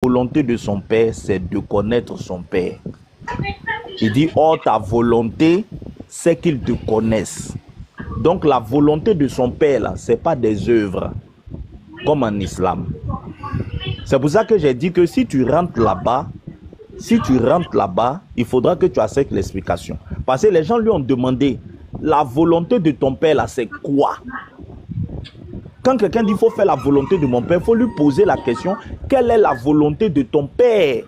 volonté de son Père, c'est de connaître son Père. Il dit, oh, ta volonté, c'est qu'il te connaisse. Donc la volonté de son Père, là, ce n'est pas des œuvres, comme en islam. C'est pour ça que j'ai dit que si tu rentres là-bas, il faudra que tu acceptes l'explication. Parce que les gens lui ont demandé, la volonté de ton Père, là, c'est quoi? Quand quelqu'un dit, il faut faire la volonté de mon Père, il faut lui poser la question, quelle est la volonté de ton Père?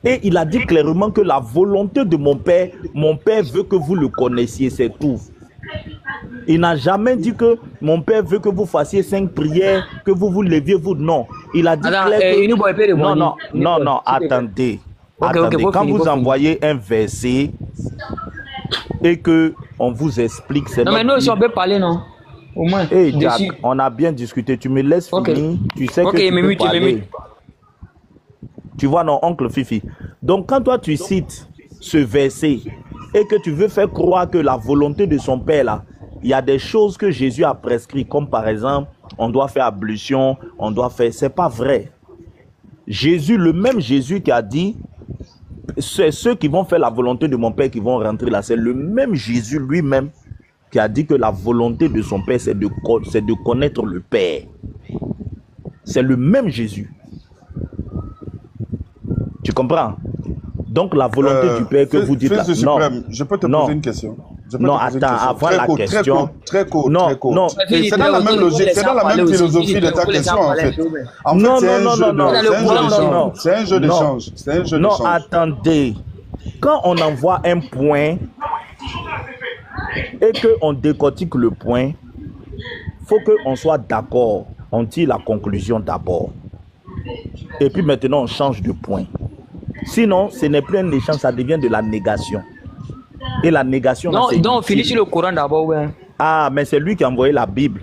Et il a dit clairement que la volonté de mon Père veut que vous le connaissiez, c'est tout. Il n'a jamais dit que mon Père veut que vous fassiez 5 prières, que vous vous leviez, vous. Non. Il a dit clairement que... Non, attendez. Okay, quand vous envoyez un verset et que on vous explique... Non, mais nous, on peut parler, non? Au moins. Hey, Jack, on a bien discuté. Tu me laisses finir. Tu sais que tu peux parler. Tu vois, non, oncle Fifi. Donc, quand toi, tu cites ce verset et que tu veux faire croire que la volonté de son Père, là, il y a des choses que Jésus a prescrites, comme par exemple, on doit faire ablution, on doit faire... C'est pas vrai. Jésus, le même Jésus qui a dit, c'est ceux qui vont faire la volonté de mon Père qui vont rentrer là. C'est le même Jésus lui-même qui a dit que la volonté de son Père, c'est de connaître le Père. C'est le même Jésus. Tu comprends? Donc la volonté du Père que vous dites là. Non, je peux te poser une question. Non, attends, avant la question. Très court. C'est dans la même logique, c'est dans la même philosophie de ta question en fait. En fait, c'est un jeu d'échange. Non, attendez. Quand on envoie un point et qu'on décortique le point, il faut qu'on soit d'accord. On tire la conclusion d'abord. Et puis maintenant, on change de point. Sinon, ce n'est plus un échange, ça devient de la négation. Et la négation... Non, donc on finit sur le Coran d'abord, ouais. Ah, mais c'est lui qui a envoyé la Bible.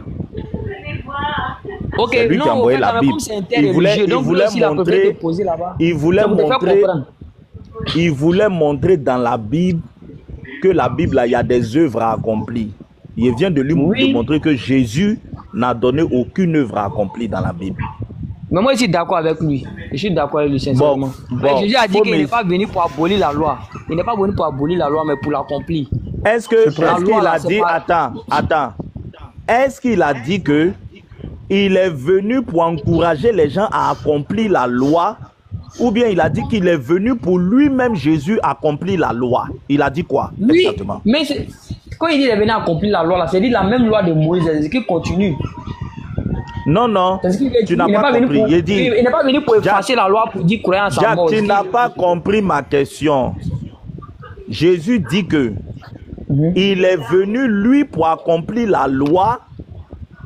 Ok, c'est lui qui a envoyé la Bible. Il voulait montrer dans la Bible que la Bible, il y a des œuvres à accomplir. Il vient de lui montrer que Jésus n'a donné aucune œuvre à accomplir dans la Bible. Mais moi, je suis d'accord avec lui. Je suis d'accord avec lui, sincèrement. Jésus a dit qu'il n'est pas venu pour abolir la loi. Il n'est pas venu pour abolir la loi, mais pour l'accomplir. Est-ce qu'il a dit... Attends. Est-ce qu'il a dit que il est venu pour encourager les gens à accomplir la loi? Ou bien il a dit qu'il est venu pour lui-même, Jésus, accomplir la loi? Il a dit quoi? Oui, exactement. Mais quand il dit qu'il est venu accomplir la loi, là, c'est dit la même loi de Moïse, c'est qui continue. Non, tu n'as pas compris. Il n'est pas venu pour effacer la loi pour dire croyant en sa mort. Tu n'as pas compris ma question. Jésus dit que il est venu, lui, pour accomplir la loi,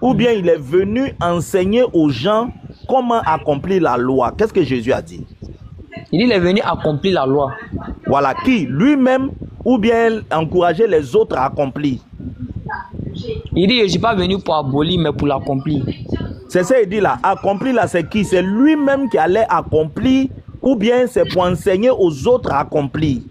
ou bien il est venu enseigner aux gens comment accomplir la loi. Qu'est-ce que Jésus a dit? Il dit qu'il est venu accomplir la loi. Voilà, qui? Lui-même, ou bien encourager les autres à accomplir? Il dit, je ne suis pas venu pour abolir, mais pour l'accomplir. C'est ça qu'il dit là. Accomplir là, c'est qui? C'est lui-même qui allait accomplir, ou bien c'est pour enseigner aux autres à accomplir?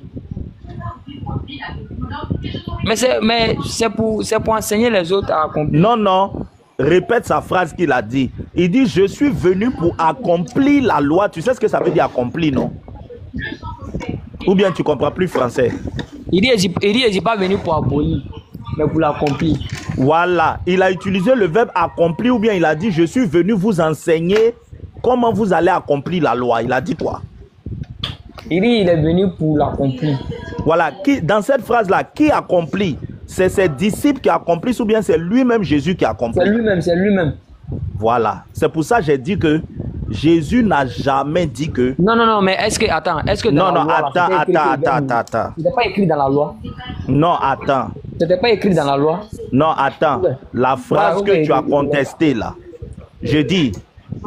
Mais c'est pour enseigner les autres à accomplir. Non. Répète sa phrase qu'il a dit. Il dit, je suis venu pour accomplir la loi. Tu sais ce que ça veut dire accomplir, non? Ou bien tu ne comprends plus français? Il dit, je ne suis pas venu pour abolir, mais pour l'accomplir. Voilà. Il a utilisé le verbe accomplir, ou bien il a dit, je suis venu vous enseigner comment vous allez accomplir la loi. Il a dit quoi? Il dit, il est venu pour l'accomplir. Voilà. Dans cette phrase-là, qui accomplit? C'est ses disciples qui accomplissent, ou bien c'est lui-même Jésus qui accomplit? C'est lui-même. Voilà. C'est pour ça que j'ai dit que Jésus n'a jamais dit que... Non, mais est-ce que... Attends. Attends. C'était pas écrit dans la loi? Non, attends. C'était pas écrit dans la loi? Non, attends. La phrase que tu as contestée là, je dis,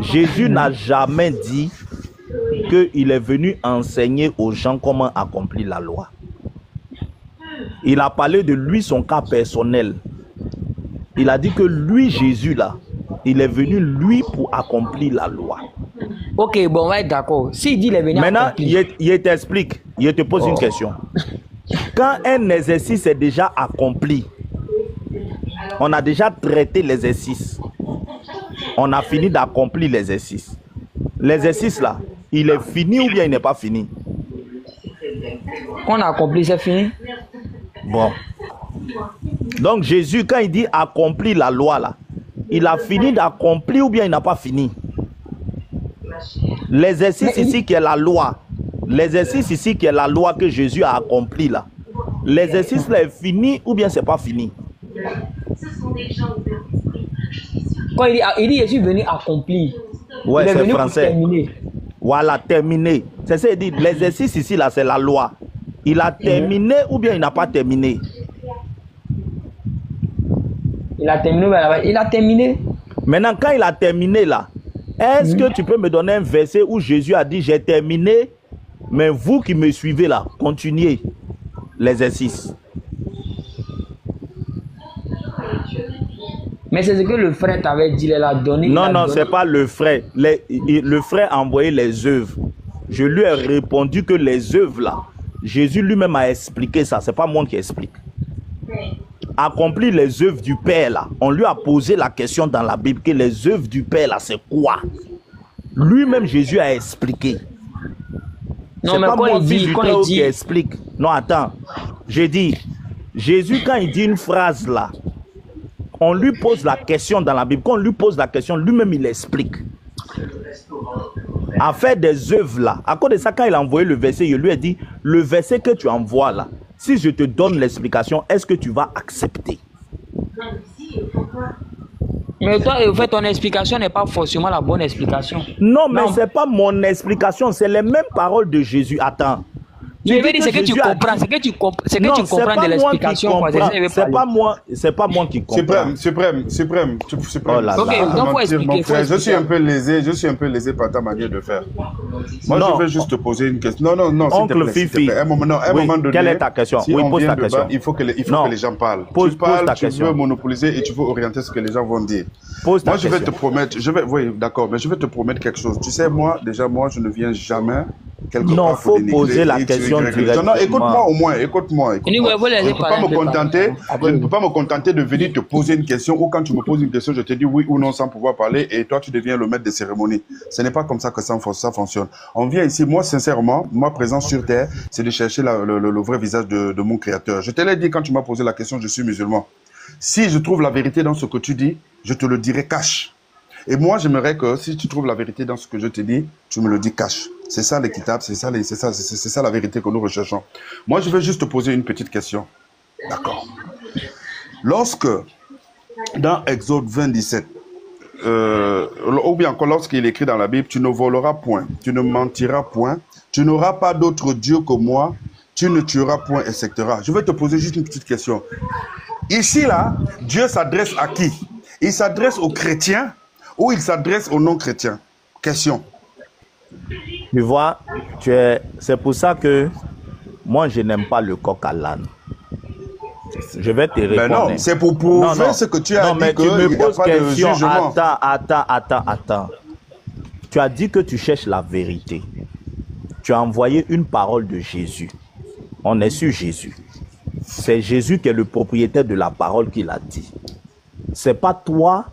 Jésus n'a jamais dit qu'il est venu enseigner aux gens comment accomplir la loi. Il a parlé de lui, son cas personnel. Il a dit que lui, Jésus là, il est venu lui pour accomplir la loi. Ok, bon, ouais, d'accord. S'il dit qu'il est venu maintenant, il t'explique, il te pose une question. Quand un exercice est déjà accompli, on a déjà traité l'exercice, on a fini d'accomplir l'exercice. L'exercice là, il est fini ou bien il n'est pas fini? On a accompli, c'est fini. Bon. Donc Jésus, quand il dit accomplir la loi là, il a fini d'accomplir ou bien il n'a pas fini? L'exercice ici qui est la loi, l'exercice ici qui est la loi que Jésus a accompli là, l'exercice là est fini ou bien c'est pas fini? Quand il dit je suis venu accomplir. Ouais, c'est français. Voilà, terminé. C'est ça, il dit, l'exercice ici là c'est la loi. Il a terminé ou bien il n'a pas terminé? Il a terminé, il a terminé. Maintenant, quand il a terminé là, est-ce que tu peux me donner un verset où Jésus a dit j'ai terminé, mais vous qui me suivez là, continuez l'exercice? Mais c'est ce que le frère t'avait dit, il a donné. Non, non, c'est pas le frère. Le frère a envoyé les œuvres. Je lui ai répondu que les œuvres là, Jésus lui-même a expliqué ça, c'est pas moi qui explique. Accomplir les œuvres du Père là, on lui a posé la question dans la Bible que les œuvres du Père là, c'est quoi? Lui-même Jésus a expliqué. C'est pas moi qui explique. Non, attends. J'ai dit, Jésus quand il dit une phrase là, on lui pose la question dans la Bible. Quand on lui pose la question, lui-même il explique. À faire des œuvres là. À cause de ça, quand il a envoyé le verset, il lui a dit, le verset que tu envoies là, si je te donne l'explication, est-ce que tu vas accepter? Mais toi, en fait, ton explication n'est pas forcément la bonne explication. Non, mais ce n'est pas mon explication, c'est les mêmes paroles de Jésus. Attends. Je veux dire, c'est que tu comprends, c'est que tu comprends de l'explication. C'est pas moi qui comprends. Suprême. Oh là ok, là. donc faut expliquer. Je suis un peu lésé par ta manière de faire. Moi, je vais juste te poser une question. Non, Oncle Fifi. Un moment donné. Quelle est ta question? Si oui, pose ta question. Il faut que les gens parlent. Tu parles, tu veux monopoliser et tu veux orienter ce que les gens vont dire. Moi, je vais te promettre, oui, d'accord, mais je vais te promettre quelque chose. Tu sais, moi, je ne viens jamais quelque part. Non, il faut poser la question directement. Non, écoute-moi au moins, écoute-moi. Je ne peux pas me contenter de venir te poser une question ou quand tu me poses une question, je te dis oui ou non sans pouvoir parler et toi, tu deviens le maître des cérémonies. Ce n'est pas comme ça que ça fonctionne. On vient ici, moi, sincèrement, ma présence sur terre, c'est de chercher le vrai visage de mon créateur. Je te l'ai dit quand tu m'as posé la question, je suis musulman. Si je trouve la vérité dans ce que tu dis, je te le dirai cash. Et moi, j'aimerais que si tu trouves la vérité dans ce que je te dis, tu me le dis cash. C'est ça l'équitable, c'est ça la vérité que nous recherchons. Moi, je vais juste te poser une petite question. D'accord. Lorsque, dans Exode 27, ou bien encore lorsqu'il est écrit dans la Bible, tu ne voleras point, tu ne mentiras point, tu n'auras pas d'autre Dieu que moi, tu ne tueras point, etc. Je vais te poser juste une petite question. Ici, là, Dieu s'adresse à qui? Il s'adresse aux chrétiens ou il s'adresse aux non-chrétiens? Question. Tu vois, c'est pour ça que moi, je n'aime pas le coq à l'âne. Je vais te répondre. Ben non, c'est pour prouver ce que tu as dit, tu me poses question. Jugement. Attends. Tu as dit que tu cherches la vérité. Tu as envoyé une parole de Jésus. On est sur Jésus. C'est Jésus qui est le propriétaire de la parole qu'il a dit. C'est pas toi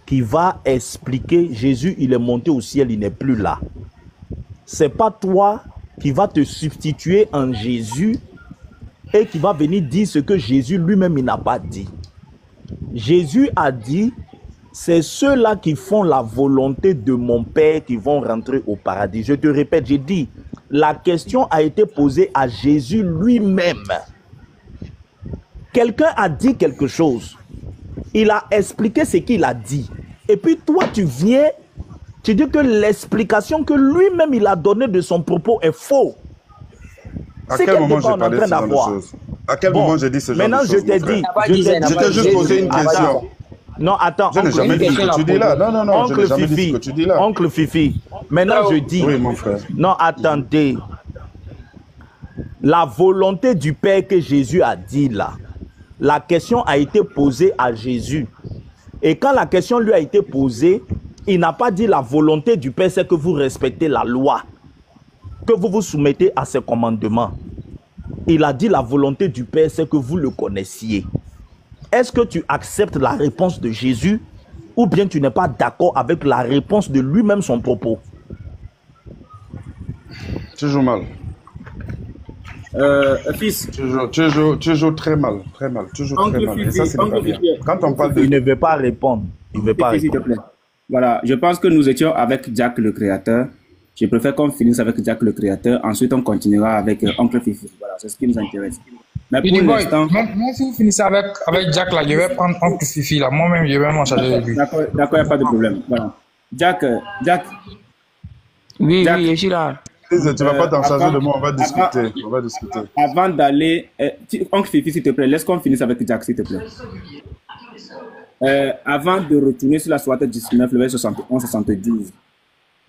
qui va expliquer Jésus, il est monté au ciel, il n'est plus là. C'est pas toi qui va te substituer en Jésus et qui va venir dire ce que Jésus lui-même il n'a pas dit. Jésus a dit, c'est ceux-là qui font la volonté de mon Père qui vont rentrer au paradis. Je te répète, j'ai dit, la question a été posée à Jésus lui-même. Quelqu'un a dit quelque chose. Il a expliqué ce qu'il a dit. Et puis toi, tu viens, tu dis que l'explication que lui-même il a donnée de son propos est faux. À quel moment j'ai parlé de ce genre de choses? À quel moment j'ai dit ce genre de choses? Maintenant, je t'ai dit. Je t'ai juste posé une question. Non, attends. Je n'ai jamais dit ce que tu dis là. Non, je n'ai jamais dit ce que tu dis là. Oncle Fifi, maintenant je dis. Oui, mon frère. Non, attendez. La volonté du Père que Jésus a dit là, la question a été posée à Jésus. Et quand la question lui a été posée, il n'a pas dit la volonté du Père, c'est que vous respectez la loi, que vous vous soumettez à ses commandements. Il a dit la volonté du Père, c'est que vous le connaissiez. Est-ce que tu acceptes la réponse de Jésus ou bien tu n'es pas d'accord avec la réponse de lui-même, son propos? Tu joues mal. Fils. Tu joues très mal. Tu joues très mal. Et ça, c'est pas bien. Quand on parle de... Il ne veut pas répondre. Il ne veut pas répondre. S'il te plaît. Voilà, je pense que nous étions avec Jack le créateur. Je préfère qu'on finisse avec Jack le créateur. Ensuite, on continuera avec Oncle Fifi. Voilà, c'est ce qui nous intéresse. Mais pour l'instant... Moi, si vous finissez avec Jack, là, je vais prendre Oncle Fifi, là. Moi-même, je vais m'en charger de lui. D'accord, il n'y a pas de problème. Voilà. Jack. Oui, Jack, oui, je suis là. Tu ne vas pas t'en charger de moi, on va discuter. Avant d'aller... Oncle Fifi, s'il te plaît, laisse qu'on finisse avec Jack, s'il te plaît. Avant de retourner sur la SWAT 19, le verset 71-72,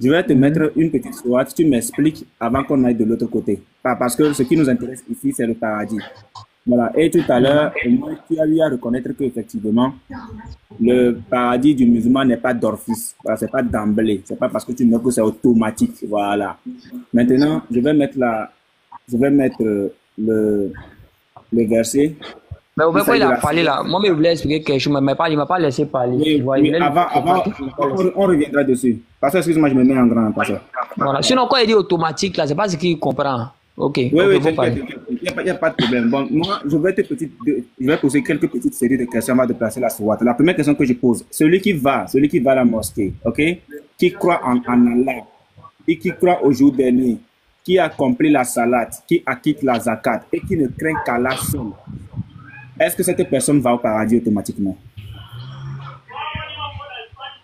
je vais te mettre une petite SWAT, tu m'expliques avant qu'on aille de l'autre côté. Parce que ce qui nous intéresse ici, c'est le paradis. Voilà. Et tout à l'heure, tu as eu à reconnaître qu'effectivement, le paradis du musulman n'est pas d'office. Voilà, c'est pas d'emblée. C'est pas parce que tu mets que c'est automatique. Voilà. Maintenant, je vais mettre le verset. Mais au fait, il a parlé là. Moi, je voulais expliquer quelque chose, mais il ne m'a pas laissé parler. Oui, avant, on reviendra dessus. Parce que, excuse-moi, je me mets en grand. Voilà. Sinon, quand il dit automatique, là, c'est pas ce qu'il comprend. Ok. Oui, il n'y a pas de problème. Bon, moi, je vais poser quelques petites séries de questions avant de placer la SWAT. La première question que je pose, celui qui va à la mosquée, ok, qui croit en Allah et qui croit au jour dernier, qui accomplit la salat, qui acquitte la zakat et qui ne craint qu'Allah seul, est-ce que cette personne va au paradis automatiquement?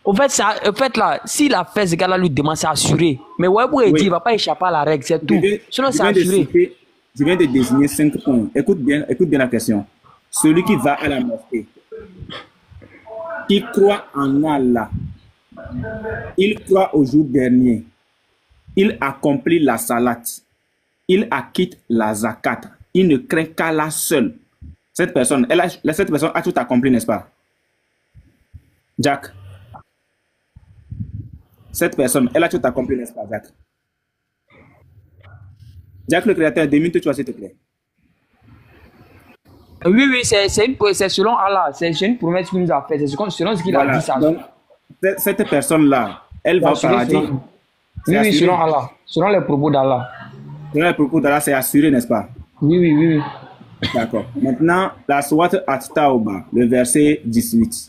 Au fait, là, s'il a fait ce gars-là lui demande, c'est assuré. Mais ouais, il dit, il ne va pas échapper à la règle, c'est tout. Sinon, c'est assuré. Je viens de désigner 5 points. Écoute bien la question. Celui qui va à la mosquée, qui croit en Allah, il croit au jour dernier, il accomplit la salat, il acquitte la zakat, il ne craint qu'Allah seul. Cette personne a tout accompli, n'est-ce pas? Jack. Cette personne, elle a tout accompli, n'est-ce pas, Jack? Jack, le créateur, 2 minutes, tu vois, s'il te plaît. Oui, c'est selon Allah. C'est une promesse qu'il nous a faite. C'est selon ce qu'il a dit. Ça. Donc, cette personne-là, elle va au paradis. Oui, selon Allah. Selon les propos d'Allah. Selon les propos d'Allah, c'est assuré, n'est-ce pas? Oui. D'accord. Maintenant, la Sourate At-Tawbah, le verset 18.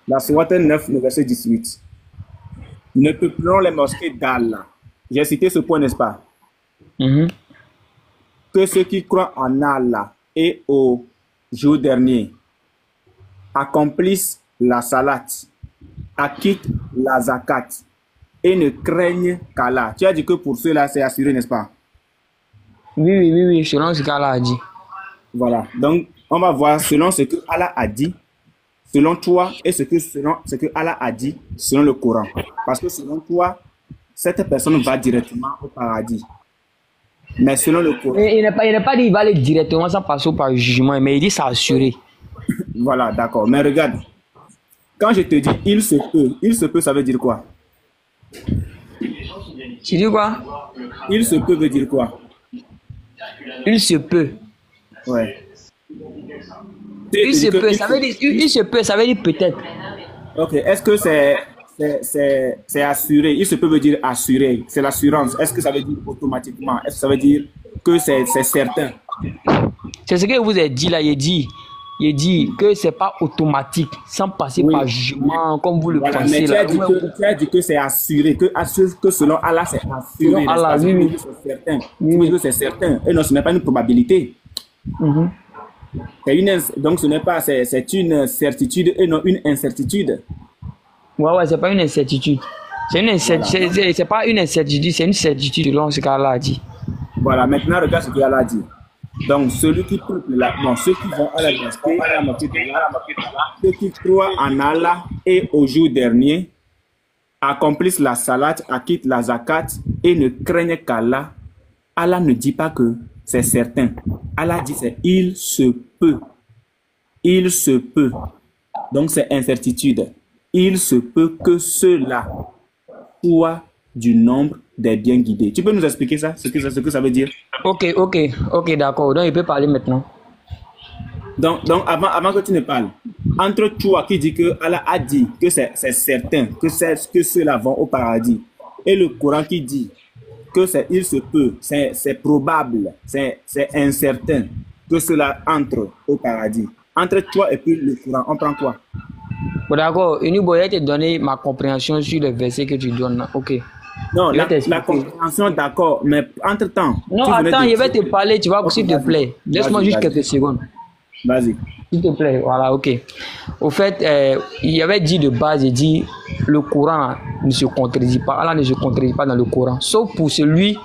La Sourate 9, le verset 18. Ne peuplons les mosquées d'Allah. J'ai cité ce point, n'est-ce pas? Que ceux qui croient en Allah et au jour dernier accomplissent la salat, acquittent la zakat et ne craignent qu'Allah. Tu as dit que pour ceux-là, c'est assuré, n'est-ce pas? Oui, selon ce qu'Allah a dit. Voilà. Donc, on va voir selon ce que Allah a dit, selon toi, et selon ce que Allah a dit, selon le Coran. Parce que selon toi, cette personne va directement au paradis. Mais selon le Coran... Il n'a pas dit qu'il va aller directement sans passer par jugement, mais il dit c'est assuré. Voilà, d'accord. Mais regarde, quand je te dis « il se peut », ça veut dire quoi? Tu dis quoi? Il se peut veut dire quoi? Il se peut. Ouais. Il se peut, ça veut dire peut-être. Ok, est-ce que c'est assuré? Il se peut veut dire assuré, c'est l'assurance. Est-ce que ça veut dire automatiquement? Est-ce que ça veut dire que c'est certain? C'est ce que je vous ai dit là, il dit que c'est pas automatique, sans passer par jugement, comme vous le pensez. Mais tu as dit que c'est assuré, que selon Allah c'est assuré. Selon Allah, oui. C'est certain. Oui. C'est certain. Et non, ce n'est pas une probabilité. Donc ce n'est pas, c'est une certitude et non une incertitude. Ouais, c'est pas une incertitude. C'est pas une incertitude, c'est une certitude selon ce qu'Allah a dit. Voilà, maintenant regarde ce qu'Allah a dit. Donc, ceux qui vont à la mosquée, ceux qui croient en Allah et au jour dernier, accomplissent la salat, acquittent la zakat et ne craignent qu'Allah. Allah ne dit pas que c'est certain. Allah dit c'est il se peut. Il se peut. Donc, c'est incertitude. Il se peut que ceux-là soient du nombre des bien guidés. Tu peux nous expliquer ça, ce que ça veut dire? Ok, d'accord. Donc, il peut parler maintenant. Donc avant que tu ne parles, entre toi qui dit que Allah a dit que c'est certain, que ceux-là vont au paradis, et le Coran qui dit que il se peut, c'est probable, c'est incertain que cela entre au paradis. Entre toi et puis le Coran, on prend quoi? Bon, d'accord, Unibo, je vais te donner ma compréhension sur le verset que tu donnes. Ok. Non, la compréhension, d'accord, mais entre-temps... Non, attends, je vais te parler, tu vois, s'il te plaît. Laisse-moi juste quelques secondes. Vas-y. S'il te plaît, voilà, ok. Au fait, il avait dit de base, il dit, le Coran ne se contredit pas, Allah ne se contredit pas dans le Coran, sauf pour celui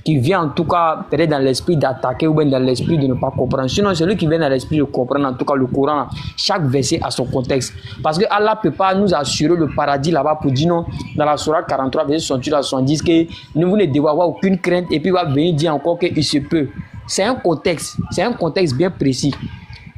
qui vient en tout cas peut-être dans l'esprit d'attaquer ou bien dans l'esprit de ne pas comprendre. Sinon, celui qui vient dans l'esprit de comprendre, en tout cas le Coran, chaque verset a son contexte. Parce que Allah ne peut pas nous assurer le paradis là-bas pour dire non, dans la sourate 43, verset 68 à 70, que vous ne devez avoir aucune crainte et puis il va venir dire encore qu'il se peut. C'est un contexte bien précis.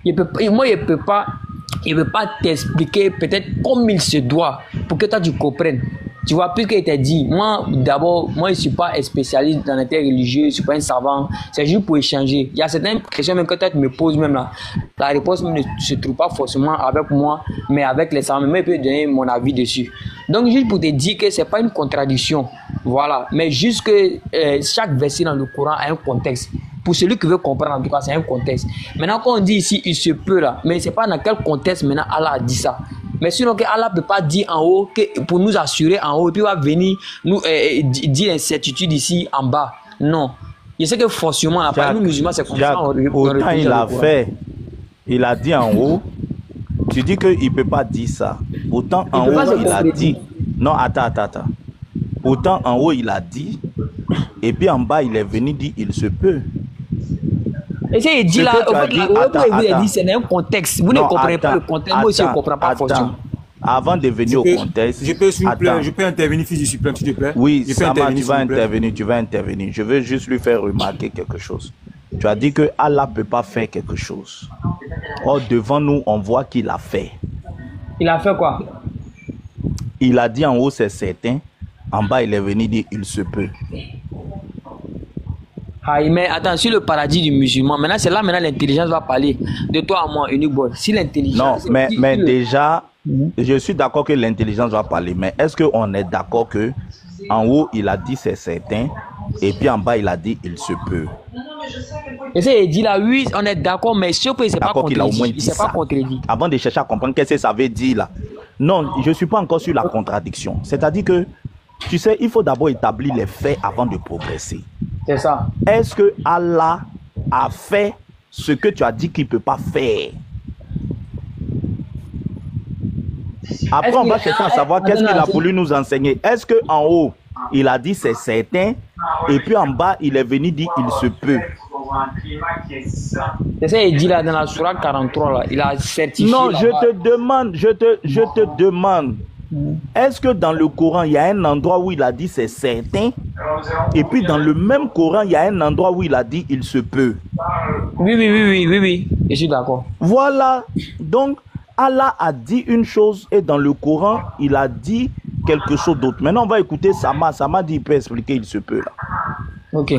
Il ne peut pas t'expliquer peut-être comme il se doit pour que toi tu comprennes. Tu vois, puisqu'il t'a dit, moi d'abord, moi je ne suis pas un spécialiste dans l'interreligieux, je ne suis pas un savant, c'est juste pour échanger. Il y a certaines questions même que toi tu me poses même là. La réponse ne se trouve pas forcément avec moi, mais avec les savants, mais je peux donner mon avis dessus. Donc juste pour te dire que ce n'est pas une contradiction, voilà, mais juste que chaque verset dans le Coran a un contexte. Pour celui qui veut comprendre, en tout cas, c'est un contexte. Maintenant, quand on dit ici, il se peut là, mais ce n'est pas dans quel contexte maintenant Allah a dit ça. Mais sinon, que Allah ne peut pas dire en haut, que pour nous assurer en haut, et puis il va venir nous dire l'incertitude ici en bas. Non. Je sais que forcément, après nous musulmans, c'est comme ça. Autant il a fait, il a dit en haut, tu dis qu'il ne peut pas dire ça. Autant en haut, il a dit. Non, attends. Autant en haut, il a dit, et puis en bas, il est venu dire, il se peut. Et c'est dit là, il dit, c'est un contexte. Vous ne comprenez pas le contexte, moi aussi je ne comprends pas forcément. Avant de venir au contexte, je peux intervenir, fils du suprême, s'il te plaît. Oui, Sama, tu vas intervenir. Je veux juste lui faire remarquer quelque chose. Tu as dit que Allah ne peut pas faire quelque chose. Or, devant nous, on voit qu'il a fait. Il a fait quoi? Il a dit en haut, c'est certain. En bas, il est venu dire, il se peut. Ah, mais attends, sur le paradis du musulman, maintenant c'est là maintenant l'intelligence va parler de toi à moi, Uniboy. Si l'intelligence... Non, mais déjà, je suis d'accord que l'intelligence va parler, mais est-ce qu'on est d'accord que en haut, il a dit c'est certain, et puis en bas, il a dit il se peut? Et c'est dit là, oui, on est d'accord, mais ce que c'est pas contredit. Il s'est pas contredit. Avant de chercher à comprendre qu'est-ce que ça veut dire là. Non, je ne suis pas encore sur la contradiction. C'est-à-dire que, tu sais, il faut d'abord établir les faits avant de progresser. C'est ça. Est-ce que Allah a fait ce que tu as dit qu'il ne peut pas faire? Après, on va chercher à savoir qu'est-ce qu'il a voulu nous enseigner. Est-ce qu'en haut, il a dit c'est certain, et puis en bas, il est venu dire il se peut? C'est ça, il dit là dans la sourate 43, là, il a certifié. Non, je te demande. Est-ce que dans le Coran, il y a un endroit où il a dit c'est certain, et puis dans le même Coran, il y a un endroit où il a dit il se peut? Oui, je suis d'accord. Voilà, donc Allah a dit une chose et dans le Coran, il a dit quelque chose d'autre. Maintenant, on va écouter Sama. Sama dit il peut expliquer il se peut là. Ok.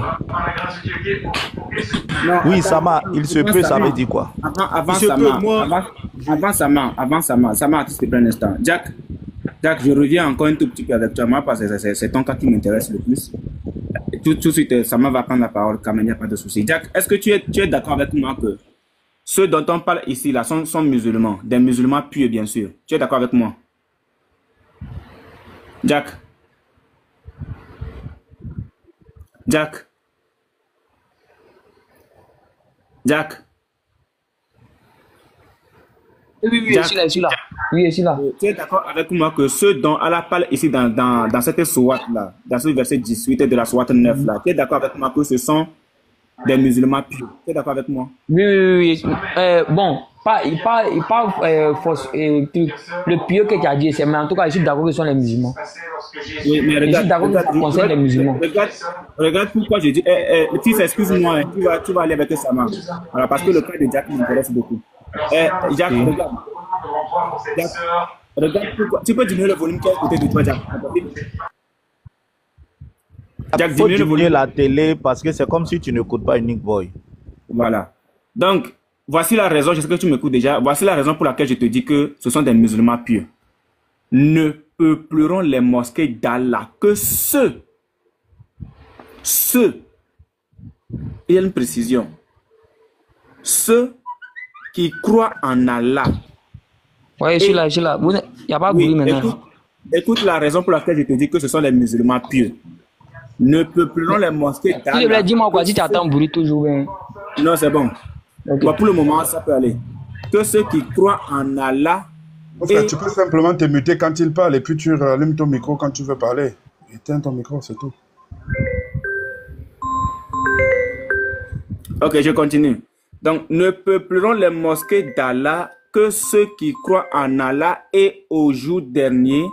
Non, oui, Sama, il se peut, ça veut dire quoi? Avant Sama, Sama, s'il te plaît un instant. Jack, je reviens encore un tout petit peu avec toi, moi, parce que c'est ton cas qui m'intéresse le plus. Tout de suite, Sama va prendre la parole quand même, il n'y a pas de souci. Jack, est-ce que tu es d'accord avec moi que ceux dont on parle ici là sont musulmans, des musulmans purs, bien sûr? Tu es d'accord avec moi? Jack? Oui, Jack. Je suis là. Oui, je suis là. Tu es d'accord avec moi que ceux dont Allah parle ici dans cette sourate là, dans ce verset 18 de la sourate 9 là, tu es d'accord avec moi que ce sont des musulmans purs? Tu es d'accord avec moi? Oui. Bon, il parle le pieux que tu as dit, mais en tout cas, je suis d'accord que ce sont les musulmans. Oui, mais regarde, je suis d'accord que ça concerne les musulmans. Regarde pourquoi je dis, fils, excuse-moi, tu vas aller avec Sama. Voilà, parce que le cas de Jack m'intéresse beaucoup. Jack, regarde pourquoi. Tu peux diminuer le volume qui est à côté de toi, Jack. Jack, faut diminuer la télé parce que c'est comme si tu n'écoutes pas Unique Boy. Voilà. Donc, voici la raison, je sais que tu m'écoutes déjà, voici la raison pour laquelle je te dis que ce sont des musulmans pieux. Ne peupleront les mosquées d'Allah que ceux ceux, il y a une précision, ceux qui croient en Allah. Oui, je suis là, je suis là. Il n'y a pas de bruit maintenant. Écoute la raison pour laquelle je te dis que ce sont les musulmans pieux. Ne peuplons les mosquées d'Allah. S'il te plaît, dis-moi quoi, si tu attends bruit toujours. Hein. Non, c'est bon. Okay. Bon, pour le moment, ça peut aller. Que ceux qui croient en Allah. Enfin, tu peux simplement te muter quand il parle et puis tu allumes ton micro quand tu veux parler. Éteins ton micro, c'est tout. Ok, je continue. Donc, ne peupleront les mosquées d'Allah que ceux qui croient en Allah et au jour dernier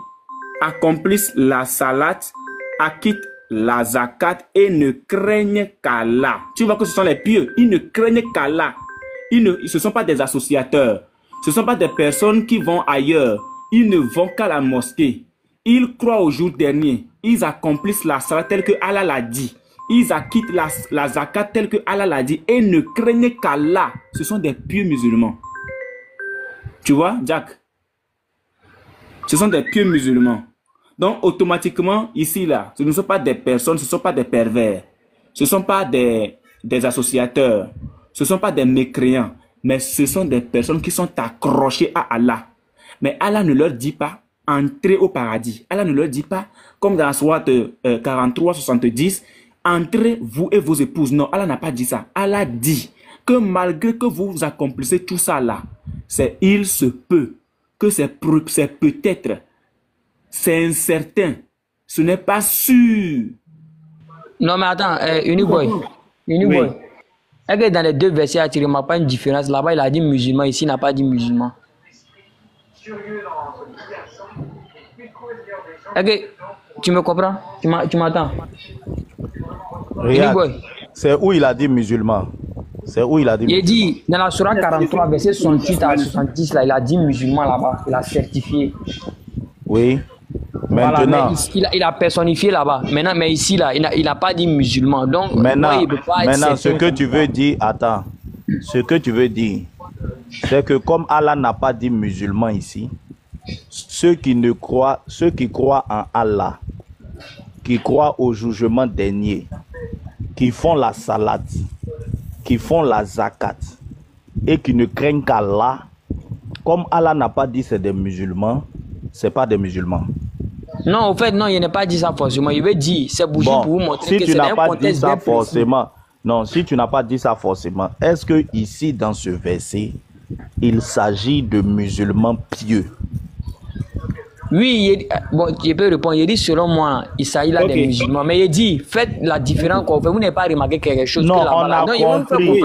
accomplissent la salat, acquittent la zakat et ne craignent qu'Allah. Tu vois que ce sont les pieux. Ils ne craignent qu'Allah. Ce ne sont pas des associateurs. Ce ne sont pas des personnes qui vont ailleurs. Ils ne vont qu'à la mosquée. Ils croient au jour dernier. Ils accomplissent la salat telle que Allah l'a dit. Ils acquittent la zakat telle que Allah l'a dit et ne craignent qu'Allah. Ce sont des pieux musulmans. Tu vois, Jack? Ce sont des pieux musulmans. Donc, automatiquement, ici, là, ce ne sont pas des personnes, ce ne sont pas des pervers. Ce ne sont pas des associateurs. Ce ne sont pas des mécréants. Mais ce sont des personnes qui sont accrochées à Allah. Mais Allah ne leur dit pas entrez au paradis. Allah ne leur dit pas, comme dans la sourate 43, 70, entrez vous et vos épouses. Non, Allah n'a pas dit ça. Allah dit que malgré que vous accomplissez tout ça là, c'est il se peut, que c'est peut-être, c'est incertain, ce n'est pas sûr. Non mais attends, Uniboy. Oui. Est-ce que dans les deux versets, tu ne remarques pas une différence? Là-bas, il a dit musulman, ici, il n'a pas dit musulman. Est-ce que tu me comprends? Tu m'attends? Regarde, c'est où il a dit musulman. C'est où il a dit musulman. Il dit, dans la Sourate 43, verset 68 à 70, là, il a dit musulman là-bas. Il a certifié. Oui. Maintenant, voilà, il a personnifié là-bas. Maintenant, mais ici, là, il n'a pas dit musulman. Donc, maintenant, il peut pas être maintenant ce que tu veux dire, attends. Ce que tu veux dire, c'est que comme Allah n'a pas dit musulman ici, ceux qui croient en Allah, qui croient au jugement dernier, qui font la salat, qui font la zakat et qui ne craignent qu'Allah, comme Allah n'a pas dit c'est des musulmans, c'est pas des musulmans. Non, au fait, non, il n'a pas dit ça forcément. Il veut dire, c'est bougie pour vous montrer que c'est un contexte bien forcément. Non, si tu n'as pas dit ça forcément, est-ce que ici dans ce verset, il s'agit de musulmans pieux? Oui, bon, je peux répondre. Il dit selon moi, il s'agit là des musulmans. Mais il dit, faites la différence qu'on fait. Vous n'avez pas remarqué quelque chose non, que on a compris.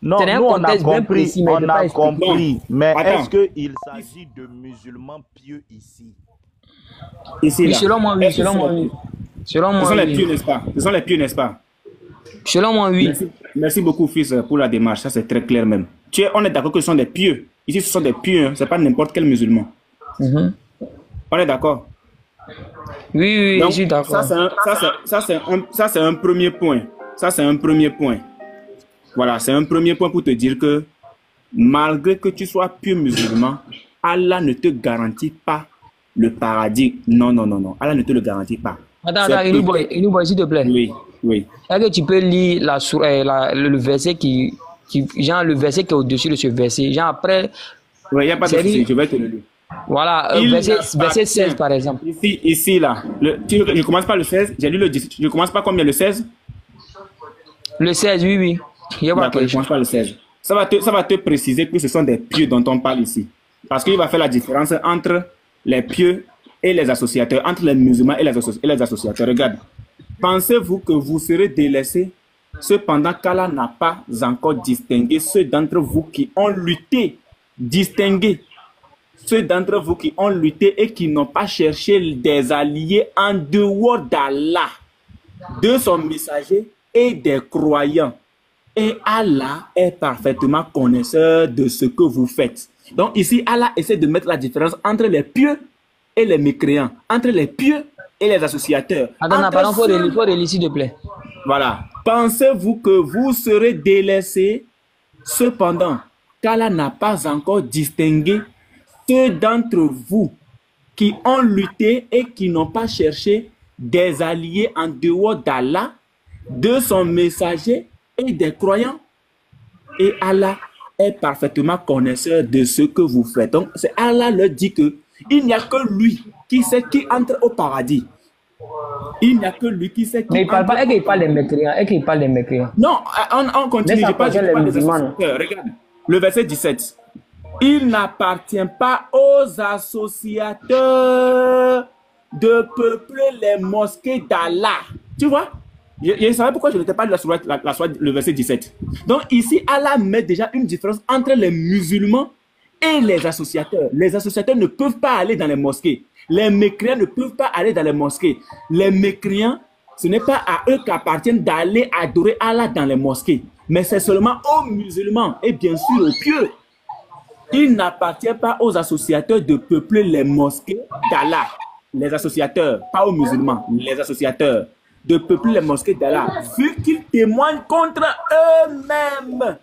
Non, nous on a compris. On a compris. Mais est-ce qu'il s'agit de musulmans pieux ici? Ici, oui, là. Selon moi, oui. Selon moi, oui. Selon moi, ce sont les pieux, n'est-ce pas? Ce sont les pieux, n'est-ce pas? Selon moi, oui. Merci beaucoup, fils, pour la démarche. Ça, c'est très clair même. On est d'accord que ce sont des pieux. Ici, ce sont des pieux. Hein. Ce n'est pas n'importe quel musulman. On est d'accord? Oui, donc, je suis d'accord. Ça, c'est un premier point. Ça, c'est un premier point. Voilà, c'est un premier point pour te dire que malgré que tu sois pieux musulman, Allah ne te garantit pas le paradis. Non. Allah ne te le garantit pas. Attends, Uniboy, s'il te plaît. Oui. Est-ce que tu peux lire le verset genre le verset qui est au-dessus de ce verset? Genre après. Oui, il n'y a pas de souci, je vais te le lire. Voilà, verset 16 par exemple. Ici là. Je ne commence pas le 16, j'ai lu le 10. Je ne commence pas combien, le 16? Le 16, oui. Je ne commence pas le 16. Ça va te préciser que ce sont des pieux dont on parle ici. Parce qu'il va faire la différence entre les pieux et les associateurs, entre les musulmans et les associateurs. Regarde. Pensez-vous que vous serez délaissés cependant qu'Allah n'a pas encore distingué ceux d'entre vous qui ont lutté, ceux d'entre vous qui ont lutté et qui n'ont pas cherché des alliés en dehors d'Allah, de son messager et des croyants. Et Allah est parfaitement connaisseur de ce que vous faites. Donc ici, Allah essaie de mettre la différence entre les pieux et les mécréants, entre les pieux et les associateurs. Attends, pardon, faut relire s'il te plaît. Voilà. Pensez-vous que vous serez délaissés cependant qu'Allah n'a pas encore distingué ceux d'entre vous qui ont lutté et qui n'ont pas cherché des alliés en dehors d'Allah de son messager et des croyants. Et Allah est parfaitement connaisseur de ce que vous faites. Donc, c'est Allah leur dit que il n'y a que lui qui sait qui entre au paradis. Il n'y a que lui qui sait qui. Mais il parle pas, est-ce qu'il parle des mécréants? Est-ce qu'il parle des mécréants? Non, on continue. Je parle des associateurs. Regarde, le verset 17. Il n'appartient pas aux associateurs de peupler les mosquées d'Allah. Tu vois? Je savais pourquoi je n'étais pas là sur le verset 17. Donc ici, Allah met déjà une différence entre les musulmans et les associateurs. Les associateurs ne peuvent pas aller dans les mosquées. Les mécréants ne peuvent pas aller dans les mosquées. Les mécréants, ce n'est pas à eux qu'appartiennent d'aller adorer Allah dans les mosquées. Mais c'est seulement aux musulmans et bien sûr aux pieux. Il n'appartient pas aux associateurs de peupler les mosquées d'Allah. Les associateurs, pas aux musulmans, les associateurs de peupler les mosquées d'Allah, vu qu'ils témoignent contre eux-mêmes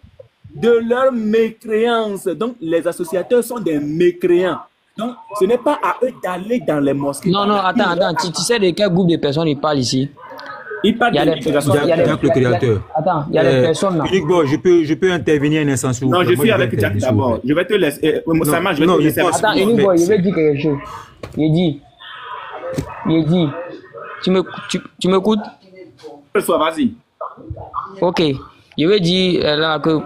de leur mécréance. Donc, les associateurs sont des mécréants. Donc, ce n'est pas à eux d'aller dans les mosquées. Non, attends, tu sais de quel groupe de personnes il parle ici? Il parle le créateur. Attends, il y a des personnes là. Unique Boy, je peux intervenir un instant sur. Non, je suis avec Jack d'abord. Je vais te laisser. Sama, je vais te laisser. Attends, Unique Boy, je vais dire quelque chose. Il dit. Tu m'écoutes? Vas-y. Ok. Je veux dire là, que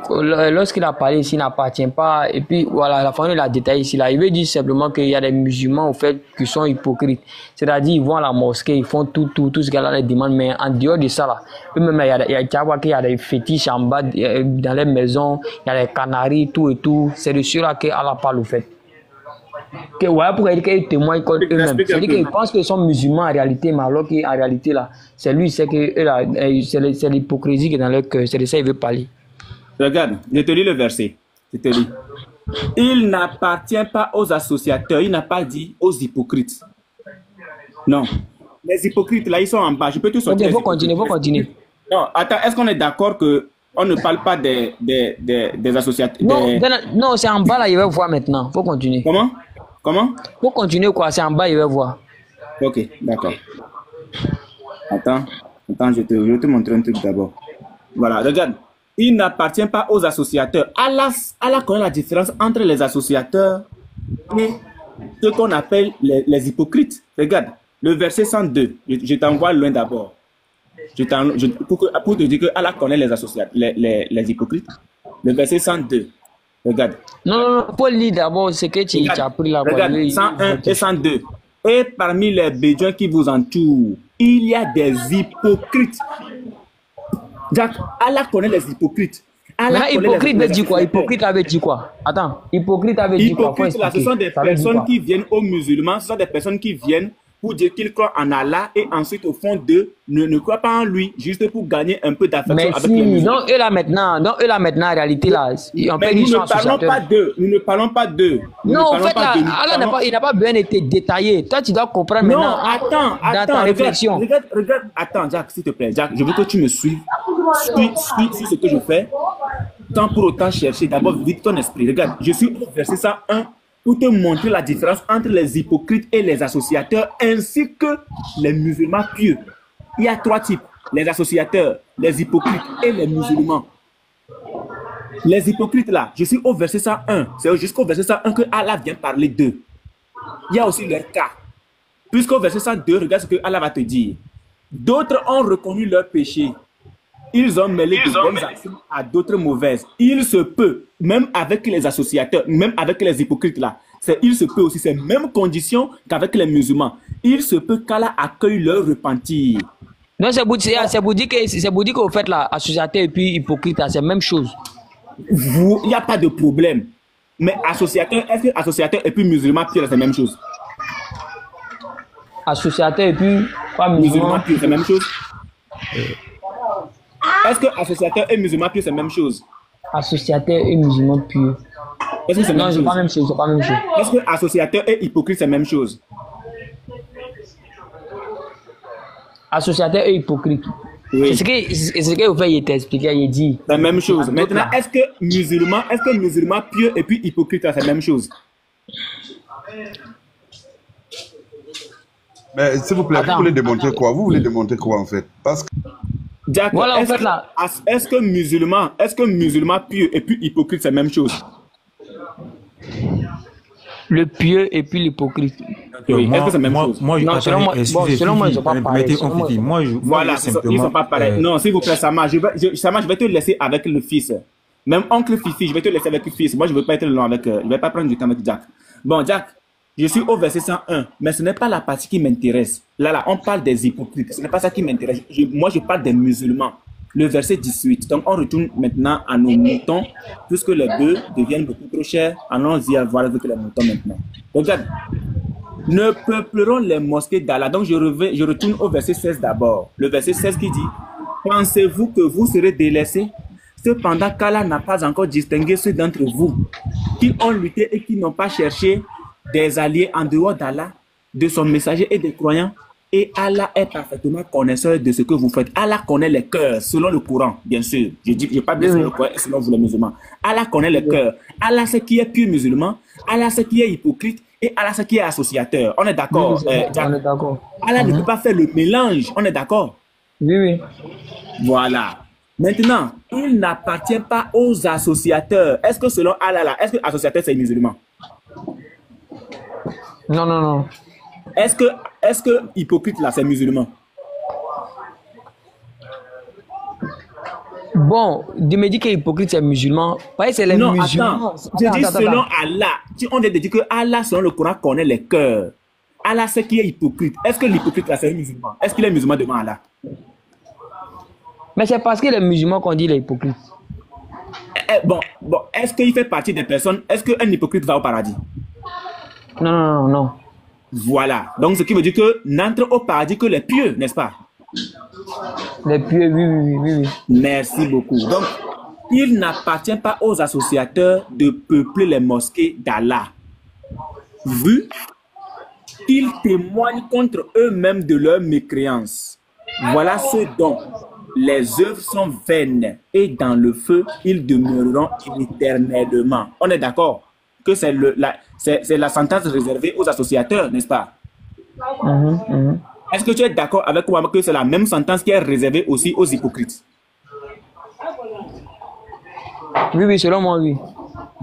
lorsqu'il a parlé ici, il n'appartient pas. Et puis voilà, la famille l'a détaillé ici. Là. Il veut dire simplement qu'il y a des musulmans au fait qui sont hypocrites. C'est-à-dire ils vont à la mosquée, ils font tout ce qu'Allah leur demande. Mais en dehors de ça, là, eux-mêmes, il y a des fétiches en bas dans les maisons, il y a des canaris, tout et tout. C'est de cela qu'Allah parle au fait. Voilà pourquoi il dit qu'ils témoignent contre eux-mêmes. C'est-à-dire qu'ils pensent qu'ils sont musulmans en réalité, mais alors qu'en réalité, là, c'est lui, c'est l'hypocrisie qui est dans leur cœur. C'est de ça qu'il veut parler. Regarde, je te lis le verset. Je te lis. Il n'appartient pas aux associateurs, il n'a pas dit aux hypocrites. Non. Les hypocrites, là, ils sont en bas. Je peux te sortir. Il faut continuer. Non, attends, est-ce qu'on est d'accord qu'on ne parle pas des associateurs? Non, c'est en bas, là, il va voir maintenant. Il faut continuer. Comment? Faut continuer quoi, c'est en bas, il va voir. Ok, d'accord. Attends, je vais te montrer un truc d'abord. Voilà, regarde. Il n'appartient pas aux associateurs. Allah connaît la différence entre les associateurs et ce qu'on appelle les hypocrites. Regarde, le verset 102. Je t'envoie loin d'abord. Pour te dire que Allah connaît les associateurs, les hypocrites. Le verset 102. Regarde. Non, Paul lit d'abord ce que tu as pris là. Regarde, 101 et 102. Et parmi les bédouins qui vous entourent, il y a des hypocrites. Jack, Allah connaît les hypocrites. Hypocrite veut dire quoi? Hypocrite avait dit quoi? Attends, hypocrite avait dit quoi? Hypocrite, là, ce sont des personnes qui viennent aux musulmans, ce sont des personnes qui viennent pour dire qu'ils croient en Allah et ensuite au fond d'eux ne croient pas en lui, juste pour gagner un peu d'affection avec les musulmans. Donc eux là maintenant en réalité là, on peut dire nous ne parlons pas d'eux. Non, en fait là, Allah il n'a pas bien été détaillé. Toi tu dois comprendre maintenant. Non, attends, dans ta réflexion. Regarde, attends Jack, s'il te plaît, Jack, je veux que tu me suives. Suis ce que je fais, sans pour autant chercher. D'abord, vide ton esprit. Regarde, je suis au verset 101 pour te montrer la différence entre les hypocrites et les associateurs, ainsi que les musulmans pieux. Il y a trois types, les associateurs, les hypocrites et les musulmans. Les hypocrites là, je suis au verset 101, c'est jusqu'au verset 101 que Allah vient parler d'eux. Il y a aussi leur cas. Puisqu'au verset 102, regarde ce que Allah va te dire. D'autres ont reconnu leur péché. Ils ont mêlé de bonnes actions à d'autres mauvaises. Il se peut, même avec les associateurs, même avec les hypocrites là, il se peut aussi, c'est les mêmes conditions qu'avec les musulmans. Il se peut qu'Allah accueille leur repentir. Non, c'est pour dire qu'au fait là, associateur et puis hypocrite, c'est la même chose. Il n'y a pas de problème. Mais associateur, est-ce que associateur et puis musulman pire, c'est la même chose? Associateur et puis pas musulman pire, c'est la même chose? Est-ce que associateur et musulman pur c'est la même chose? Associateur et musulman pur. Est-ce que c'est non, c'est pas la même chose, c'est pas la même chose. Est-ce que associateur et hypocrite c'est la même chose? Associateur et hypocrite. Oui. C'est ce que vous faites t'expliquer, il dit. C'est la même chose. Maintenant, est-ce que musulman pieux et puis hypocrite c'est la même chose? Mais s'il vous plaît, vous voulez démontrer quoi? Vous voulez démontrer quoi en fait? Parce que Jack, Voilà, en fait, là. est-ce que musulman pieux et puis hypocrite, c'est la même chose? Le pieux et puis l'hypocrite. Oui, est-ce que c'est la même chose? Moi, Non, selon moi, selon moi, ils sont pas pareils. Moi, Voilà, ils sont pas pareils. Non, s'il vous plaît, Sama, je vais te laisser avec le fils. Même oncle Fifi, je vais te laisser avec le fils. Moi, je ne veux pas être long avec... je ne vais pas prendre du temps avec Jack. Bon, Jack, je suis au verset 101, mais ce n'est pas la partie qui m'intéresse. Là, on parle des hypocrites. Ce n'est pas ça qui m'intéresse. Moi, je parle des musulmans. Le verset 18. Donc, on retourne maintenant à nos moutons, puisque les bœufs deviennent beaucoup trop chers. Allons-y à voir avec les moutons maintenant. Donc, regarde. Ne peupleront les mosquées d'Allah. Donc, je retourne au verset 16 d'abord. Le verset 16 qui dit, pensez-vous que vous serez délaissés? Cependant qu'Allah n'a pas encore distingué ceux d'entre vous qui ont lutté et qui n'ont pas cherché des alliés en dehors d'Allah, de son messager et des croyants. Et Allah est parfaitement connaisseur de ce que vous faites. Allah connaît les cœurs, selon le Coran, bien sûr. Je parle bien selon le Coran et selon vous les musulmans. Allah connaît les cœurs. Allah sait qui est pur musulman. Allah sait qui est hypocrite. Et Allah sait qui est associateur. On est d'accord, on est d'accord. Allah ne peut pas faire le mélange. On est d'accord? Oui, oui. Voilà. Maintenant, il n'appartient pas aux associateurs. Est-ce que selon Allah, là, est-ce que associateur c'est musulman? Non, non, non. Est-ce que hypocrite là c'est musulman? Bon, de me dire que hypocrite c'est musulman. Ouais, c'est les non, musulmans. Attends. Je dis selon Allah. On est dit que Allah, selon le Coran, connaît les cœurs. Allah sait qui est hypocrite. Est-ce que l'hypocrite là c'est musulman? Est-ce qu'il est musulman devant Allah? Mais c'est parce que les musulmans qu'on dit les hypocrites. Bon, est-ce qu'il fait partie des personnes? Est-ce qu'un hypocrite va au paradis? Non, non, non, non. Voilà. Donc, ce qui veut dire que n'entre au paradis que les pieux, n'est-ce pas? Les pieux, oui, oui, oui, oui. Merci beaucoup. Donc, il n'appartient pas aux associateurs de peupler les mosquées d'Allah. Vu qu'ils témoignent contre eux-mêmes de leur mécréance. Voilà ce dont les œuvres sont vaines et dans le feu, ils demeureront éternellement. On est d'accord que c'est la sentence réservée aux associateurs, n'est-ce pas? Est-ce que tu es d'accord avec moi que c'est la même sentence qui est réservée aussi aux hypocrites? Oui, oui, selon moi, oui.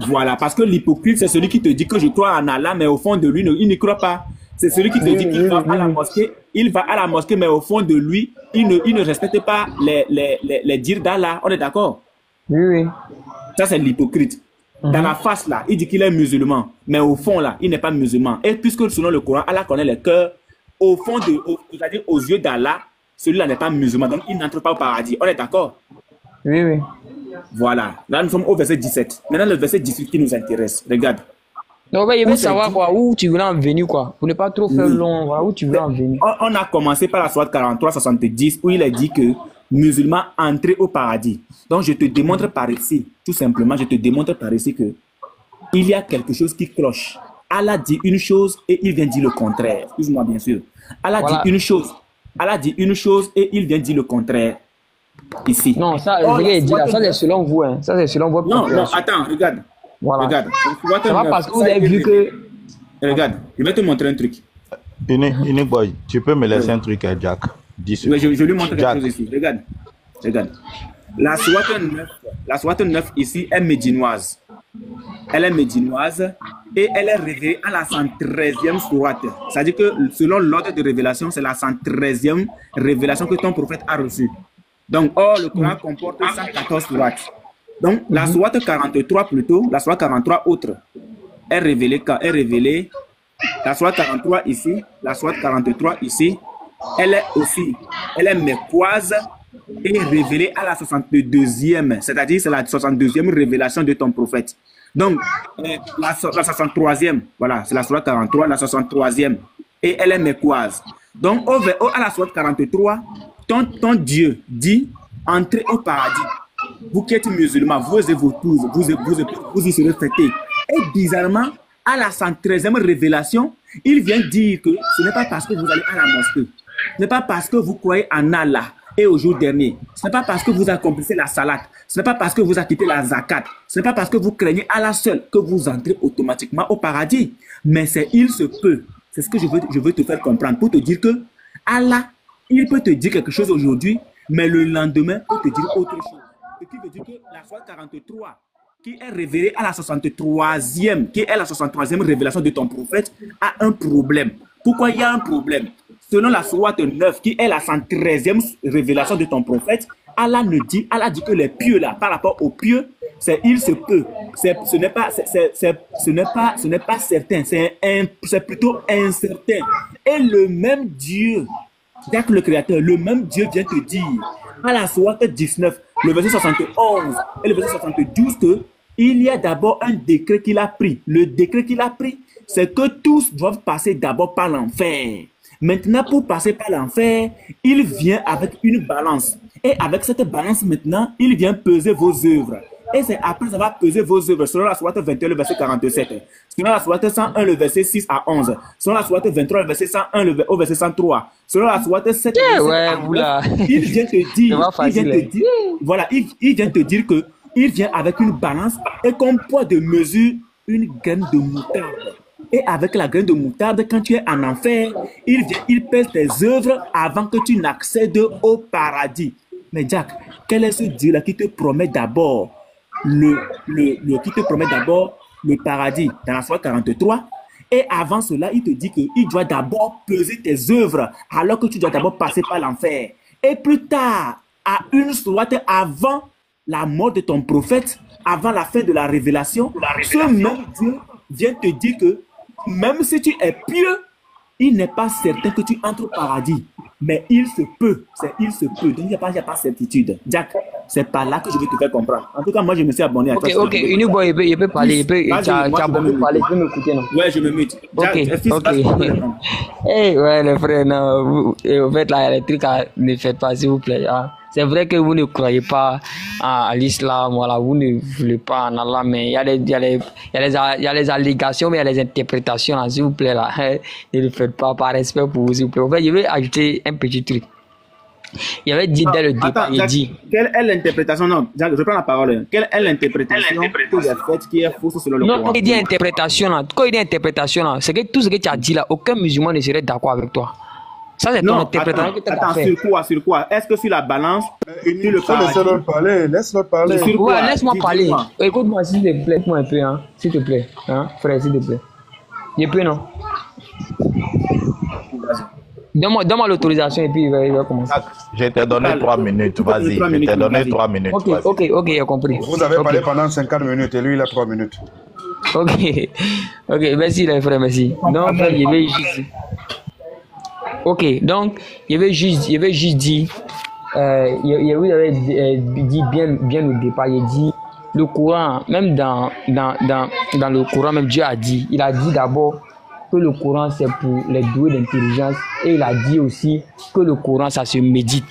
Voilà, parce que l'hypocrite, c'est celui qui te dit que je crois en Allah, mais au fond de lui, il ne croit pas. C'est celui qui te dit qu'il va à la mosquée, il va à la mosquée, mais au fond de lui, il ne respecte pas les dires d'Allah. On est d'accord? Oui, oui. Ça, c'est l'hypocrite. Dans la face, là, il dit qu'il est musulman, mais au fond, là, il n'est pas musulman. Et puisque selon le Coran, Allah connaît les cœurs, au fond, c'est-à-dire aux yeux d'Allah, celui-là n'est pas musulman, donc il n'entre pas au paradis. On est d'accord? Oui, oui. Voilà. Là, nous sommes au verset 17. Maintenant, le verset 18 qui nous intéresse. Regarde. Donc, je veux savoir quoi, où tu voulais en venir, quoi. Pour ne pas trop faire long, voilà, où tu voulais en venir. On a commencé par la sourate 43, 70, où il est dit que musulmans entraient au paradis. Donc, je te démontre par ici, tout simplement, je te démontre par ici que il y a quelque chose qui cloche. Allah dit une chose et il vient dire le contraire. Excuse-moi, bien sûr. Allah dit une chose. Allah dit une chose et il vient dire le contraire. Ici. Non, ça, ça c'est selon vous. Hein. Ça, c'est selon votre Non, attends, regarde. Voilà. Regarde. Ça va parce que vous avez vu que... Regarde, je vais te montrer un truc. Boy, tu peux me laisser un truc à Jack. Oui, je lui montre quelque chose ici. Regarde. Regarde. La sourate 9 ici est médinoise. Elle est médinoise et elle est révélée à la 113e sourate. C'est-à-dire que selon l'ordre de révélation, c'est la 113e révélation que ton prophète a reçue. Donc, le Coran comporte 114 sourates. Donc, la sourate 43 plutôt, la sourate 43 autre, est révélée quand est révélée. La sourate 43 ici, la sourate 43 ici, elle est mécoise et révélée à la 62e, c'est-à-dire c'est la 62e révélation de ton prophète. Donc, la 63e, voilà, c'est la sourate 43, la 63e, et elle est mécoise. Donc, à la sourate 43, ton Dieu dit, entrez au paradis. Vous qui êtes musulmans, vous et vos épouses, vous y serez fêtés. Et bizarrement, à la 113e révélation, il vient dire que ce n'est pas parce que vous allez à la mosquée, ce n'est pas parce que vous croyez en Allah et au jour dernier, ce n'est pas parce que vous accomplissez la salat, ce n'est pas parce que vous acquittez la zakat, ce n'est pas parce que vous craignez Allah seul que vous entrez automatiquement au paradis. Mais c'est il se peut. C'est ce que je veux te faire comprendre pour te dire que Allah, il peut te dire quelque chose aujourd'hui, Mais le lendemain, peut te dire autre chose. Ce qui veut dire que la soirée 43, qui est révélée à la 63e, qui est la 63e révélation de ton prophète, a un problème. Pourquoi il y a un problème? Selon la sourate 9, qui est la 113e révélation de ton prophète, Allah dit que les pieux là, par rapport aux pieux, c'est il se peut. Ce n'est pas certain, c'est plutôt incertain. Et le même Dieu, Jacques le Créateur, le même Dieu vient te dire, à la sourate 19, le verset 71 et le verset 72, que il y a d'abord un décret qu'il a pris. Le décret qu'il a pris, c'est que tous doivent passer d'abord par l'enfer. Maintenant, pour passer par l'enfer, il vient avec une balance. Et avec cette balance, maintenant, il vient peser vos œuvres. Et c'est après avoir pesé vos œuvres, selon la sourate 21, le verset 47, selon la sourate 101, le verset 6 à 11, selon la sourate 23, le verset 101, au verset 103, selon la sourate 7, il vient te dire, voilà, il vient te dire que il vient avec une balance et comme poids de mesure, une graine de moutarde. Et avec la graine de moutarde, quand tu es en enfer, il pèse tes œuvres avant que tu n'accèdes au paradis. Mais Jack, quel est ce Dieu-là qui te promet d'abord le paradis dans la soirée 43? Et avant cela, il te dit qu'il doit d'abord peser tes œuvres alors que tu dois d'abord passer par l'enfer. Et plus tard, à une soirée avant la mort de ton prophète, avant la fin de la révélation, ce même Dieu vient te dire que même si tu es pieux, il n'est pas certain que tu entres au paradis. Mais il se peut. Il se peut. Donc, il n'y a pas certitude. Jack, c'est par là que je veux te faire comprendre. En tout cas, moi, je me suis abonné à toi. Ok, Uniboy, il peut parler. Tu as beaucoup parlé. Tu peux m'écouter, non? Ouais, je me mute. Ok. Eh, ouais, les frères, non. En fait, là, les trucs, ne faites pas, s'il vous plaît. Hein. C'est vrai que vous ne croyez pas à l'islam, voilà, vous ne voulez pas en Allah, mais il y a les allégations, mais il y a les interprétations, s'il vous plaît, là. Ne le faites pas par respect pour vous, s'il vous plaît. En fait, je vais ajouter un petit truc. Il avait dit dès le départ, il dit... Quelle est l'interprétation? Non, je prends la parole. Quelle est l'interprétation que j'ai faite qui est fausse selon le Coran? Non, quand il dit interprétation, là, c'est que tout ce que tu as dit là, aucun musulman ne serait d'accord avec toi. Ça, c'est ton interprétation que tu as fait. Sur quoi? Est-ce que sur la balance, sur le paradis? Laisse-le parler. Ouais, laisse-moi parler. Écoute-moi, s'il te plaît, écoute-moi un peu, hein. S'il te plaît, hein, frère, s'il te plaît. Je peux, non? Donne-moi l'autorisation et puis il va commencer. Je t'ai donné 3 minutes, vas-y. Je t'ai donné 3 minutes. Ok, j'ai compris. Vous avez parlé pendant 50 minutes et lui, il a 3 minutes. Ok, merci les frères, merci. Donc, je vais juste... Ok, donc, je vais juste dire, vous avez dit bien au départ, il dit, le Coran, même dans le Coran, même Dieu a dit, il a dit d'abord que le Coran c'est pour les doués d'intelligence et il a dit aussi que le Coran ça se médite.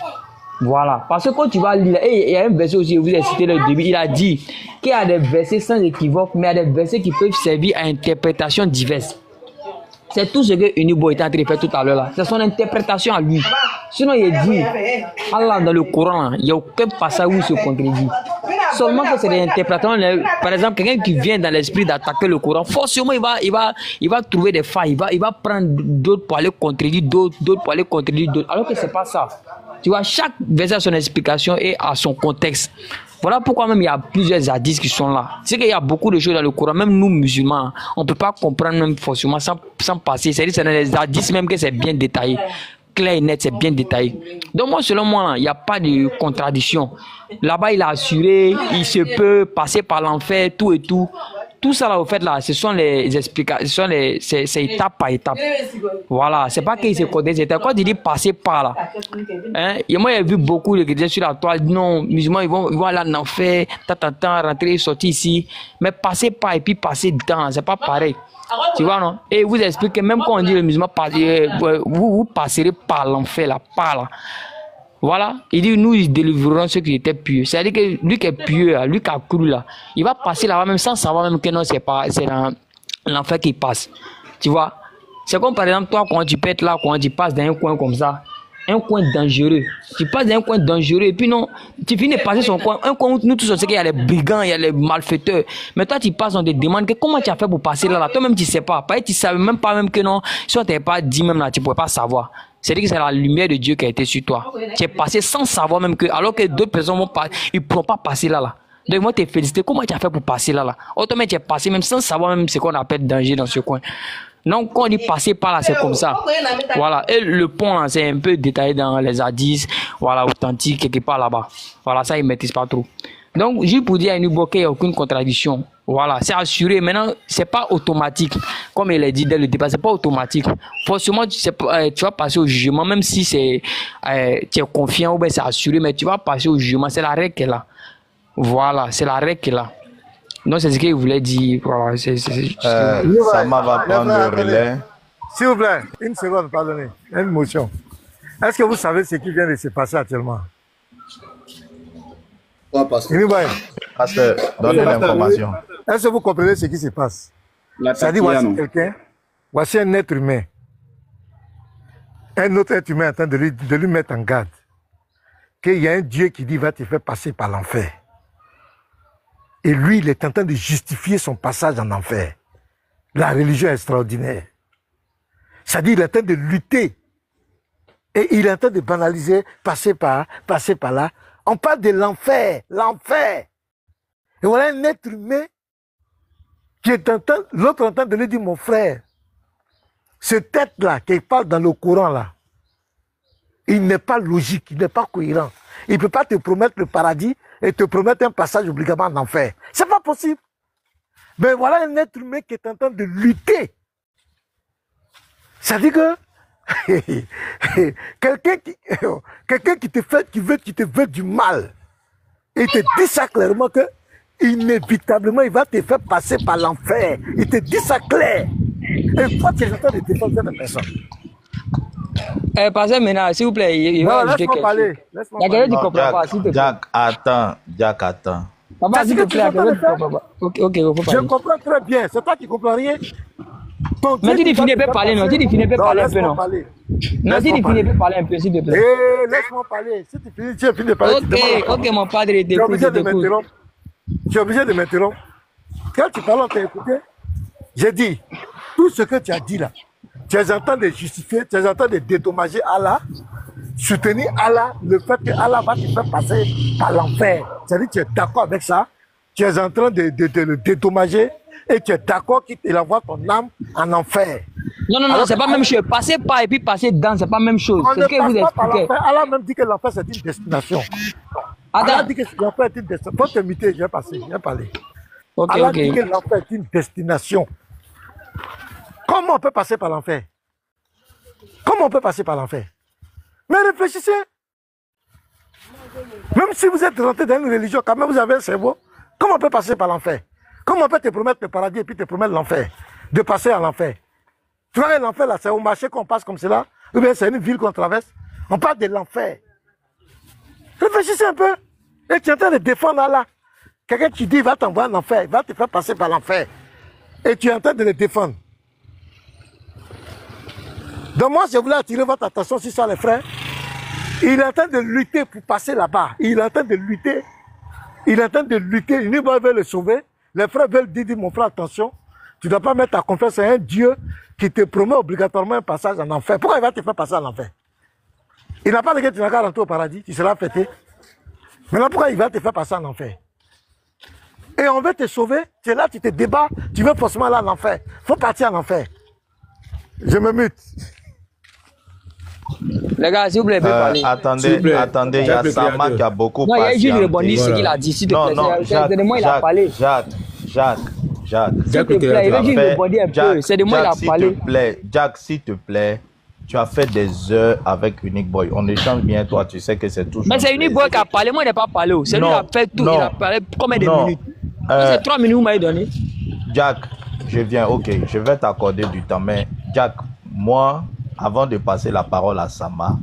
Voilà, parce que quand tu vas lire, et il y a un verset aussi, vous avez cité le début, il a dit qu'il y a des versets sans équivoque, mais il y a des versets qui peuvent servir à interprétation diverses. C'est tout ce que Unibo était en train de faire tout à l'heure là. C'est son interprétation à lui. Sinon, il dit, Allah dans le Coran, il n'y a aucun passage où il se contredit. Seulement que c'est des interprétations. Par exemple, quelqu'un qui vient dans l'esprit d'attaquer le Coran, forcément, il va trouver des failles. Il va prendre d'autres pour aller contredire d'autres pour aller contredire d'autres. Alors que ce n'est pas ça. Tu vois, chaque verset a son explication et a son contexte. Voilà pourquoi même il y a plusieurs hadiths qui sont là. C'est qu'il y a beaucoup de choses dans le Coran, même nous musulmans, on ne peut pas comprendre même forcément sans passer. C'est-à-dire que c'est dans les hadiths même que c'est bien détaillé. Clair et net, c'est bien détaillé. Donc moi, selon moi, il n'y a pas de contradiction. Là-bas, il a assuré, il se peut passer par l'enfer, tout et tout. Tout ça là, au fait là, ce sont les explications, c'est étape par étape. Voilà, c'est pas qu'il se connaît, c'est quand il dit passer par là. Hein? Et moi, j'ai vu beaucoup de chrétiens sur la toile, non, musulmans, ils vont aller en enfer, rentrer, sortir ici. Mais passer par et puis passer dedans, c'est pas pareil. Tu vois, non? Et vous expliquez, même quand on dit le musulman, vous passerez par l'enfer là, par là. Voilà, il dit nous ils délivrerons ceux qui étaient pieux. C'est-à-dire que lui qui est pieux, lui qui a cru là, il va passer là-bas même sans savoir même que non, c'est dans l'enfer qui passe. Tu vois, c'est comme par exemple toi quand tu pètes là, quand tu passes dans un coin comme ça, un coin dangereux. Tu passes dans un coin dangereux et puis non, tu finis de passer son coin, un coin où nous tous on sait qu'il y a les brigands, il y a les malfaiteurs. Mais toi tu passes, on te demande que comment tu as fait pour passer là, toi-même tu sais pas. Tu savais même pas même que non, si on t'avait pas dit même là, tu pouvais pas savoir. C'est-à-dire que c'est la lumière de Dieu qui a été sur toi. Tu es passé sans savoir même que, alors que d'autres personnes vont pas, ils ne pourront pas passer là. Donc moi, te féliciter. Comment tu as fait pour passer là? Autrement, tu es passé même sans savoir même ce qu'on appelle danger dans ce coin. Donc, quand on dit passer par là, c'est comme ça. Voilà. Et le pont, là, c'est un peu détaillé dans les hadiths, voilà, authentiques, quelque part là-bas. Voilà, ça, ils ne maîtrisent pas trop. Donc, juste pour dire à Inubo qu'il n'y a aucune contradiction. Voilà, c'est assuré. Maintenant, ce n'est pas automatique. Comme il a dit dès le départ, ce n'est pas automatique. Forcément, tu vas passer au jugement, même si tu es confiant ou bien c'est assuré, mais tu vas passer au jugement. C'est la règle qu'elle a. Voilà, c'est la règle qu'elle a. Non, c'est ce qu'il voulait dire. Voilà, Sama va prendre le relais. S'il vous plaît, une seconde, pardonnez. Une motion. Est-ce que vous savez ce qui vient de se passer actuellement? Pasteur, donne l'information. Est-ce que vous comprenez ce qui se passe? C'est-à-dire, voici quelqu'un, voici un être humain. Un autre être humain est en train de lui mettre en garde. Qu'il y a un Dieu qui dit va te faire passer par l'enfer. Et lui, il est en train de justifier son passage en enfer. La religion est extraordinaire. C'est-à-dire, il est en train de lutter. Et il est en train de banaliser, passer par là. On parle de l'enfer, l'enfer. Et voilà un être humain qui est en train, l'autre en train de lui dire, mon frère, ce tête-là, qui parle dans le Coran là, il n'est pas logique, il n'est pas cohérent. Il ne peut pas te promettre le paradis et te promettre un passage obligatoirement en enfer. C'est pas possible. Mais voilà un être humain qui est en train de lutter. Ça dit que quelqu'un qui te veut du mal, il te dit ça clairement que inévitablement il va te faire passer par l'enfer. Il te dit ça clair. Et toi tu es en train de défendre cette personne. Pasteur maintenant, s'il vous plaît, il va ajouter quelque chose. Il y a quelqu'un qui ne comprend pas, s'il te plaît. Jack, attends. Papa, s'il te plaît, ok, je comprends très bien. C'est toi qui ne comprends rien. Mais tu finis pas parler, non? Tu finis pas parler un peu, non? Non, tu finis pas parler un peu, s'il te plaît. Laisse-moi parler. Si tu finis de parler, ok, mon padre, tu es obligé de m'interrompre. Tu es obligé de m'interrompre. Quand tu parles, on t'a écouté. J'ai dit, tout ce que tu as dit là, tu es en train de justifier, tu es en train de dédommager Allah, soutenir Allah, le fait que Allah va te faire passer par l'enfer. C'est-à-dire que tu es d'accord avec ça, tu es en train de le dédommager et tu es d'accord qu'il envoie ton âme en enfer. Non, c'est pas la même chose. Passer par et puis passer dedans, c'est pas la même chose. C'est ce que vous expliquez. Allah même dit que l'enfer c'est une destination. Allah dit que l'enfer est une destination. Faut te muter, je vais parler. Allah dit que l'enfer est une destination. Comment on peut passer par l'enfer? Comment on peut passer par l'enfer? Mais réfléchissez. Même si vous êtes rentré dans une religion, quand même vous avez un cerveau. Comment on peut passer par l'enfer? Comment on peut te promettre le paradis et puis te promettre l'enfer? De passer à l'enfer. Tu vois, l'enfer là, c'est au marché qu'on passe comme cela, ou bien c'est une ville qu'on traverse. On parle de l'enfer. Réfléchissez un peu. Et tu es en train de défendre Allah. Quelqu'un qui dit, il va t'envoyer en enfer, il va te faire passer par l'enfer. Et tu es en train de le défendre. Donc moi, je voulais attirer votre attention sur ça, les frères. Il est en train de lutter pour passer là-bas. Il est en train de lutter. Il est en train de lutter. Une fois, veut le sauver. Les frères veulent dire, mon frère, attention. Tu ne dois pas mettre ta confiance à un Dieu qui te promet obligatoirement un passage en enfer. Pourquoi il va te faire passer en enfer? Il n'a pas dit que tu n'as qu'à rentrer au paradis. Tu seras fêté. Maintenant, pourquoi il va te faire passer en enfer? Et on veut te sauver. Tu es là, tu te débats. Tu veux forcément aller en enfer. Il faut partir en enfer. Je me mute. Les gars, s'il vous plaît, parler. Attendez, il y a Sama qui a beaucoup parlé. Non, il y a juste rebondir ce qu'il a dit. S'il te plaît, c'est de moi il a parlé. Jacques. S'il te plaît, il veut juste rebondir un peu. C'est de moi il a parlé. Jack, s'il te plaît, tu as fait des heures avec Unique Boy. On échange bien, toi, tu sais que c'est toujours. Mais c'est Unique Boy qui a parlé, moi, il n'a pas parlé. C'est lui qui a fait tout. Il a parlé combien de minutes? C'est 3 minutes, vous m'avez donné. Jack, je viens, ok, je vais t'accorder du temps. Mais Jack, moi, avant de passer la parole à Sama,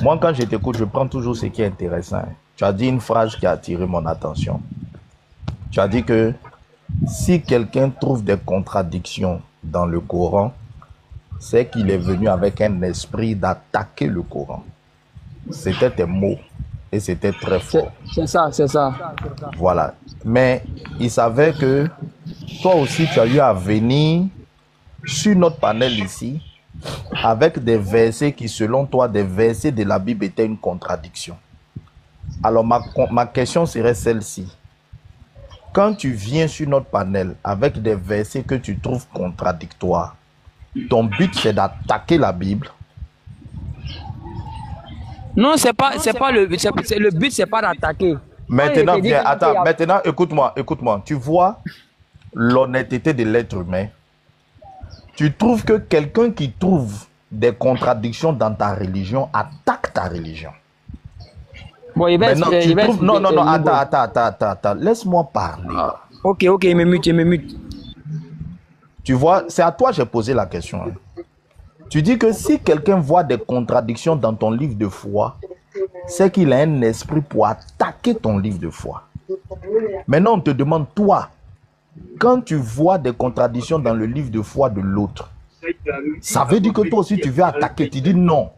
moi, quand je t'écoute, je prends toujours ce qui est intéressant. Tu as dit une phrase qui a attiré mon attention. Tu as dit que si quelqu'un trouve des contradictions dans le Coran, c'est qu'il est venu avec un esprit d'attaquer le Coran. C'était tes mots et c'était très fort. C'est ça. Voilà. Mais il savait que toi aussi, tu as eu à venir sur notre panel ici avec des versets qui, selon toi, des versets de la Bible étaient une contradiction. Alors, ma question serait celle-ci. Quand tu viens sur notre panel avec des versets que tu trouves contradictoires, ton but, c'est d'attaquer la Bible? Non, le but, c'est pas d'attaquer. Maintenant, viens, attends, maintenant, écoute-moi. Tu vois l'honnêteté de l'être humain. Tu trouves que quelqu'un qui trouve des contradictions dans ta religion attaque ta religion. Bon, non, attends, laisse-moi parler. Ok, il me mute. Tu vois, c'est à toi que j'ai posé la question. Tu dis que si quelqu'un voit des contradictions dans ton livre de foi, c'est qu'il a un esprit pour attaquer ton livre de foi. Maintenant, on te demande, toi, quand tu vois des contradictions dans le livre de foi de l'autre, ça veut dire que toi aussi tu veux attaquer. Tu dis non.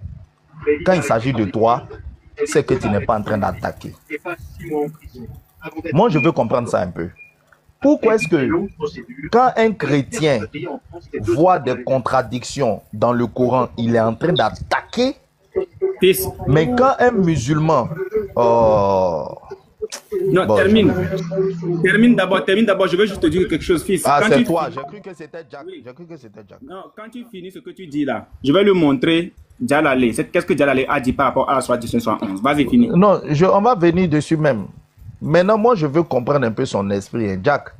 Quand il s'agit de toi, c'est que tu n'es pas en train d'attaquer. Moi, je veux comprendre ça un peu. Pourquoi est-ce que quand un chrétien voit des contradictions dans le Coran, il est en train d'attaquer, mais quand un musulman... Non, bon, termine d'abord, je veux juste te dire quelque chose, fils. Ah, c'est toi, j'ai cru que c'était Jack. Non, quand tu finis ce que tu dis là, je vais lui montrer Djalale. Qu'est-ce que Djalale a dit par rapport à la soirée 1911. Vas-y, finis. Non, on va venir dessus même. Maintenant, moi, je veux comprendre un peu son esprit. Hein. Jack,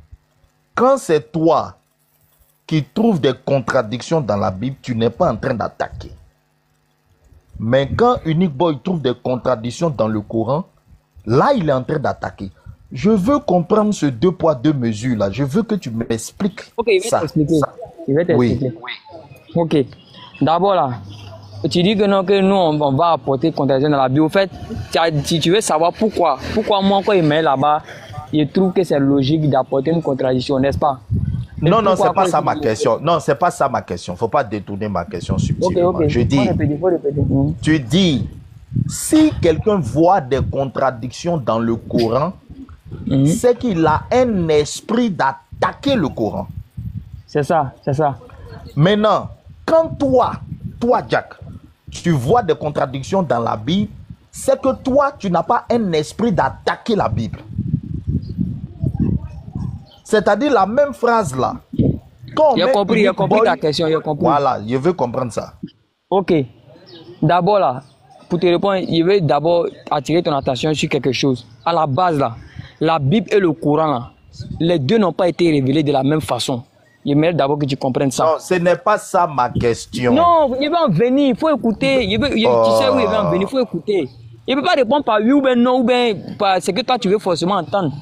quand c'est toi qui trouves des contradictions dans la Bible, tu n'es pas en train d'attaquer. Mais quand Unique Boy trouve des contradictions dans le Coran, là, il est en train d'attaquer. Je veux comprendre ce 2 poids 2 mesures là. Je veux que tu m'expliques. Ok, il va t'expliquer. Il va t'expliquer. Oui. Ok. D'abord là, tu dis que non, que nous on va apporter contradiction dans la Bible. Au fait, si tu veux savoir pourquoi moi quand il met là-bas, je trouve que c'est logique d'apporter une contradiction, n'est-ce pas? Non, c'est pas ça ma question. Non, c'est pas ça ma question. Faut pas détourner ma question subtilement. Ok. Je dis, tu dis, si quelqu'un voit des contradictions dans le Coran, c'est qu'il a un esprit d'attaquer le Coran. C'est ça. Maintenant, quand toi, Jack, tu vois des contradictions dans la Bible, c'est que toi, tu n'as pas un esprit d'attaquer la Bible. C'est-à-dire la même phrase là. Il a compris ta question, il a compris. Voilà, je veux comprendre ça. Ok. D'abord là, pour te répondre, je veux d'abord attirer ton attention sur quelque chose. À la base là, la Bible et le Coran là, les deux n'ont pas été révélés de la même façon. Je mérite d'abord que tu comprennes ça. Non, ce n'est pas ça ma question. Non, il va en venir, il faut écouter. Tu sais où il va en venir, il faut écouter. Il ne peut pas répondre par oui ou bien non ou bien par ce que toi tu veux forcément entendre.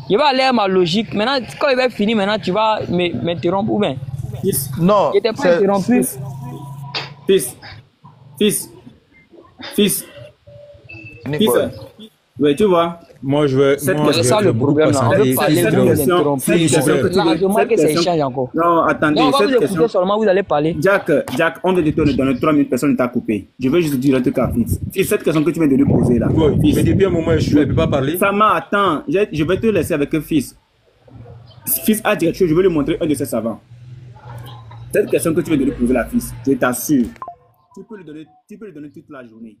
Il va aller à ma logique. Maintenant, quand il va finir, maintenant tu vas m'interrompre ou bien. Non. Il n'était pas interrompu. Fils. Oui, tu vois. Moi, je veux. C'est ça le problème. Là. On veut parler de encore. Non, attendez. Non, on va vous écouter seulement, vous allez parler. Jack, on vient de te donner 3 minutes, personne ne t'a coupé. Je veux juste dire un truc à Fils. Fils, cette question que tu viens de lui poser là. Oui, mais depuis un moment, je ne peux pas parler. Sama, attends. Je vais te laisser avec Fils. Fils a dit quelque chose, je vais lui montrer un de ses savants. Cette question que tu viens de lui poser là, Fils, je t'assure, tu peux lui donner toute la journée.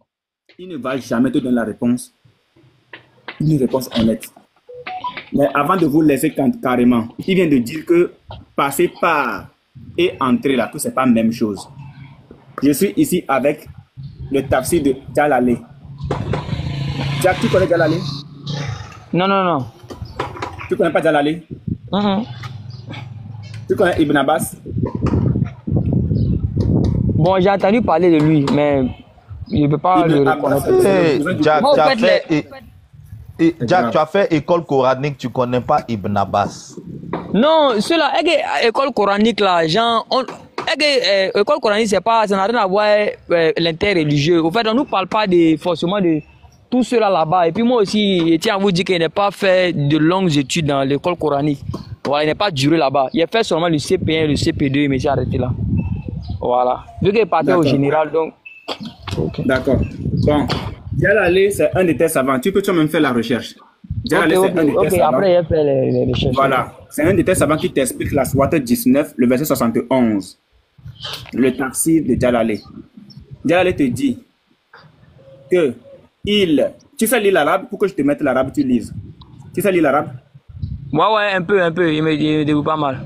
Il ne va jamais te donner la réponse. Une réponse honnête. Mais avant de vous laisser carrément, il vient de dire que passer par et entrer là, que ce n'est pas la même chose. Je suis ici avec le tafsir de Djalale. Jack, tu connais Djalale? Non. Tu connais pas Djalale? Tu connais Ibn Abbas? Bon, j'ai entendu parler de lui, mais je ne peux pas le reconnaître. Jack, tu as fait école coranique, tu ne connais pas Ibn Abbas? Non, cela, école coranique là, genre, école coranique, ça n'a rien à voir avec l'interreligieux. Au fait, on ne nous parle pas forcément de tout cela là-bas. Et puis moi aussi, je tiens à vous dire qu'il n'a pas fait de longues études dans l'école coranique. Voilà, il n'a pas duré là-bas. Il a fait seulement le CP1, le CP2, mais il s'est arrêté là. Voilà. Vu qu'il est parti au général, donc... Okay. D'accord. Bon. Djalale, c'est un de tes savants. Tu peux toi-même faire la recherche. Djalale, c'est un de tes savants. Après, il a fait les recherches. Voilà. C'est un de tes savants qui t'explique la sourate 19, le verset 71. le tafsir de Djalale. Djalale te dit que tu sais lire l'arabe, pour que je te mette l'arabe, tu lises. Tu sais lire l'arabe? Ouais, un peu, il me débrouille pas mal.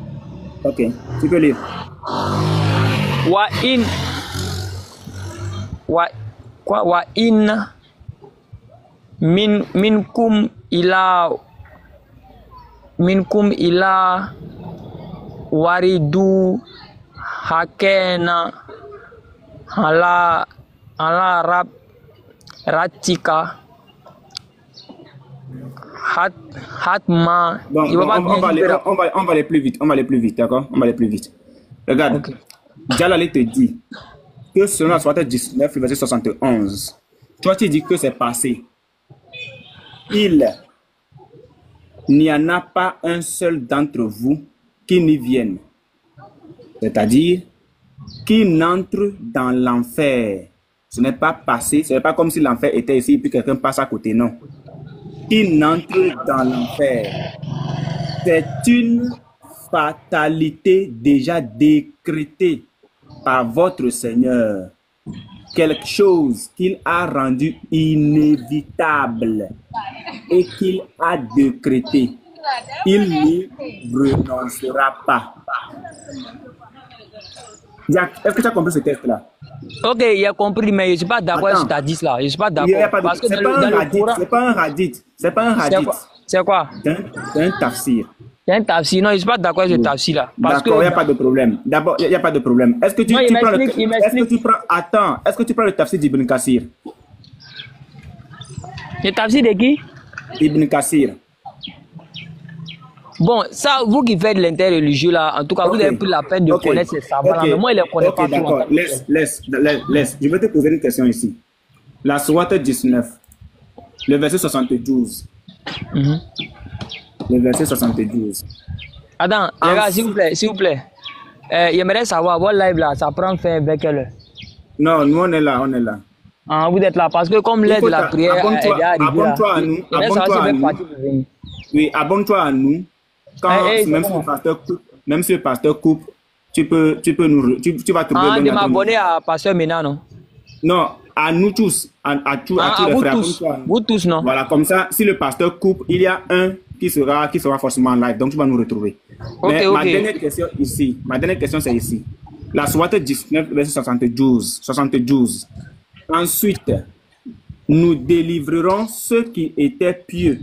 Ok, tu peux lire. Wa in minkum ila waridu hakena ala ratika hatma. Bon, on va aller plus vite, d'accord? On va aller plus vite. Regarde, okay. Djalale te dit que selon la sourate 19, le verset 71, toi tu dis que c'est passé. Il n'y en a pas un seul d'entre vous qui n'y vienne. C'est-à-dire, qui n'entre dans l'enfer. Ce n'est pas passé, ce n'est pas comme si l'enfer était ici et puis quelqu'un passe à côté, non. Qui n'entre dans l'enfer. C'est une fatalité déjà décrétée par votre Seigneur. Quelque chose qu'il a rendu inévitable et qu'il a décrété. Il n'y renoncera pas. Jack, est-ce que tu as compris ce texte-là? Ok, il a compris, mais je ne suis pas d'accord avec ce que tu as dit là. Je ne suis pas d'accord. C'est pas un hadith. C'est pas un hadith. C'est quoi? C'est un tafsir. Il y a un tafsir. Non, je ne suis pas d'accord avec ce tafsir là. D'accord, il n'y a pas de problème. D'abord, il n'y a pas de problème. Est-ce que tu prends le tafsir d'Ibn Kassir? Le tafsir de qui? Ibn Kassir. Bon, ça, vous qui faites l'interreligieux là, en tout cas, vous avez pris la peine de connaître ces savants là. Mais moi, je ne les connais pas. D'accord, laisse. Je vais te poser une question ici. La sourate 19, le verset 72. Le verset 72. Attends, les gars, s'il vous plaît. J'aimerais savoir, votre live là, ça prend fin avec quelle heure? Non, nous on est là. Ah, vous êtes là, parce que comme l'aide de la prière est déjà arrivée, abonne-toi à nous. Oui, abonne-toi à nous. Même si le pasteur coupe, tu vas trouver. De m'abonner à pasteur Ménard, non? Non, à nous tous, à tous les frères. Vous tous, non? Voilà, comme ça, si le pasteur coupe, il y a un qui sera forcément en live, donc tu vas nous retrouver. Mais ma dernière question c'est ici. La sourate 19, verset 72. Ensuite, nous délivrerons ceux qui étaient pieux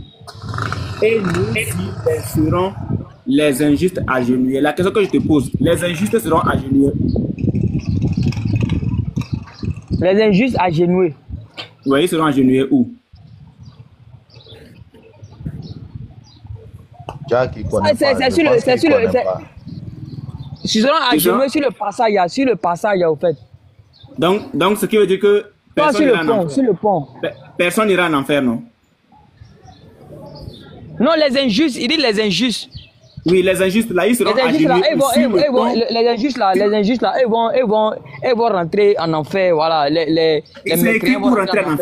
et nous y laisserons les injustes agenouillés. La question que je te pose, les injustes seront agenouillés. Les injustes agenouillés. Oui, ils seront agenouillés où? Jack, il connaît pas. Ils seront agenouillés sur le passage, au fait. Donc, ce qui veut dire que personne n'ira en enfer. Sur le pont. Personne n'ira en enfer, non? Non, les injustes, il dit les injustes. Oui, les injustes là, ils seront agenouillés. Les injustes là, ils vont rentrer en enfer, voilà. C'est écrit pour rentrer en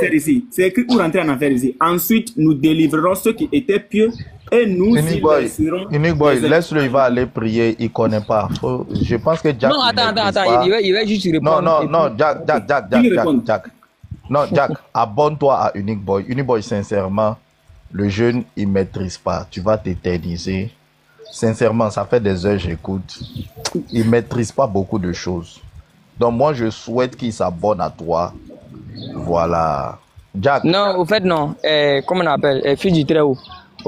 enfer ici. Ensuite, nous délivrerons ceux qui étaient pieux et nous y laisserons. Unique Boy, laisse-le, il va aller prier, il ne connaît pas. Je pense que Jack. Non, attends, il va juste répondre. Non, Jack. Non, Jack, abonne-toi à Unique Boy. Unique Boy, sincèrement, le jeune, il ne maîtrise pas. Tu vas t'éterniser. Sincèrement, ça fait des heures j'écoute. Il ne maîtrise pas beaucoup de choses. Donc moi, je souhaite qu'il s'abonne à toi. Voilà. Jack. Non, au fait, non. Comment on appelle? Fils du Très-Haut.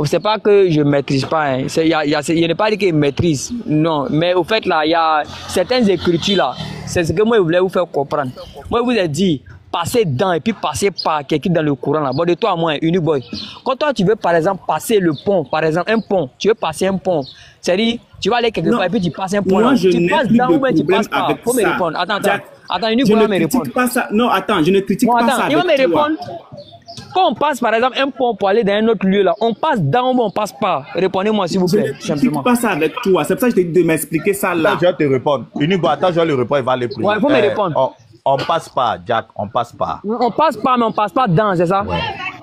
C'est pas que je ne maîtrise pas. Hein. Il n'est pas dit qu'il maîtrise. Non. Mais au fait, là, il y a certaines écritures là. C'est ce que moi, je voulais vous faire comprendre. Moi, je vous ai dit, passer dedans et puis passer par quelqu'un dans le courant là. Bon, de toi à moi, Unique Boy. Quand toi, tu veux par exemple passer le pont, par exemple un pont, tu veux passer un pont. C'est-à-dire, tu vas aller quelque part et puis tu passes un pont. Moi, là. tu passes dedans ou bien tu passes pas. Faut me répondre. Attends, Unique Boy va me répondre. Non, attends, je ne critique pas ça. Il va me répondre. Quand on passe par exemple un pont pour aller dans un autre lieu là, on passe dans ou on passe pas? Répondez-moi s'il vous plaît. Je ne critique pas ça avec toi. C'est pour ça que je t'ai dit de m'expliquer ça là. Attends, je vais te répondre. Unique Boy, attends, je vais le répondre, il va aller prier. Ouais, il faut me répondre. On passe pas, Jack, on passe pas. On passe pas, mais on passe pas dedans, c'est ça? Ouais,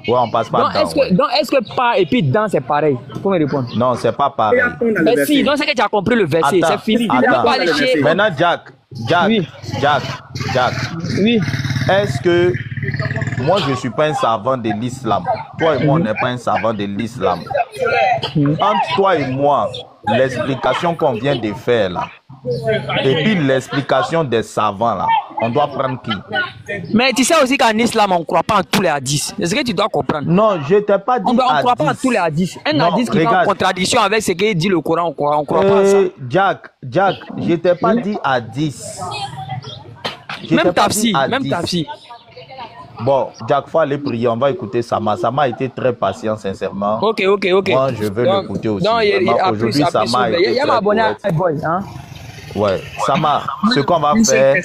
on passe pas dedans. Donc, est-ce que pas et puis dedans, c'est pareil? Il faut me répondre. Non, c'est pas pareil. Mais si, donc c'est que tu as compris le verset, c'est fini. Attends. Maintenant, Jack, Jack, Oui. Jack, Oui. est-ce que moi je ne suis pas un savant de l'islam? Toi et moi, on n'est pas un savant de l'islam. Entre toi et moi, l'explication qu'on vient de faire là, et puis l'explication des savants là, on doit prendre qui? Mais tu sais aussi qu'en islam, on ne croit pas en tous les hadiths. C'est ce que tu dois comprendre. Non, je t'ai pas dit On ne croit pas en hadith. tous les hadiths. Un Non, hadith qui est en regarde. contradiction avec ce que dit le Coran, on ne croit pas à ça. Jack, je t'ai pas dit hadith. Je Même t'ai pas tafsir, dit hadith. même tafsir. Bon, Jack, faut aller prier. On va écouter Sama. Sama a été très patient, sincèrement. Ok. Moi, je veux l'écouter aussi. Aujourd'hui, Sama a été Il y a très abonné à correct. Boy, hein? Ouais, Sama, ce qu'on va faire.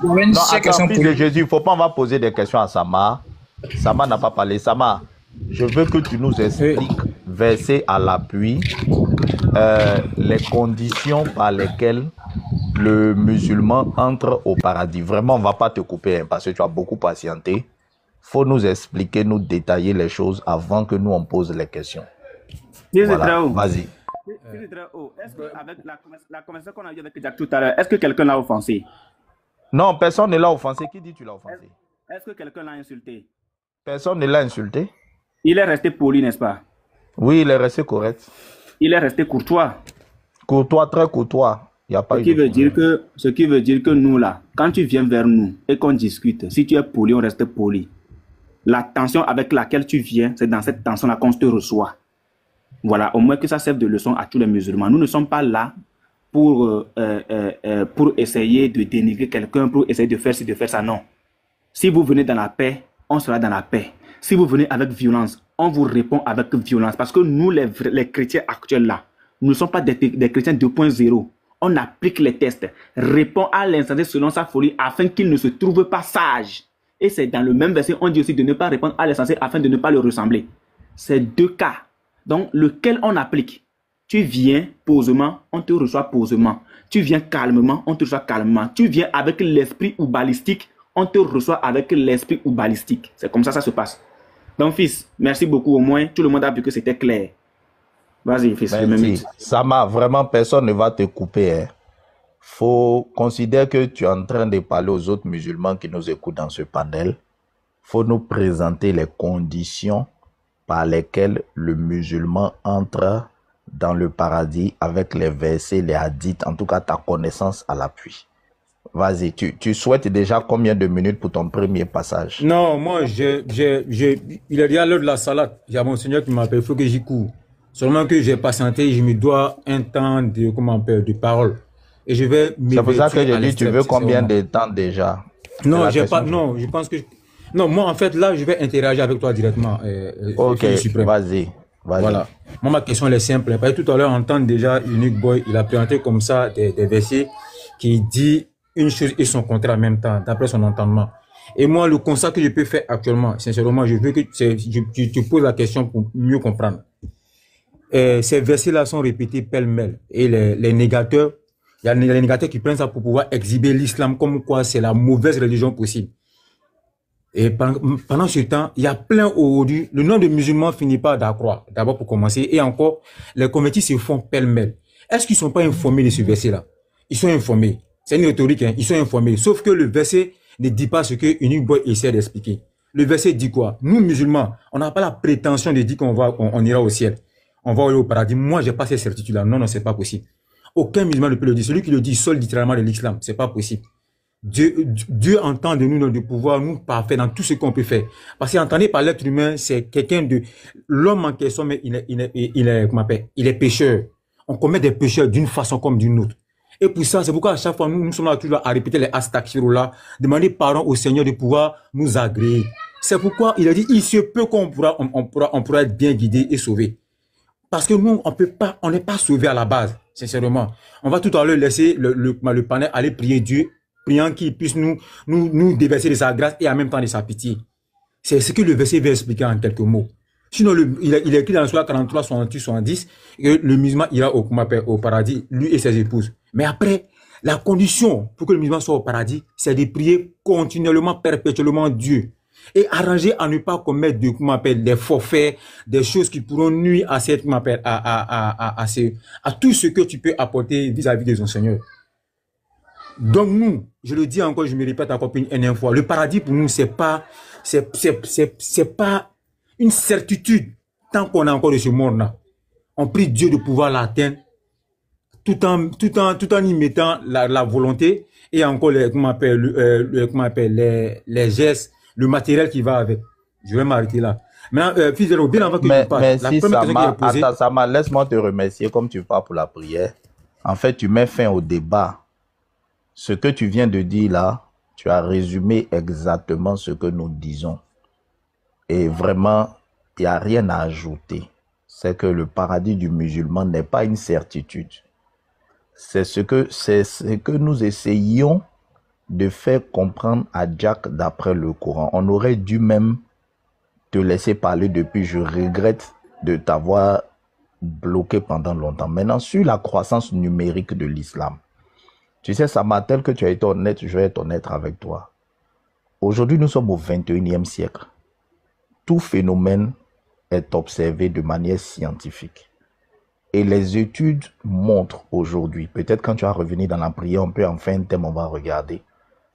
Non, attends, fils de Jésus, il ne faut pas, on va poser des questions à Sama. Sama n'a pas parlé. Sama, je veux que tu nous expliques, verset à l'appui, les conditions par lesquelles le musulman entre au paradis. Vraiment, on ne va pas te couper hein, parce que tu as beaucoup patienté. Il faut nous expliquer, nous détailler les choses avant que nous on pose les questions. Voilà, vas-y. Est-ce qu'avec la conversation qu'on a eue avec Jack tout à l'heure, est-ce que quelqu'un l'a offensé? Non, personne ne l'a offensé. Qui dit que tu l'as offensé? Est-ce que quelqu'un l'a insulté? Personne ne l'a insulté. Il est resté poli, n'est-ce pas? Oui, il est resté correct. Il est resté courtois. Courtois, très courtois. Il y a pas Ce qui veut dire que nous, là, quand tu viens vers nous et qu'on discute, si tu es poli, on reste poli. La tension avec laquelle tu viens, c'est dans cette tension-là qu'on te reçoit. Voilà, au moins que ça serve de leçon à tous les musulmans. Nous ne sommes pas là pour essayer de dénigrer quelqu'un, pour essayer de faire ci, de faire ça. Non. Si vous venez dans la paix, on sera dans la paix. Si vous venez avec violence, on vous répond avec violence. Parce que nous, les chrétiens actuels là, nous ne sommes pas des chrétiens 2.0. On applique les tests, répond à l'instant selon sa folie afin qu'il ne se trouve pas sage. Et c'est dans le même verset, on dit aussi de ne pas répondre à l'insensé afin de ne pas le ressembler. C'est deux cas. Donc, lequel on applique? Tu viens posément, on te reçoit posément. Tu viens calmement, on te reçoit calmement. Tu viens avec l'esprit ou balistique, on te reçoit avec l'esprit ou balistique. C'est comme ça ça se passe. Donc, fils, merci beaucoup. Au moins, tout le monde a vu que c'était clair. Vas-y, fils. Merci. Sama, vraiment, personne ne va te couper. Hein. Faut considérer que tu es en train de parler aux autres musulmans qui nous écoutent dans ce panel. Faut nous présenter les conditions par lesquelles le musulman entre dans le paradis avec les versets, les hadiths, en tout cas ta connaissance à l'appui. Vas-y, tu souhaites déjà combien de minutes pour ton premier passage? Non, moi, il est déjà l'heure de la salade. Il y a mon Seigneur qui m'appelle, il faut que j'y cours. Seulement que j'ai patienté, je me dois un temps de, de parole. Et je vais c'est pour ça que j'ai dit, tu veux combien de temps déjà? Non, j'ai pas, non, je pense que... Non, moi, en fait, là, je vais interagir avec toi directement. Ok, vas-y. Voilà. Moi, ma question, elle est simple. Parce que tout à l'heure, on entend déjà Unique Boy, il a présenté comme ça des versets qui dit une chose et son contraire en même temps, d'après son entendement. Et moi, le constat que je peux faire actuellement, sincèrement, je veux que tu poses la question pour mieux comprendre. Ces versets-là sont répétés pêle-mêle. Et les négateurs, il y a les négateurs qui prennent ça pour pouvoir exhiber l'islam comme quoi c'est la mauvaise religion possible. Et pendant ce temps, il y a plein aujourd'hui, le nombre de musulmans finit pas d'accroître, d'abord pour commencer, et encore, les convertis se font pêle-mêle. Est-ce qu'ils sont pas informés de ce verset-là? Ils sont informés. C'est une rhétorique, hein? Ils sont informés. Sauf que le verset ne dit pas ce que Unique Boy essaie d'expliquer. Le verset dit quoi? Nous, musulmans, on n'a pas la prétention de dire qu'on ira au ciel. On va aller au paradis. Moi, j'ai pas cette certitude-là. Non, c'est pas possible. Aucun musulman ne peut le dire. Celui qui le dit seul littéralement de l'islam. C'est pas possible. Dieu entend de nous de pouvoir nous parfaire dans tout ce qu'on peut faire. Parce qu'entendez par l'être humain, c'est quelqu'un de l'homme en question, mais il est pécheur. On commet des pécheurs d'une façon comme d'une autre. Et pour ça, c'est pourquoi à chaque fois nous sommes là toujours à répéter les astaghfirullah, demander pardon au Seigneur de pouvoir nous agréer. C'est pourquoi il a dit il se peut qu'on pourra être bien guidé et sauvé. Parce que nous, on n'est pas sauvé à la base, sincèrement. On va tout à l'heure laisser le panel aller prier Dieu, priant qu'il puisse nous déverser de sa grâce et en même temps de sa pitié. C'est ce que le verset veut expliquer en quelques mots. Sinon, il est écrit dans le Surah 43, 68, 70, que le musulman ira au paradis, lui et ses épouses. Mais après, la condition pour que le musulman soit au paradis, c'est de prier continuellement, perpétuellement Dieu. Et arranger à ne pas commettre des forfaits, des choses qui pourront nuire à tout ce que tu peux apporter vis-à-vis de ton Seigneur. Donc nous, je le dis encore, je me répète encore une énième fois, le paradis pour nous, c'est pas une certitude tant qu'on est encore de ce monde-là. On prie Dieu de pouvoir l'atteindre tout en y mettant la volonté et encore les gestes, le matériel qui va avec. Je vais m'arrêter là. Maintenant, Fizero, bien avant que je parle, mais la si première question qui est posée... attends, Sama, laisse-moi te remercier comme tu parles pour la prière. En fait, tu mets fin au débat. Ce que tu viens de dire là, tu as résumé exactement ce que nous disons. Et vraiment, il n'y a rien à ajouter. C'est que le paradis du musulman n'est pas une certitude. C'est ce que nous essayons de faire comprendre à Jack d'après le Coran. On aurait dû même te laisser parler depuis. Je regrette de t'avoir bloqué pendant longtemps. Maintenant, sur la croissance numérique de l'islam, tu sais, ça m'a tel que tu as été honnête, je vais être honnête avec toi. Aujourd'hui, nous sommes au 21e siècle. Tout phénomène est observé de manière scientifique. Et les études montrent aujourd'hui, peut-être quand tu vas revenir dans la prière, on peut en faire un thème, on va regarder.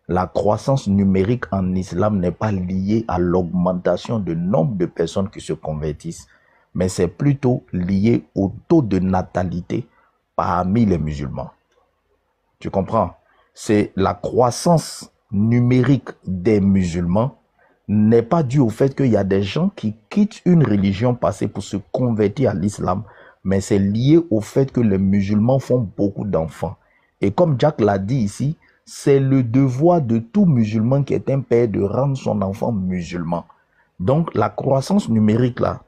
La croissance numérique en islam n'est pas liée à l'augmentation du nombre de personnes qui se convertissent, mais c'est plutôt lié au taux de natalité parmi les musulmans. Tu comprends? C'est la croissance numérique des musulmans n'est pas due au fait qu'il y a des gens qui quittent une religion passée pour se convertir à l'islam, mais c'est lié au fait que les musulmans font beaucoup d'enfants. Et comme Jack l'a dit ici, c'est le devoir de tout musulman qui est un père de rendre son enfant musulman. Donc la croissance numérique là,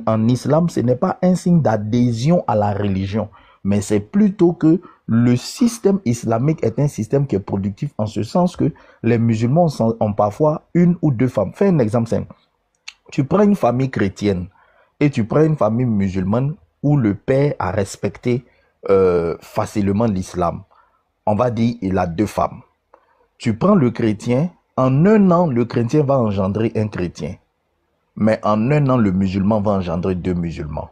en islam, ce n'est pas un signe d'adhésion à la religion, mais c'est plutôt que le système islamique est un système qui est productif en ce sens que les musulmans ont parfois une ou deux femmes. Fais un exemple simple. Tu prends une famille chrétienne et tu prends une famille musulmane où le père a respecté facilement l'islam. On va dire il a deux femmes. Tu prends le chrétien, en un an, le chrétien va engendrer un chrétien. Mais en un an, le musulman va engendrer deux musulmans.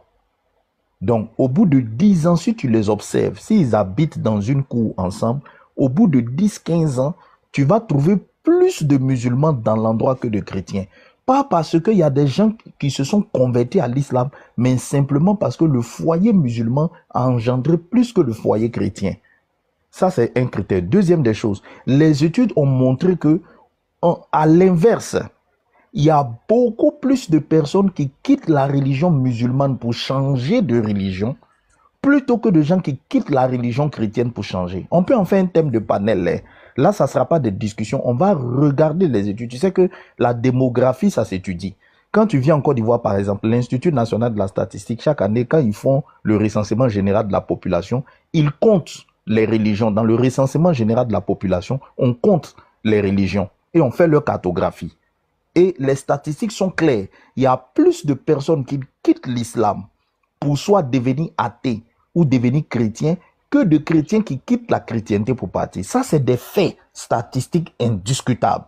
Donc, au bout de 10 ans, si tu les observes, s'ils habitent dans une cour ensemble, au bout de 10-15 ans, tu vas trouver plus de musulmans dans l'endroit que de chrétiens. Pas parce qu'il y a des gens qui se sont convertis à l'islam, mais simplement parce que le foyer musulman a engendré plus que le foyer chrétien. Ça, c'est un critère. Deuxième des choses, les études ont montré que, à l'inverse, il y a beaucoup plus de personnes qui quittent la religion musulmane pour changer de religion, plutôt que de gens qui quittent la religion chrétienne pour changer. On peut en faire un thème de panel. Là, ça ne sera pas des discussions. On va regarder les études. Tu sais que la démographie, ça s'étudie. Quand tu viens en Côte d'Ivoire, par exemple, l'Institut national de la statistique, chaque année, quand ils font le recensement général de la population, ils comptent les religions. Dans le recensement général de la population, on compte les religions et on fait leur cartographie. Et les statistiques sont claires. Il y a plus de personnes qui quittent l'islam pour soit devenir athées ou devenir chrétiens que de chrétiens qui quittent la chrétienté pour partir. Ça, c'est des faits statistiques indiscutables.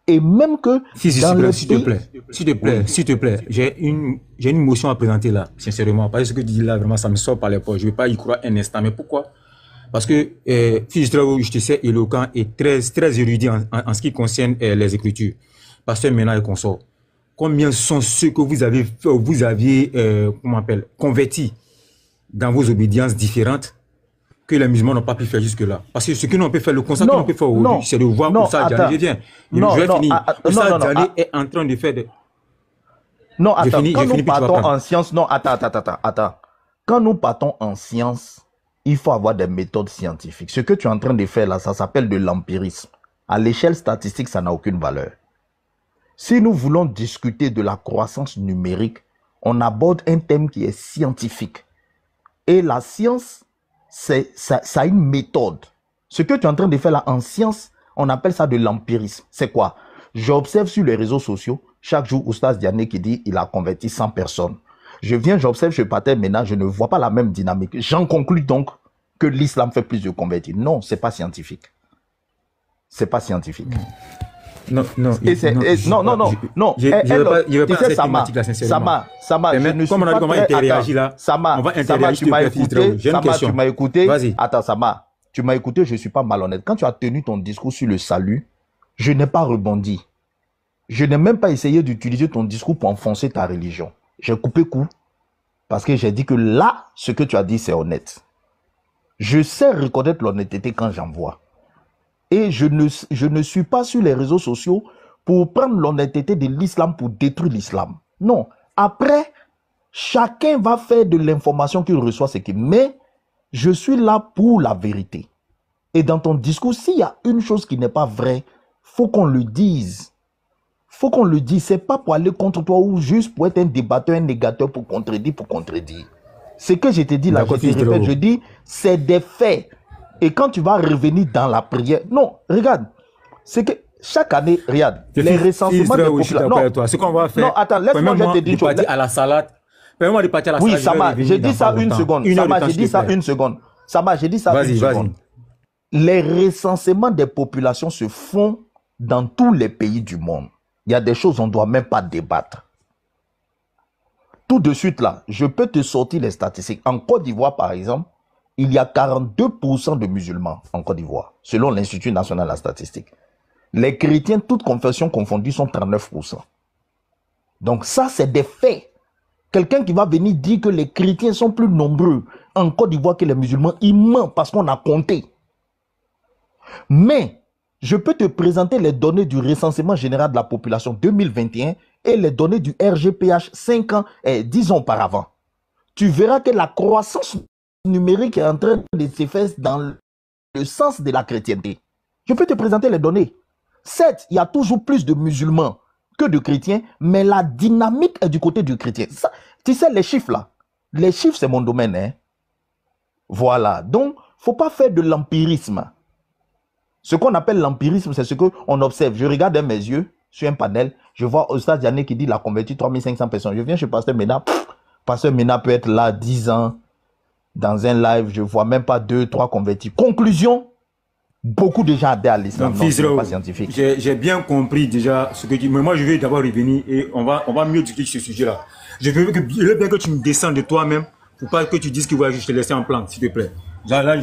Et même que... S'il te plaît, j'ai une motion à présenter là, sincèrement. Parce que ce que tu dis là, vraiment, ça me sort par les poches. Je ne vais pas y croire un instant. Mais pourquoi? Parce que je te sais éloquent et très érudit en ce qui concerne les Écritures. Pasteur Ménard et consort. Combien sont ceux que vous aviez convertis dans vos obédiences différentes que les musulmans n'ont pas pu faire jusque-là? Parce que ce que nous peut faire, le constat que nous peut faire aujourd'hui, c'est de voir où ça Diané revient. Je vais finir. Oussa Diané est en train de faire de... Non, attends, quand nous partons en science... Non, attends. Quand nous partons en science, il faut avoir des méthodes scientifiques. Ce que tu es en train de faire là, ça s'appelle de l'empirisme. À l'échelle statistique, ça n'a aucune valeur. Si nous voulons discuter de la croissance numérique, on aborde un thème qui est scientifique. Et la science, ça a une méthode. Ce que tu es en train de faire là en science, on appelle ça de l'empirisme. C'est quoi? J'observe sur les réseaux sociaux, chaque jour, Oustaz Diané qui dit il a converti 100 personnes. Je viens, j'observe chez Pater Ménard, je ne vois pas la même dynamique. J'en conclus donc que l'islam fait plus de convertis. Non, c'est pas scientifique. C'est pas scientifique. Non. Non. Tu sais, Sama, comme on a dit comment interagir là, Sama, on va interagir. tu m'as écouté. Attends, Sama, tu m'as écouté, je ne suis pas malhonnête. Quand tu as tenu ton discours sur le salut, je n'ai pas rebondi. Je n'ai même pas essayé d'utiliser ton discours pour enfoncer ta religion. J'ai coupé court parce que j'ai dit que là, ce que tu as dit, c'est honnête. Je sais reconnaître l'honnêteté quand j'en vois. Et je ne suis pas sur les réseaux sociaux pour prendre l'honnêteté de l'islam pour détruire l'islam. Non. Après, chacun va faire de l'information qu'il reçoit ce qu'il. Mais je suis là pour la vérité. Et dans ton discours, s'il y a une chose qui n'est pas vraie, faut qu'on le dise. Faut qu'on le dise. C'est pas pour aller contre toi ou juste pour être un débatteur, un négateur pour contredire, Ce que je te dis là, je te répète, je dis, c'est des faits. Et quand tu vas revenir dans la prière, non, regarde, c'est que chaque année, regarde, les recensements des populations. Non, ce qu'on va faire. Non, attends, laisse-moi je te dire. À la salade. Permets-moi de partir à la salade. Oui, Sama, j'ai dit ça une seconde. Sama, j'ai dit ça une seconde. Sama, j'ai dit ça une seconde. Les recensements des populations se font dans tous les pays du monde. Il y a des choses on ne doit même pas débattre. Tout de suite là, je peux te sortir les statistiques. En Côte d'Ivoire, par exemple, il y a 42% de musulmans en Côte d'Ivoire, selon l'Institut national de la statistique. Les chrétiens, toutes confessions confondues, sont 39%. Donc ça, c'est des faits. Quelqu'un qui va venir dire que les chrétiens sont plus nombreux en Côte d'Ivoire que les musulmans, il ment parce qu'on a compté. Mais, je peux te présenter les données du recensement général de la population 2021 et les données du RGPH 5 ans et 10 ans auparavant. Tu verras que la croissance numérique est en train de se faire dans le sens de la chrétienté. Je peux te présenter les données. Certes, il y a toujours plus de musulmans que de chrétiens, mais la dynamique est du côté du chrétien. Ça, tu sais, les chiffres là, les chiffres c'est mon domaine. Hein? Voilà, donc, il ne faut pas faire de l'empirisme. Ce qu'on appelle l'empirisme, c'est ce qu'on observe. Je regarde dans mes yeux, sur un panel, je vois Oustaz Diané qui dit qu'il a converti 3500 personnes. Je viens chez Pasteur Mena. Pasteur Mena peut être là 10 ans, dans un live, je ne vois même pas 2, 3 convertis. Conclusion, beaucoup de gens adhèrent à l'islam. Non, c'est pas scientifique. J'ai bien compris déjà ce que tu dis. Mais moi, je vais d'abord revenir et on va mieux discuter sur ce sujet-là. Je veux bien que tu me descendes de toi-même pour pas que tu dises que voilà, je te laisse en plan, s'il te plaît.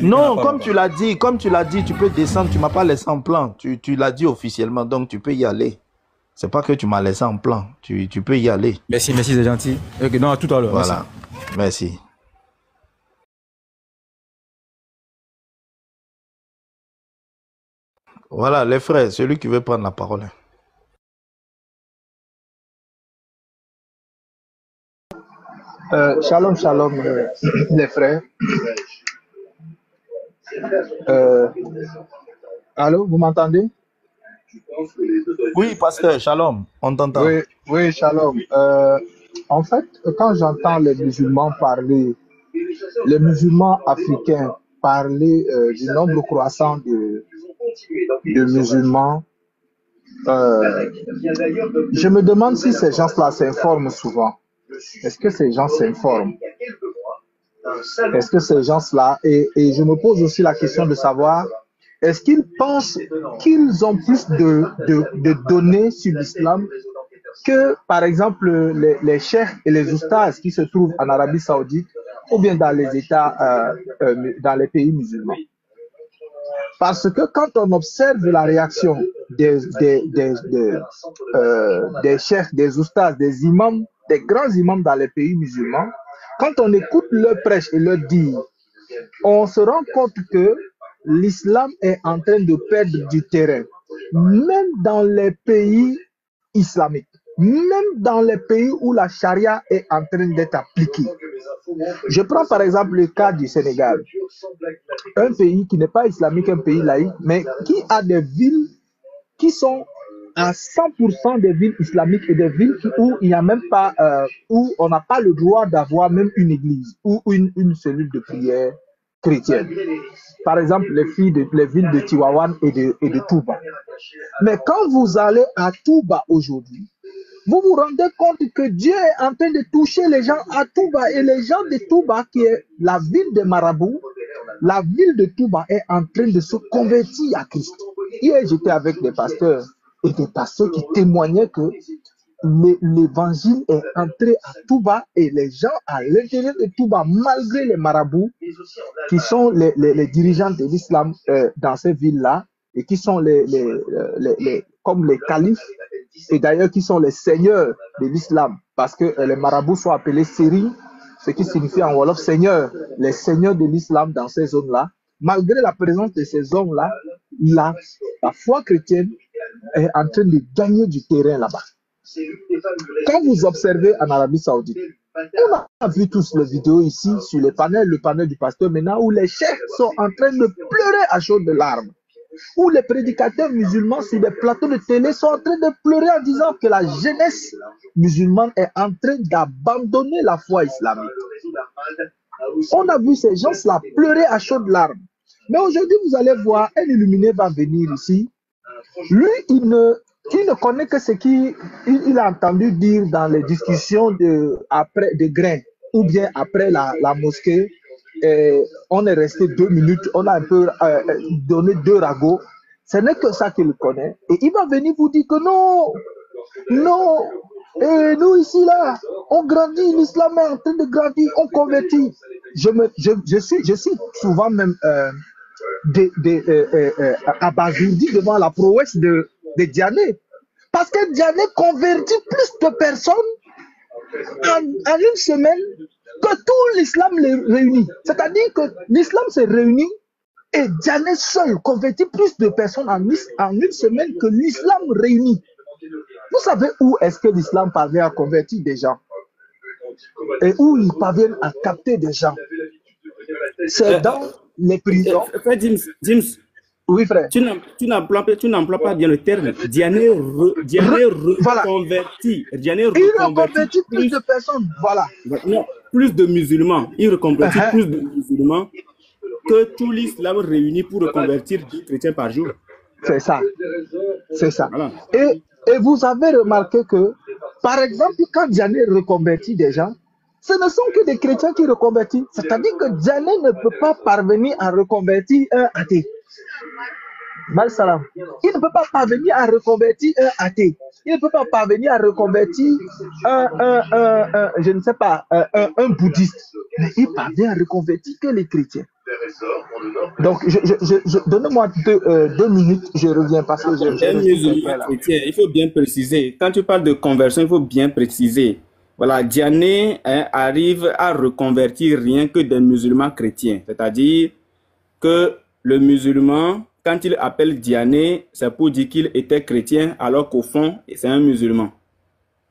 Non, comme tu l'as dit, tu peux descendre, tu ne m'as pas laissé en plan. Tu l'as dit officiellement, donc tu peux y aller. C'est pas que tu m'as laissé en plan, tu peux y aller. Merci, c'est gentil. Okay, non, à tout à l'heure. Voilà, merci. Voilà, les frères, celui qui veut prendre la parole. Shalom, les frères. Allô, vous m'entendez? Oui, pasteur, shalom, on t'entend. Oui, shalom. En fait, quand j'entends les musulmans parler, les musulmans africains parler du nombre croissant de musulmans, je me demande si ces gens-là s'informent souvent. Est-ce que ces gens s'informent? Est-ce que ces gens-là, et je me pose aussi la question de savoir, est-ce qu'ils pensent qu'ils ont plus de données sur l'islam que, par exemple, les cheikhs et les oustas qui se trouvent en Arabie Saoudite ou bien dans les États, dans les pays musulmans? Parce que quand on observe la réaction des cheikhs, des oustas, des imams, des grands imams dans les pays musulmans, quand on écoute leur prêche et leur dire, on se rend compte que l'islam est en train de perdre du terrain, même dans les pays islamiques, même dans les pays où la charia est en train d'être appliquée. Je prends par exemple le cas du Sénégal, un pays qui n'est pas islamique, un pays laïque, mais qui a des villes qui sont à 100% des villes islamiques et des villes où il n'y a même pas, où on n'a pas le droit d'avoir même une église ou une cellule de prière chrétienne. Par exemple, les villes de Tivaouane et de Touba. Mais quand vous allez à Touba aujourd'hui, vous vous rendez compte que Dieu est en train de toucher les gens à Touba, et les gens de Touba, qui est la ville des marabouts, la ville de Touba est en train de se convertir à Christ. Hier, j'étais avec des pasteurs et des pasteurs qui témoignaient que l'évangile est entré à Touba et les gens à l'intérieur de Touba, malgré les marabouts qui sont les dirigeants de l'islam dans ces villes-là et qui sont comme les califes et d'ailleurs qui sont les seigneurs de l'islam parce que les marabouts sont appelés séri, ce qui signifie en Wolof seigneur, les seigneurs de l'islam dans ces zones-là. Malgré la présence de ces hommes-là, la foi chrétienne est en train de gagner du terrain là-bas. Quand vous observez en Arabie Saoudite, on a vu tous les vidéos ici sur le panel du pasteur Mena, où les chefs sont en train de pleurer à chaudes larmes, où les prédicateurs musulmans sur les plateaux de télé sont en train de pleurer en disant que la jeunesse musulmane est en train d'abandonner la foi islamique. On a vu ces gens-là pleurer à chaudes larmes. Mais aujourd'hui, vous allez voir, un illuminé va venir ici. Lui, il ne connaît que ce qu'il a entendu dire dans les discussions de Grain ou bien après la mosquée. On est resté 2 minutes, on a un peu donné 2 ragots. Ce n'est que ça qu'il connaît. Et il va venir vous dire que non, et nous ici là, on grandit, l'islam est en train de grandir, on convertit. Je suis souvent même abasourdi devant la prouesse de Diané. Parce que Diané convertit plus de personnes en une semaine que tout l'islam les réunit. C'est-à-dire que l'islam s'est réuni et Diané seul convertit plus de personnes en une semaine que l'islam réunit. Vous savez où est-ce que l'islam parvient à convertir des gens et où il parvient à capter des gens? C'est dans les prisons. James, oui, frère. Tu n'emploies pas bien le terme. Diané reconvertit. Il reconvertit plus de personnes. Voilà. Non, plus de musulmans. Il reconvertit plus de musulmans que tout l'islam réuni pour reconvertir 10 chrétiens par jour. C'est ça. C'est ça. Voilà. Et vous avez remarqué que, par exemple, quand Diané reconvertit des gens, ce ne sont que des chrétiens qui reconvertissent. C'est-à-dire que Diané ne peut pas parvenir à reconvertir un athée. Mal salam. Il ne peut pas parvenir à reconvertir un athée. Il ne peut pas parvenir à reconvertir je ne sais pas, un bouddhiste. Mais il parvient à reconvertir que les chrétiens. Donc, donnez-moi 2 minutes, je reviens parce que il faut bien préciser. Quand tu parles de conversion, il faut bien préciser. Voilà, Diané arrive à reconvertir rien que des musulmans chrétiens. C'est-à-dire que le musulman, quand il appelle Diané, c'est pour dire qu'il était chrétien, alors qu'au fond, c'est un musulman.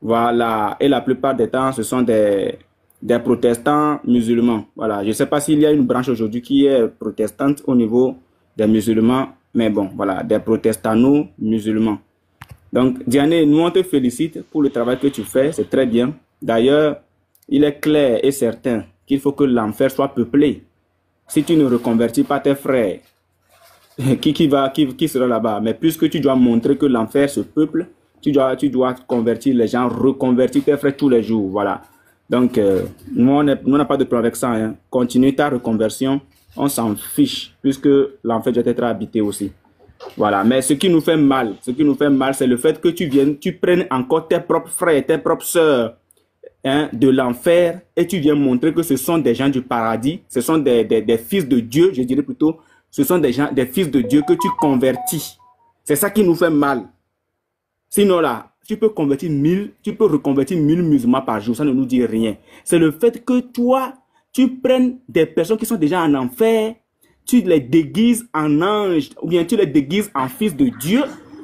Voilà, et la plupart des temps, ce sont des protestants musulmans. Voilà, je ne sais pas s'il y a une branche aujourd'hui qui est protestante au niveau des musulmans, mais bon, voilà, des protestants musulmans. Donc, Diané, nous on te félicite pour le travail que tu fais, c'est très bien. D'ailleurs, il est clair et certain qu'il faut que l'enfer soit peuplé. Si tu ne reconvertis pas tes frères, qui sera là-bas? Mais puisque tu dois montrer que l'enfer se peuple, tu dois convertir les gens, reconvertir tes frères tous les jours. Voilà. Donc, nous, on n'a pas de problème avec ça. Hein. Continue ta reconversion, on s'en fiche, puisque l'enfer doit être habité aussi. Voilà. Mais ce qui nous fait mal, c'est le fait que tu prennes encore tes propres frères, tes propres sœurs, hein, de l'enfer, et tu viens montrer que ce sont des gens du paradis, ce sont des fils de Dieu, je dirais plutôt, ce sont des fils de Dieu que tu convertis. C'est ça qui nous fait mal. Sinon là, tu peux reconvertir 1000 musulmans par jour, ça ne nous dit rien. C'est le fait que toi, tu prennes des personnes qui sont déjà en enfer, tu les déguises en anges, ou bien tu les déguises en fils de Dieu.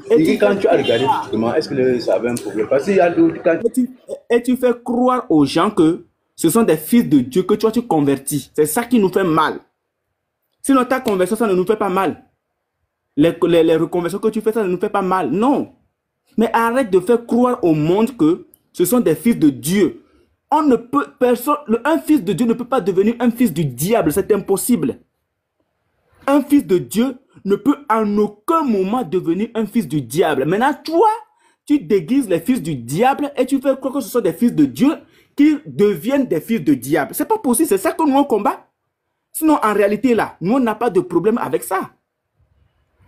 Et quand tu as regardé justement, est-ce que ça avait un problème? Parce qu'il y a d'autres et tu fais croire aux gens que ce sont des fils de Dieu que toi tu convertis. C'est ça qui nous fait mal. Sinon ta conversion, ça ne nous fait pas mal. Les reconversions que tu fais, ça ne nous fait pas mal. Non. Mais arrête de faire croire au monde que ce sont des fils de Dieu. Un fils de Dieu ne peut pas devenir un fils du diable. C'est impossible. Un fils de Dieu ne peut en aucun moment devenir un fils du diable. Maintenant, toi, tu déguises les fils du diable et tu fais croire que ce sont des fils de Dieu qui deviennent des fils de diable. C'est pas possible. C'est ça que nous on combat. Sinon, en réalité, là, nous, on n'a pas de problème avec ça.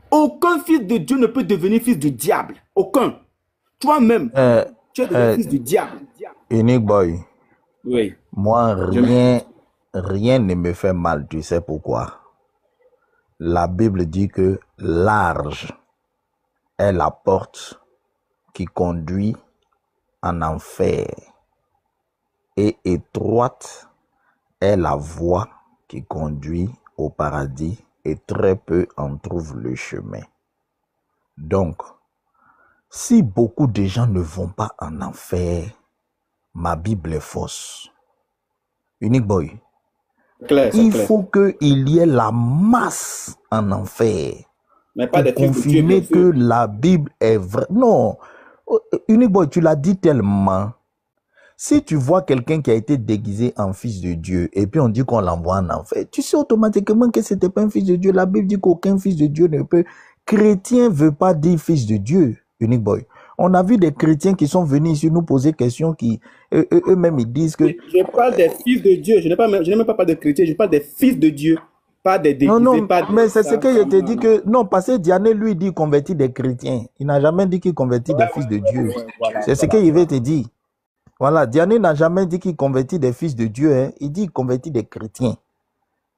Aucun fils de Dieu ne peut devenir fils du diable. Aucun. Toi-même, Tu es déjà fils du diable. Unique boy. Oui. Moi, rien ne me fait mal. Tu sais pourquoi? La Bible dit que large est la porte qui conduit en enfer et étroite est la voie qui conduit au paradis et très peu en trouvent le chemin. Donc, si beaucoup de gens ne vont pas en enfer, ma Bible est fausse. Unique boy. Il faut qu'il y ait la masse en enfer. Mais pas pour confirmer que la Bible est vraie. Non. Unique boy, tu l'as dit tellement. Si tu vois quelqu'un qui a été déguisé en fils de Dieu et puis on dit qu'on l'envoie en enfer, tu sais automatiquement que ce n'était pas un fils de Dieu. La Bible dit qu'aucun fils de Dieu ne peut. Chrétien ne veut pas dire fils de Dieu. Unique boy. On a vu des chrétiens qui sont venus ici nous poser des questions qui, eux-mêmes, ils disent que... Je parle des fils de Dieu. Je n'ai même pas parlé de chrétiens. Je parle des fils de Dieu. Pas des déguisés. Non, pas mais c'est ce que je te dis que... Non, parce que Diané, lui, dit convertir des chrétiens. Il n'a jamais dit qu'il convertit des fils de Dieu. Voilà. C'est ce qu'il veut te dire. Voilà, Diané n'a jamais dit qu'il convertit des fils de Dieu. Hein. Il dit qu'il convertit des chrétiens.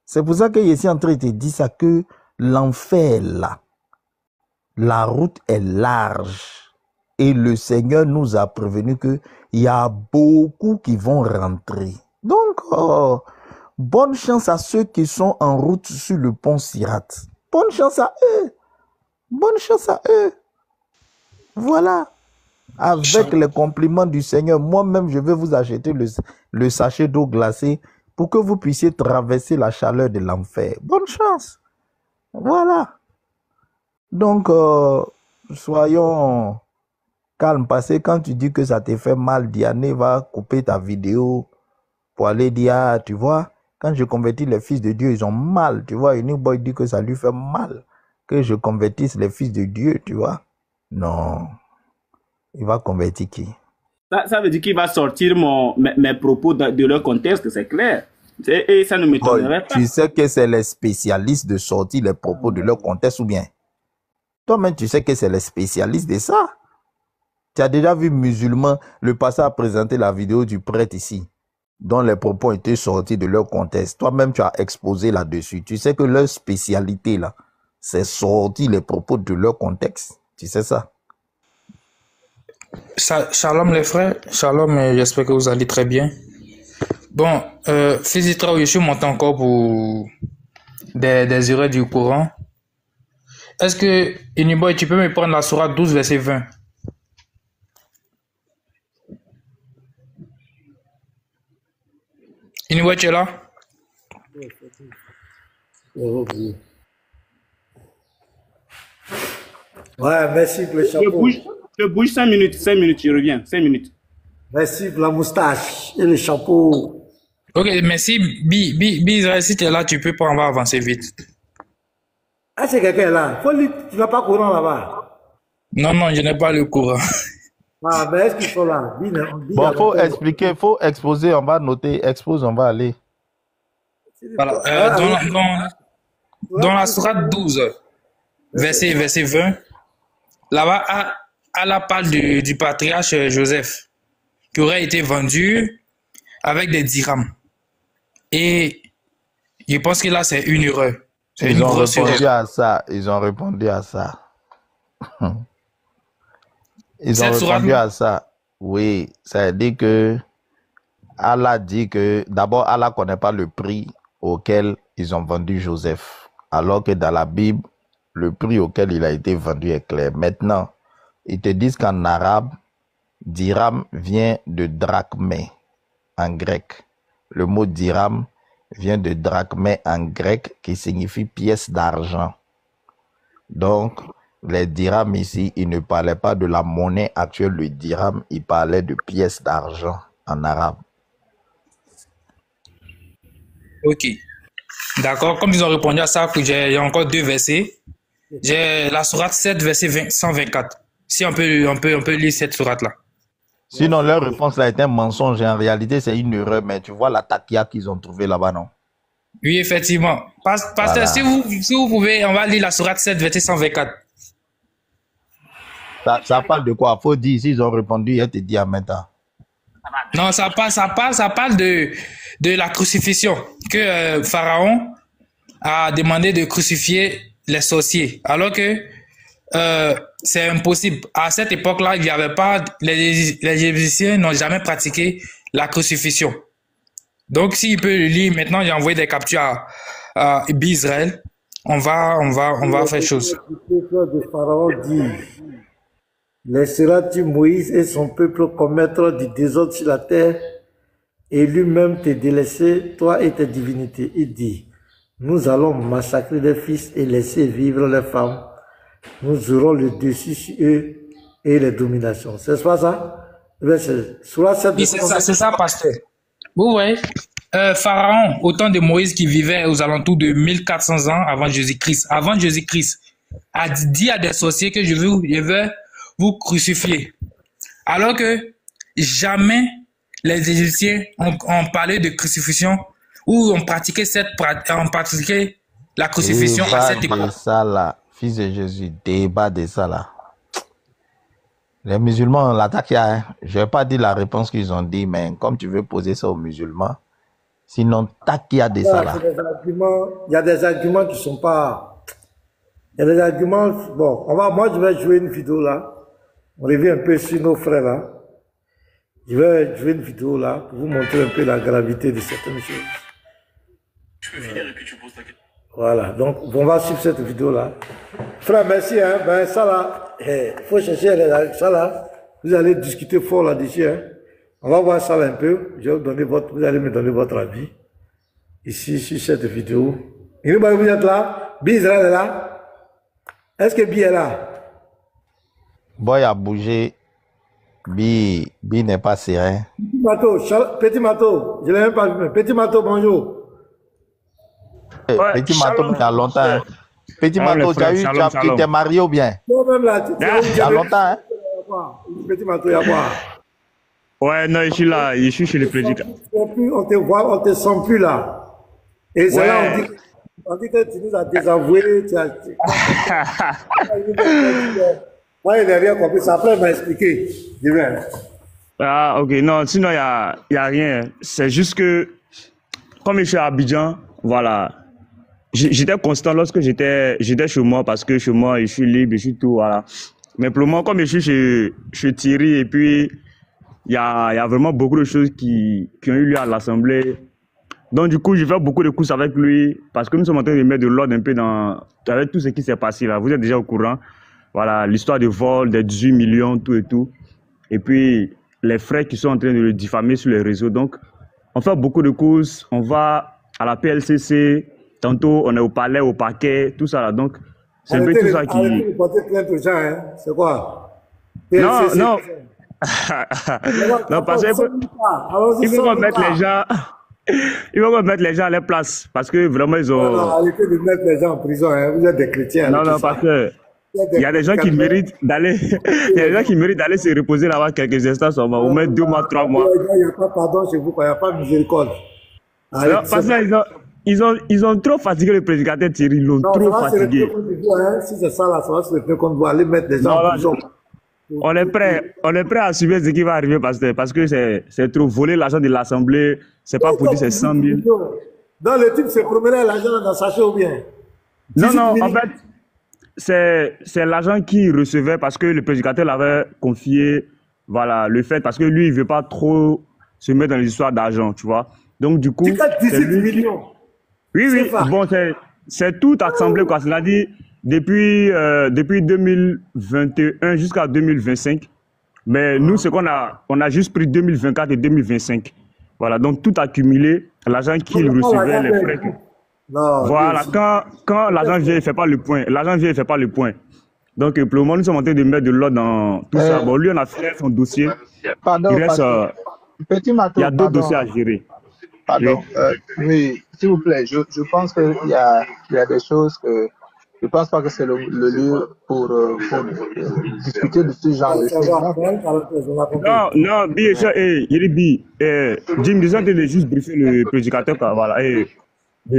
C'est pour ça que je suis en train de te dire ça, que l'enfer, là, la route est large. Et le Seigneur nous a prévenu qu'il y a beaucoup qui vont rentrer. Donc, bonne chance à ceux qui sont en route sur le pont Sirat. Bonne chance à eux. Bonne chance à eux. Voilà. Avec les compliments du Seigneur, moi-même, je vais vous acheter le sachet d'eau glacée pour que vous puissiez traverser la chaleur de l'enfer. Bonne chance. Voilà. Donc, soyons calmes, parce que quand tu dis que ça te fait mal, Diané va couper ta vidéo pour aller dire, ah, tu vois, quand je convertis les fils de Dieu, ils ont mal, tu vois. Unique boy dit que ça lui fait mal que je convertisse les fils de Dieu, tu vois. Non. Il va convertir qui? Ça veut dire qu'il va sortir mes propos de leur contexte, c'est clair. Et ça ne m'étonnerait pas. Tu sais que c'est les spécialistes de sortir les propos de leur contexte ou bien? Toi-même, tu sais que c'est les spécialistes de ça. Tu as déjà vu musulman, le pasteur a présenté la vidéo du prêtre ici, dont les propos étaient sortis de leur contexte. Toi-même, tu as exposé là-dessus. Tu sais que leur spécialité, là, c'est sortir les propos de leur contexte. Tu sais ça? Shalom les frères, shalom, j'espère que vous allez très bien. Bon, physiquement, je suis monté encore pour des erreurs du Coran. Est-ce que, Uniboy, tu peux me prendre la sourate 12, verset 20? Uniboy, tu es là? Ouais, merci pour le chapeau. Je bouge 5 minutes, je reviens, 5 minutes. Merci pour la moustache et le chapeau. Ok, merci. Israël, si tu es là, tu peux pas, on va avancer vite. Ah, c'est quelqu'un là. Tu n'as pas courant là-bas? Non, je n'ai pas le courant. Ah, ben est-ce qu'ils sont là? Bon, il faut expliquer, il faut exposer, on va noter, expose, on va aller. Voilà. Dans la sourate 12, verset 20, là-bas, Allah parle du patriarche Joseph, qui aurait été vendu avec des dirhams. Et je pense que là, c'est une erreur. Ils ont répondu à ça. Ils ont répondu à ça. Ils ont répondu à ça. Oui, ça veut dire que Allah dit que d'abord, Allah ne connaît pas le prix auquel ils ont vendu Joseph. Alors que dans la Bible, le prix auquel il a été vendu est clair. Maintenant, ils te disent qu'en arabe, dirham vient de drachmé en grec. Le mot dirham vient de drachmé en grec qui signifie pièce d'argent. Donc, les dirhams ici, ils ne parlaient pas de la monnaie actuelle, le dirham, ils parlaient de pièces d'argent en arabe. Ok. D'accord. Comme ils ont répondu à ça, j'ai encore 2 versets. J'ai la sourate 7, verset 124. Si on peut lire cette sourate-là. Sinon, leur réponse là est un mensonge. En réalité, c'est une erreur. Mais tu vois la takia qu'ils ont trouvée là-bas, non? Oui, effectivement. Pasteur, voilà. Si vous pouvez, on va lire la sourate 7, verset 124. Ça parle de quoi? Faut dire, s'ils ont répondu, elle te dit en même temps. Non, ça parle de la crucifixion, que Pharaon a demandé de crucifier les sorciers, alors que c'est impossible. À cette époque-là, il n'y avait pas, les Égyptiens n'ont jamais pratiqué la crucifixion. Donc, s'il peut le lire, maintenant, j'ai envoyé des captures à Israël. On va faire chose. Le peuple de Pharaon dit, laisseras-tu Moïse et son peuple commettre du désordre sur la terre et lui-même te délaisser, toi et tes divinités? Il dit, nous allons massacrer les fils et laisser vivre les femmes. Nous aurons le dessus sur eux et les dominations. C'est pas ça? Oui, c'est ça, pasteur. Vous voyez, Pharaon, au temps de Moïse qui vivait aux alentours de 1400 ans avant Jésus-Christ, a dit à des sorciers que je vais vous crucifier. Alors que jamais les Égyptiens ont parlé de crucifixion ou ont pratiqué la crucifixion à cette époque. Ça là, fils de Jésus, débat de ça là. Les musulmans, l'attaque, hein. Je vais pas dire la réponse qu'ils ont dit, mais comme tu veux poser ça aux musulmans, sinon, tac, il y a des ça là. Il y a des arguments qui sont pas... Il y a des arguments... Bon, moi, je vais jouer une vidéo là. On revient un peu sur nos frères là. Je vais jouer une vidéo là pour vous montrer un peu la gravité de certaines choses. Tu peux finir et puis tu poses ta question. Voilà, donc on va suivre cette vidéo là. Frère, merci, hein. Ben ça là, il faut chercher ça là. Vous allez discuter fort là-dessus, hein. On va voir ça là un peu. Je vais vous donner vous allez me donner votre avis. Ici, sur cette vidéo. Et vous êtes là? Bi Israël est là? Est-ce que Bi est là? Boy a bougé. Bi n'est pas serein. Petit Mato, je ne l'ai même pas vu. Petit Mato, bonjour. Ouais, Petit Mato, il y a longtemps. Hein. Petit Mato, tu t'es marié ou bien? Moi-même là, il y a longtemps. Hein? Petit Mato, il y a quoi? Ouais, non, je suis là, je suis chez le prédicateur. On te voit, on te sent plus là. Et c'est là, on dit que tu nous as désavoué. Moi, il n'a rien compris. Ça, après, il m'a expliqué. Ah, ok. Non, sinon, il n'y a rien. C'est juste que, comme je suis à Abidjan, voilà. J'étais constant lorsque j'étais chez moi, parce que chez moi, je suis libre, je suis tout, voilà. Mais pour le moment, comme je suis chez Thierry, et puis, il y a vraiment beaucoup de choses qui ont eu lieu à l'Assemblée. Donc, du coup, je fais beaucoup de courses avec lui, parce que nous sommes en train de mettre de l'ordre un peu avec tout ce qui s'est passé là. Vous êtes déjà au courant. Voilà, l'histoire de vol, des 18 millions, tout et tout. Et puis, les frais qui sont en train de le diffamer sur les réseaux. Donc, on fait beaucoup de courses. On va à la PLCC. Tantôt, on est au palais, au parquet, tout ça là. Donc, c'est un peu tout ça qui... Arrêtez de porter plainte aux gens, hein. C'est quoi? PLCC, non. Non, parce qu'il faut remettre les gens... Il faut remettre les gens à leur place. Parce que vraiment, ils ont... Non, arrêtez de mettre les gens en prison, hein. Vous êtes des chrétiens. Non, parce que... Il y a des gens qui méritent d'aller, se reposer là-bas quelques instants, au moins 2 mois, 3 mois. Il n'y a pas pardon chez vous, il n'y a pas miséricorde. Non, parce qu'ils ont trop fatigué le prédicateur Thierry, ils l'ont trop fatigué. Si c'est ça là, ça va se retenir contre vous, allez mettre des gens en prison. On est prêt à subir ce qui va arriver, parce que c'est trop voler l'argent de l'Assemblée, c'est pas pour dire c'est 100 000. Dans le type se promenait l'argent dans sa ou bien? Non, en fait, c'est l'argent qu'il recevait parce que le prédicateur l'avait confié, voilà, le fait, parce que lui, il veut pas trop se mettre dans les histoires d'argent, tu vois. Donc, du coup... Tu as 18 millions. Oui, bon, c'est tout assemblé, quoi. C'est-à-dire, depuis 2021 jusqu'à 2025, mais nous, c'est qu'on a juste pris 2024 et 2025. Voilà, donc tout accumulé, l'argent qu'il recevait, les frais... Non, voilà, quand l'argent vient, il ne fait pas le point. L'argent vient, il ne fait pas le point. Donc, pour le moment, nous sommes en train de mettre de l'ordre dans tout ça. Bon, lui, on a fait son dossier. Pardon, il reste, Petit Mato, il y a d'autres dossiers à gérer. Pardon, oui, s'il vous plaît, je pense qu'il y a des choses que... Je ne pense pas que c'est le lieu pour discuter de ce genre de choses. Non, Jim, disons que de juste briefer le prédicateur, voilà, et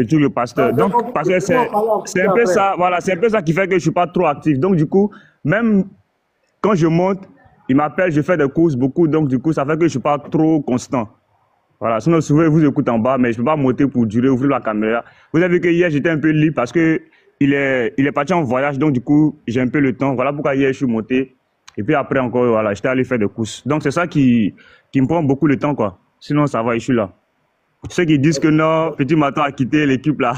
tout le pasteur. Donc, parce que c'est un peu ça, voilà, c'est un peu ça qui fait que je ne suis pas trop actif. Donc, du coup, même quand je monte, il m'appelle, je fais des courses beaucoup, donc du coup, ça fait que je ne suis pas trop constant. Voilà, sinon souvent, il vous écoute en bas, mais je ne peux pas monter pour durer, ouvrir la caméra. Vous avez vu que hier, j'étais un peu libre parce que il est parti en voyage, donc du coup, j'ai un peu le temps. Voilà pourquoi hier, je suis monté. Et puis après encore, voilà, j'étais allé faire des courses. Donc c'est ça qui me prend beaucoup de temps, quoi. Sinon, ça va, je suis là. Ceux qui disent que non, Petit Maton a quitté l'équipe là.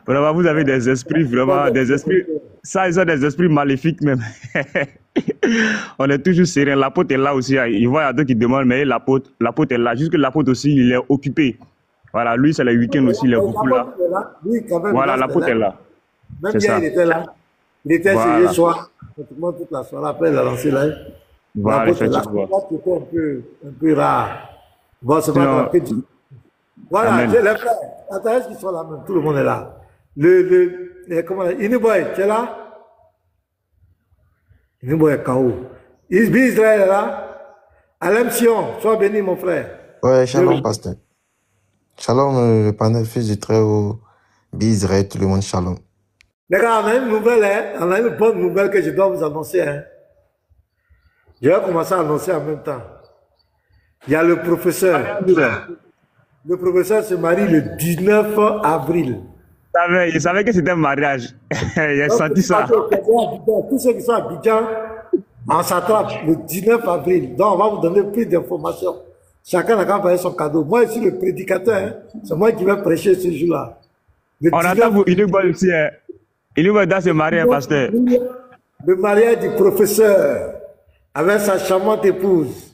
Vraiment, vous avez des esprits, vraiment, des esprits. Ça, ils ont des esprits maléfiques même. On est toujours serein. L'apôtre est là aussi. Il voit, il y a d'autres qui demandent, mais l'apôtre est là. Juste que l'apôtre aussi, il est occupé. Voilà, lui, c'est le week-end aussi, il est beaucoup là. Voilà, l'apôtre est là. Même hier, il était là. Il était ce soir. Pratiquement toute la soirée. Après, il a lancé là. Voilà, effectivement. C'était un peu rare. Bon, c'est pas grave. Voilà, les frères. Attends, est-ce qu'ils sont là même? Tout le monde est là. Comment Iniboy, tu es là? Iniboy est KO. Isbi Israël est là? Alem Sion, sois béni, mon frère. Ouais, shalom, pasteur. Shalom, le panel fils du Très-Haut, Israël, tout le monde, shalom. Les gars, on a une nouvelle, hein? On a une bonne nouvelle que je dois vous annoncer, hein? Je vais commencer à annoncer en même temps. Il y a le professeur. Le professeur se marie le 19 avril. Il savait que c'était un mariage. Il a senti ça. Tous ceux qui sont à Abidjan, on s'attrape le 19 avril. Donc, on va vous donner plus d'informations. Chacun a envoyé son cadeau. Moi, je suis le prédicateur. Hein. C'est moi qui vais prêcher ce jour-là. On attend pour Inuboy aussi. Inuboy doit se marier, pasteur. Le mariage du professeur avec sa charmante épouse.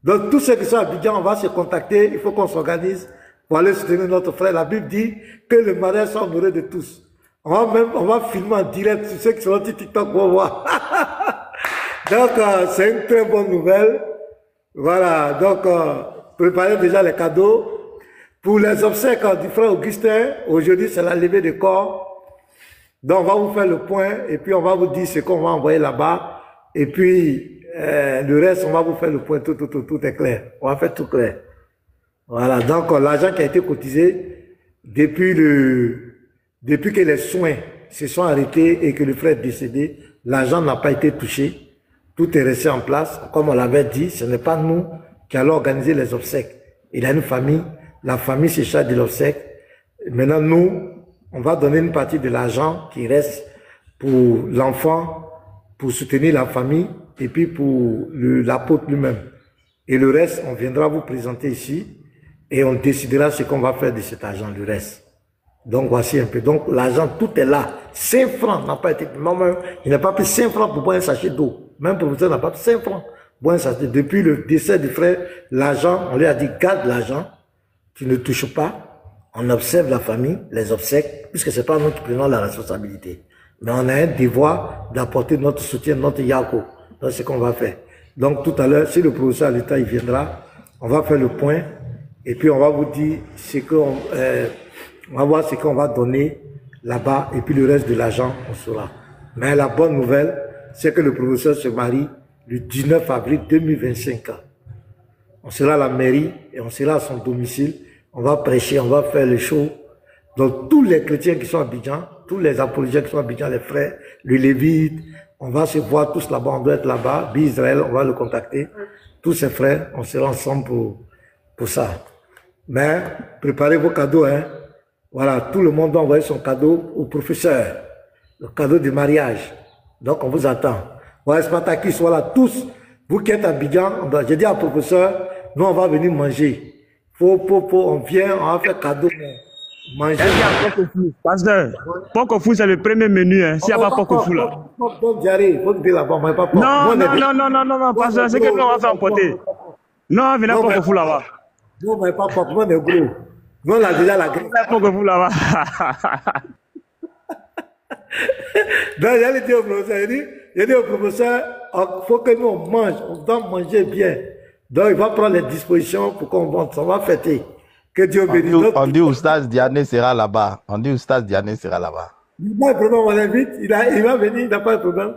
Donc, tous ceux qui sont à Abidjan, on va se contacter. Il faut qu'on s'organise pour aller soutenir notre frère. La Bible dit que le mariage soit honoré de tous. On va filmer en direct sur ceux qui sont sur TikTok pour voir. Donc, c'est une très bonne nouvelle. Voilà. Donc, préparez déjà les cadeaux. Pour les obsèques du frère Augustin, aujourd'hui, c'est la levée de corps. Donc, on va vous faire le point et puis on va vous dire ce qu'on va envoyer là-bas. Et puis, le reste, on va vous faire le point, tout est clair. On va faire tout clair. Voilà, donc l'argent qui a été cotisé depuis que les soins se sont arrêtés et que le frère est décédé, l'argent n'a pas été touché. Tout est resté en place. Comme on l'avait dit, ce n'est pas nous qui allons organiser les obsèques. Il a une famille, la famille se charge de l'obsèque. Maintenant, nous, on va donner une partie de l'argent qui reste pour l'enfant, pour soutenir la famille, et puis pour l'apôtre lui-même. Et le reste, on viendra vous présenter ici et on décidera ce qu'on va faire de cet argent, le reste. Donc voici un peu. Donc l'argent, tout est là. 5 francs n'a pas été... Non, il n'a pas pris 5 francs pour boire un sachet d'eau. Même le professeur n'a pas pris 5 francs pour boire un sachet. Depuis le décès du frère, l'argent, on lui a dit, garde l'argent, tu ne touches pas. On observe la famille, les obsèques, puisque c'est pas nous qui prenons la responsabilité. Mais on a un devoir d'apporter notre soutien, notre yako. Donc, c'est ce qu'on va faire. Donc, tout à l'heure, si le professeur à l'État, il viendra, on va faire le point, et puis on va vous dire ce qu'on, on va voir ce qu'on va donner là-bas, et puis le reste de l'argent, on saura. Mais la bonne nouvelle, c'est que le professeur se marie le 19 avril 2025. On sera à la mairie, et on sera à son domicile, on va prêcher, on va faire le show. Donc, tous les chrétiens qui sont à Abidjan, tous les apologètes qui sont à Abidjan, les frères, les lévites, on va se voir tous là-bas, on doit être là-bas. Israël, on va le contacter. Tous ses frères, on sera ensemble pour ça. Mais, préparez vos cadeaux, hein. Voilà, tout le monde doit envoyer son cadeau au professeur. Le cadeau du mariage. Donc, on vous attend. Voilà, Spartacus, voilà, tous, vous qui êtes à Abidjan, j'ai dit au professeur, nous, on va venir manger. On vient, on va faire cadeau. Manger. Pasteur, porc au fou, c'est le premier menu. Hein. S'il n'y a pas porc au fou là. Non, pasteur, c'est que nous on va faire emporter. Non, venez porc au fou là-bas. Non, mais pas porc, on est gros. Nous on a déjà la graisse. Porc au fou là-bas. Donc, j'allais dire au professeur, il faut que nous on mange, on doit manger bien. Donc, il va prendre les dispositions pour qu'on va fêter. Que Dieu bénisse. On dit Oustaz Diané sera là-bas. On dit Oustaz Diané sera là-bas. Il n'a pas de problème, on l'invite. Il va venir, il n'a pas de problème.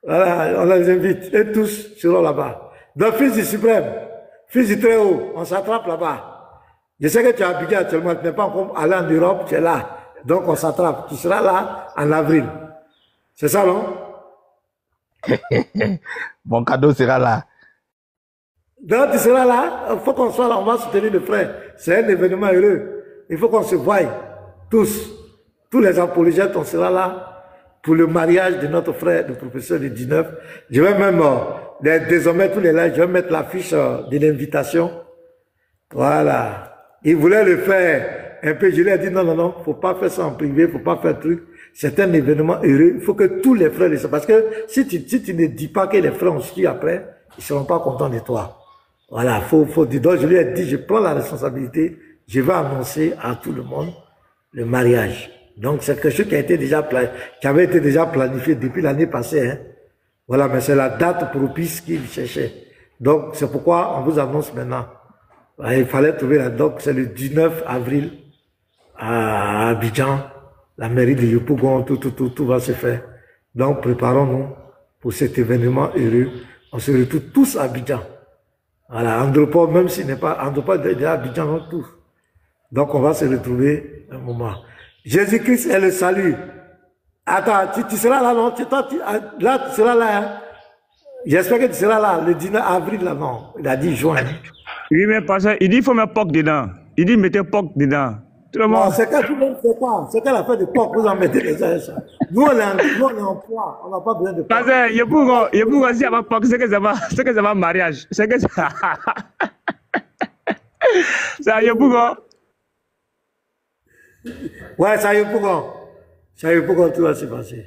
Voilà, on les invite. Et tous seront là-bas. Donc, fils du suprême, fils du Très-Haut, on s'attrape là-bas. Je sais que tu es à Abidjan actuellement, tu n'es pas encore allé en Europe, tu es là. Donc, on s'attrape. Tu seras là en avril. C'est ça, non? Mon cadeau sera là. Donc, tu seras là, il faut qu'on soit là, on va soutenir le frère. C'est un événement heureux. Il faut qu'on se voie tous. Tous les apologètes, on sera là pour le mariage de notre frère, le professeur du 19. Je vais même, désormais, tous les lives, je vais mettre l'affiche de l'invitation. Voilà. Il voulait le faire un peu. Je lui ai dit non, non, non, faut pas faire ça en privé, faut pas faire truc. C'est un événement heureux. Il faut que tous les frères le sachent. Parce que si tu ne dis pas que les frères ont su après, ils ne seront pas contents de toi. Voilà, faut dire. Donc je lui ai dit, je prends la responsabilité, je vais annoncer à tout le monde le mariage. Donc c'est quelque chose qui a été qui avait été déjà planifié depuis l'année passée. Hein. Voilà, mais c'est la date propice qu'il cherchait. Donc c'est pourquoi on vous annonce maintenant. Il fallait trouver la date, c'est le 19 avril à Abidjan, la mairie de Yopougon, tout va se faire. Donc préparons-nous pour cet événement heureux. On se retrouve tous à Abidjan. Voilà, Andropol, même s'il n'est pas, Andropol est déjà à Abidjan, non, tous. Donc on va se retrouver un moment. Jésus-Christ est le salut. Attends, tu seras là, non? Là, tu seras là, hein? J'espère que tu seras là, le 19 avril, là, non? Il a dit juin. Oui, mais pasteur, il dit qu'il faut mettre POC dedans. Il dit mettez POC dedans. Tout le monde. C'est que tout le monde ne sait pas. C'est qu'elle a fait de POC, vous en mettez les uns. Nous, on est en poids. On n'a pas besoin de POC. Pasteur, il y a pour aussi avoir POC, c'est que ça va mariage. C'est que ça. Ça y est pour Ouais, ça y est pour ça y est pour tout va se passer.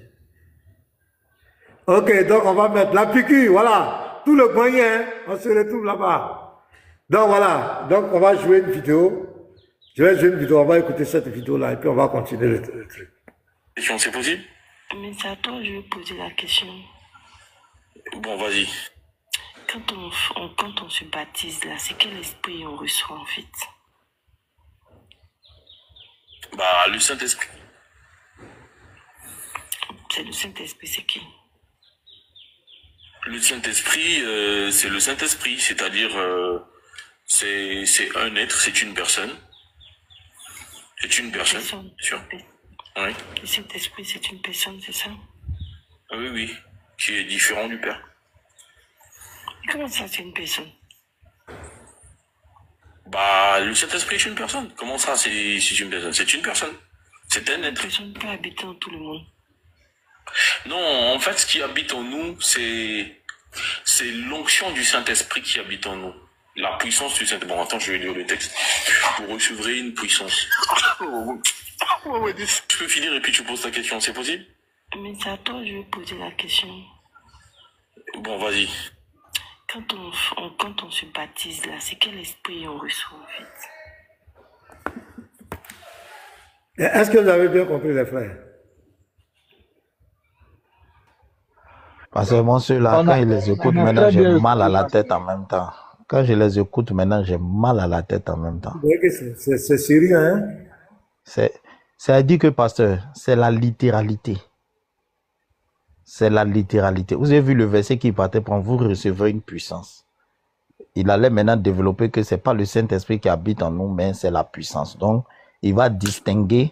Ok, donc on va mettre la piqûre, voilà. Tout le moyen, on se retrouve là-bas. Donc voilà, donc on va jouer une vidéo. Je vais jouer une vidéo, on va écouter cette vidéo-là et puis on va continuer le truc. C'est possible? Mais c'est à toi que je vais poser la question. Bon, vas-y. Quand on se baptise là, c'est quel esprit on reçoit en fait? Bah, le Saint-Esprit. C'est le Saint-Esprit, c'est qui? Le Saint-Esprit, c'est le Saint-Esprit, c'est-à-dire c'est un être, c'est une personne. C'est une personne, sûr. Oui. Le Saint-Esprit, c'est une personne, c'est ça? Ah oui, oui, qui est différent du Père. Et comment ça, c'est une personne? Bah, le Saint-Esprit est une personne. Comment ça, c'est une personne? C'est une personne. C'est un être. Une personne peut habiter en tout le monde. Non, en fait, ce qui habite en nous, c'est l'onction du Saint-Esprit qui habite en nous. La puissance du Saint-Esprit. Bon, attends, je vais lire le texte. Vous recevrez une puissance. Tu peux finir et puis tu poses ta question, c'est possible? Mais c'est à toi que je vais poser la question. Bon, vas-y. Quand on se baptise là, c'est quel esprit on reçoit en fait? Est-ce que vous avez bien compris les frères? Parce que moi, ceux-là, quand je les écoute maintenant, j'ai mal à la tête en même temps. Quand je les écoute maintenant, j'ai mal à la tête en même temps. C'est sérieux, hein? C'est-à-dire que, pasteur, c'est la littéralité. C'est la littéralité. Vous avez vu le verset qui partait pour vous recevrez une puissance. Il allait maintenant développer que ce n'est pas le Saint-Esprit qui habite en nous, mais c'est la puissance. Donc, il va distinguer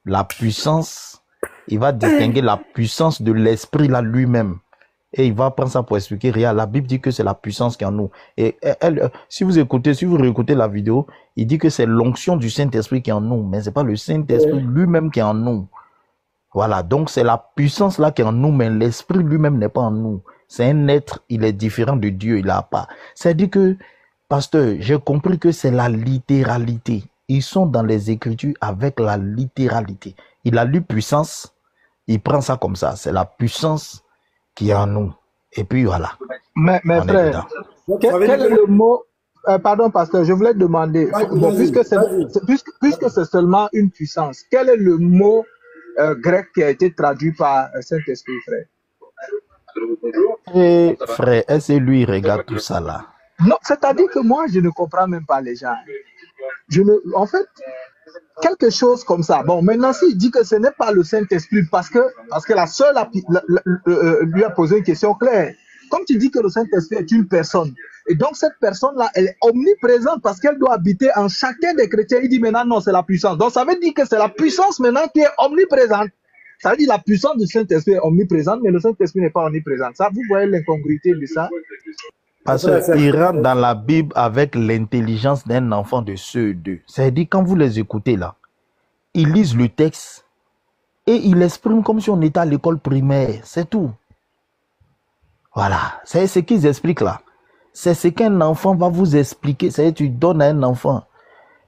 la puissance, de l'Esprit là lui-même. Et il va prendre ça pour expliquer rien. La Bible dit que c'est la puissance qui est en nous. Et si vous réécoutez la vidéo, il dit que c'est l'onction du Saint-Esprit qui est en nous, mais ce n'est pas le Saint-Esprit lui-même qui est en nous. Voilà, donc c'est la puissance là qui est en nous, mais l'esprit lui-même n'est pas en nous. C'est un être, il est différent de Dieu, il n'a pas. C'est-à-dire que, pasteur, j'ai compris que c'est la littéralité. Ils sont dans les Écritures avec la littéralité. Il a lu puissance, il prend ça comme ça. C'est la puissance qui est en nous. Et puis voilà. Mais frère, quel est le mot... pardon, pasteur, je voulais demander, bon, puisque c'est seulement une puissance, quel est le mot grec qui a été traduit par Saint-Esprit, frère? Et frère, est-ce que lui regarde tout ça là? Non, c'est-à-dire que moi, je ne comprends même pas les gens. En fait, quelque chose comme ça. Bon, maintenant, s'il dit que ce n'est pas le Saint-Esprit, parce que la sœur lui a posé une question claire. Comme tu dis que le Saint-Esprit est une personne, et donc cette personne-là, elle est omniprésente parce qu'elle doit habiter en chacun des chrétiens. Il dit maintenant, non, c'est la puissance. Donc ça veut dire que c'est la puissance maintenant qui est omniprésente. Ça veut dire la puissance du Saint-Esprit est omniprésente, mais le Saint-Esprit n'est pas omniprésent. Ça, vous voyez l'incongruité de ça? Parce qu'il rentre dans la Bible avec l'intelligence d'un enfant de ceux deux. C'est-à-dire, quand vous les écoutez là, ils lisent le texte et ils l'expriment comme si on était à l'école primaire. C'est tout. Voilà. C'est ce qu'ils expliquent là. C'est ce qu'un enfant va vous expliquer. C'est-à-dire, tu donnes à un enfant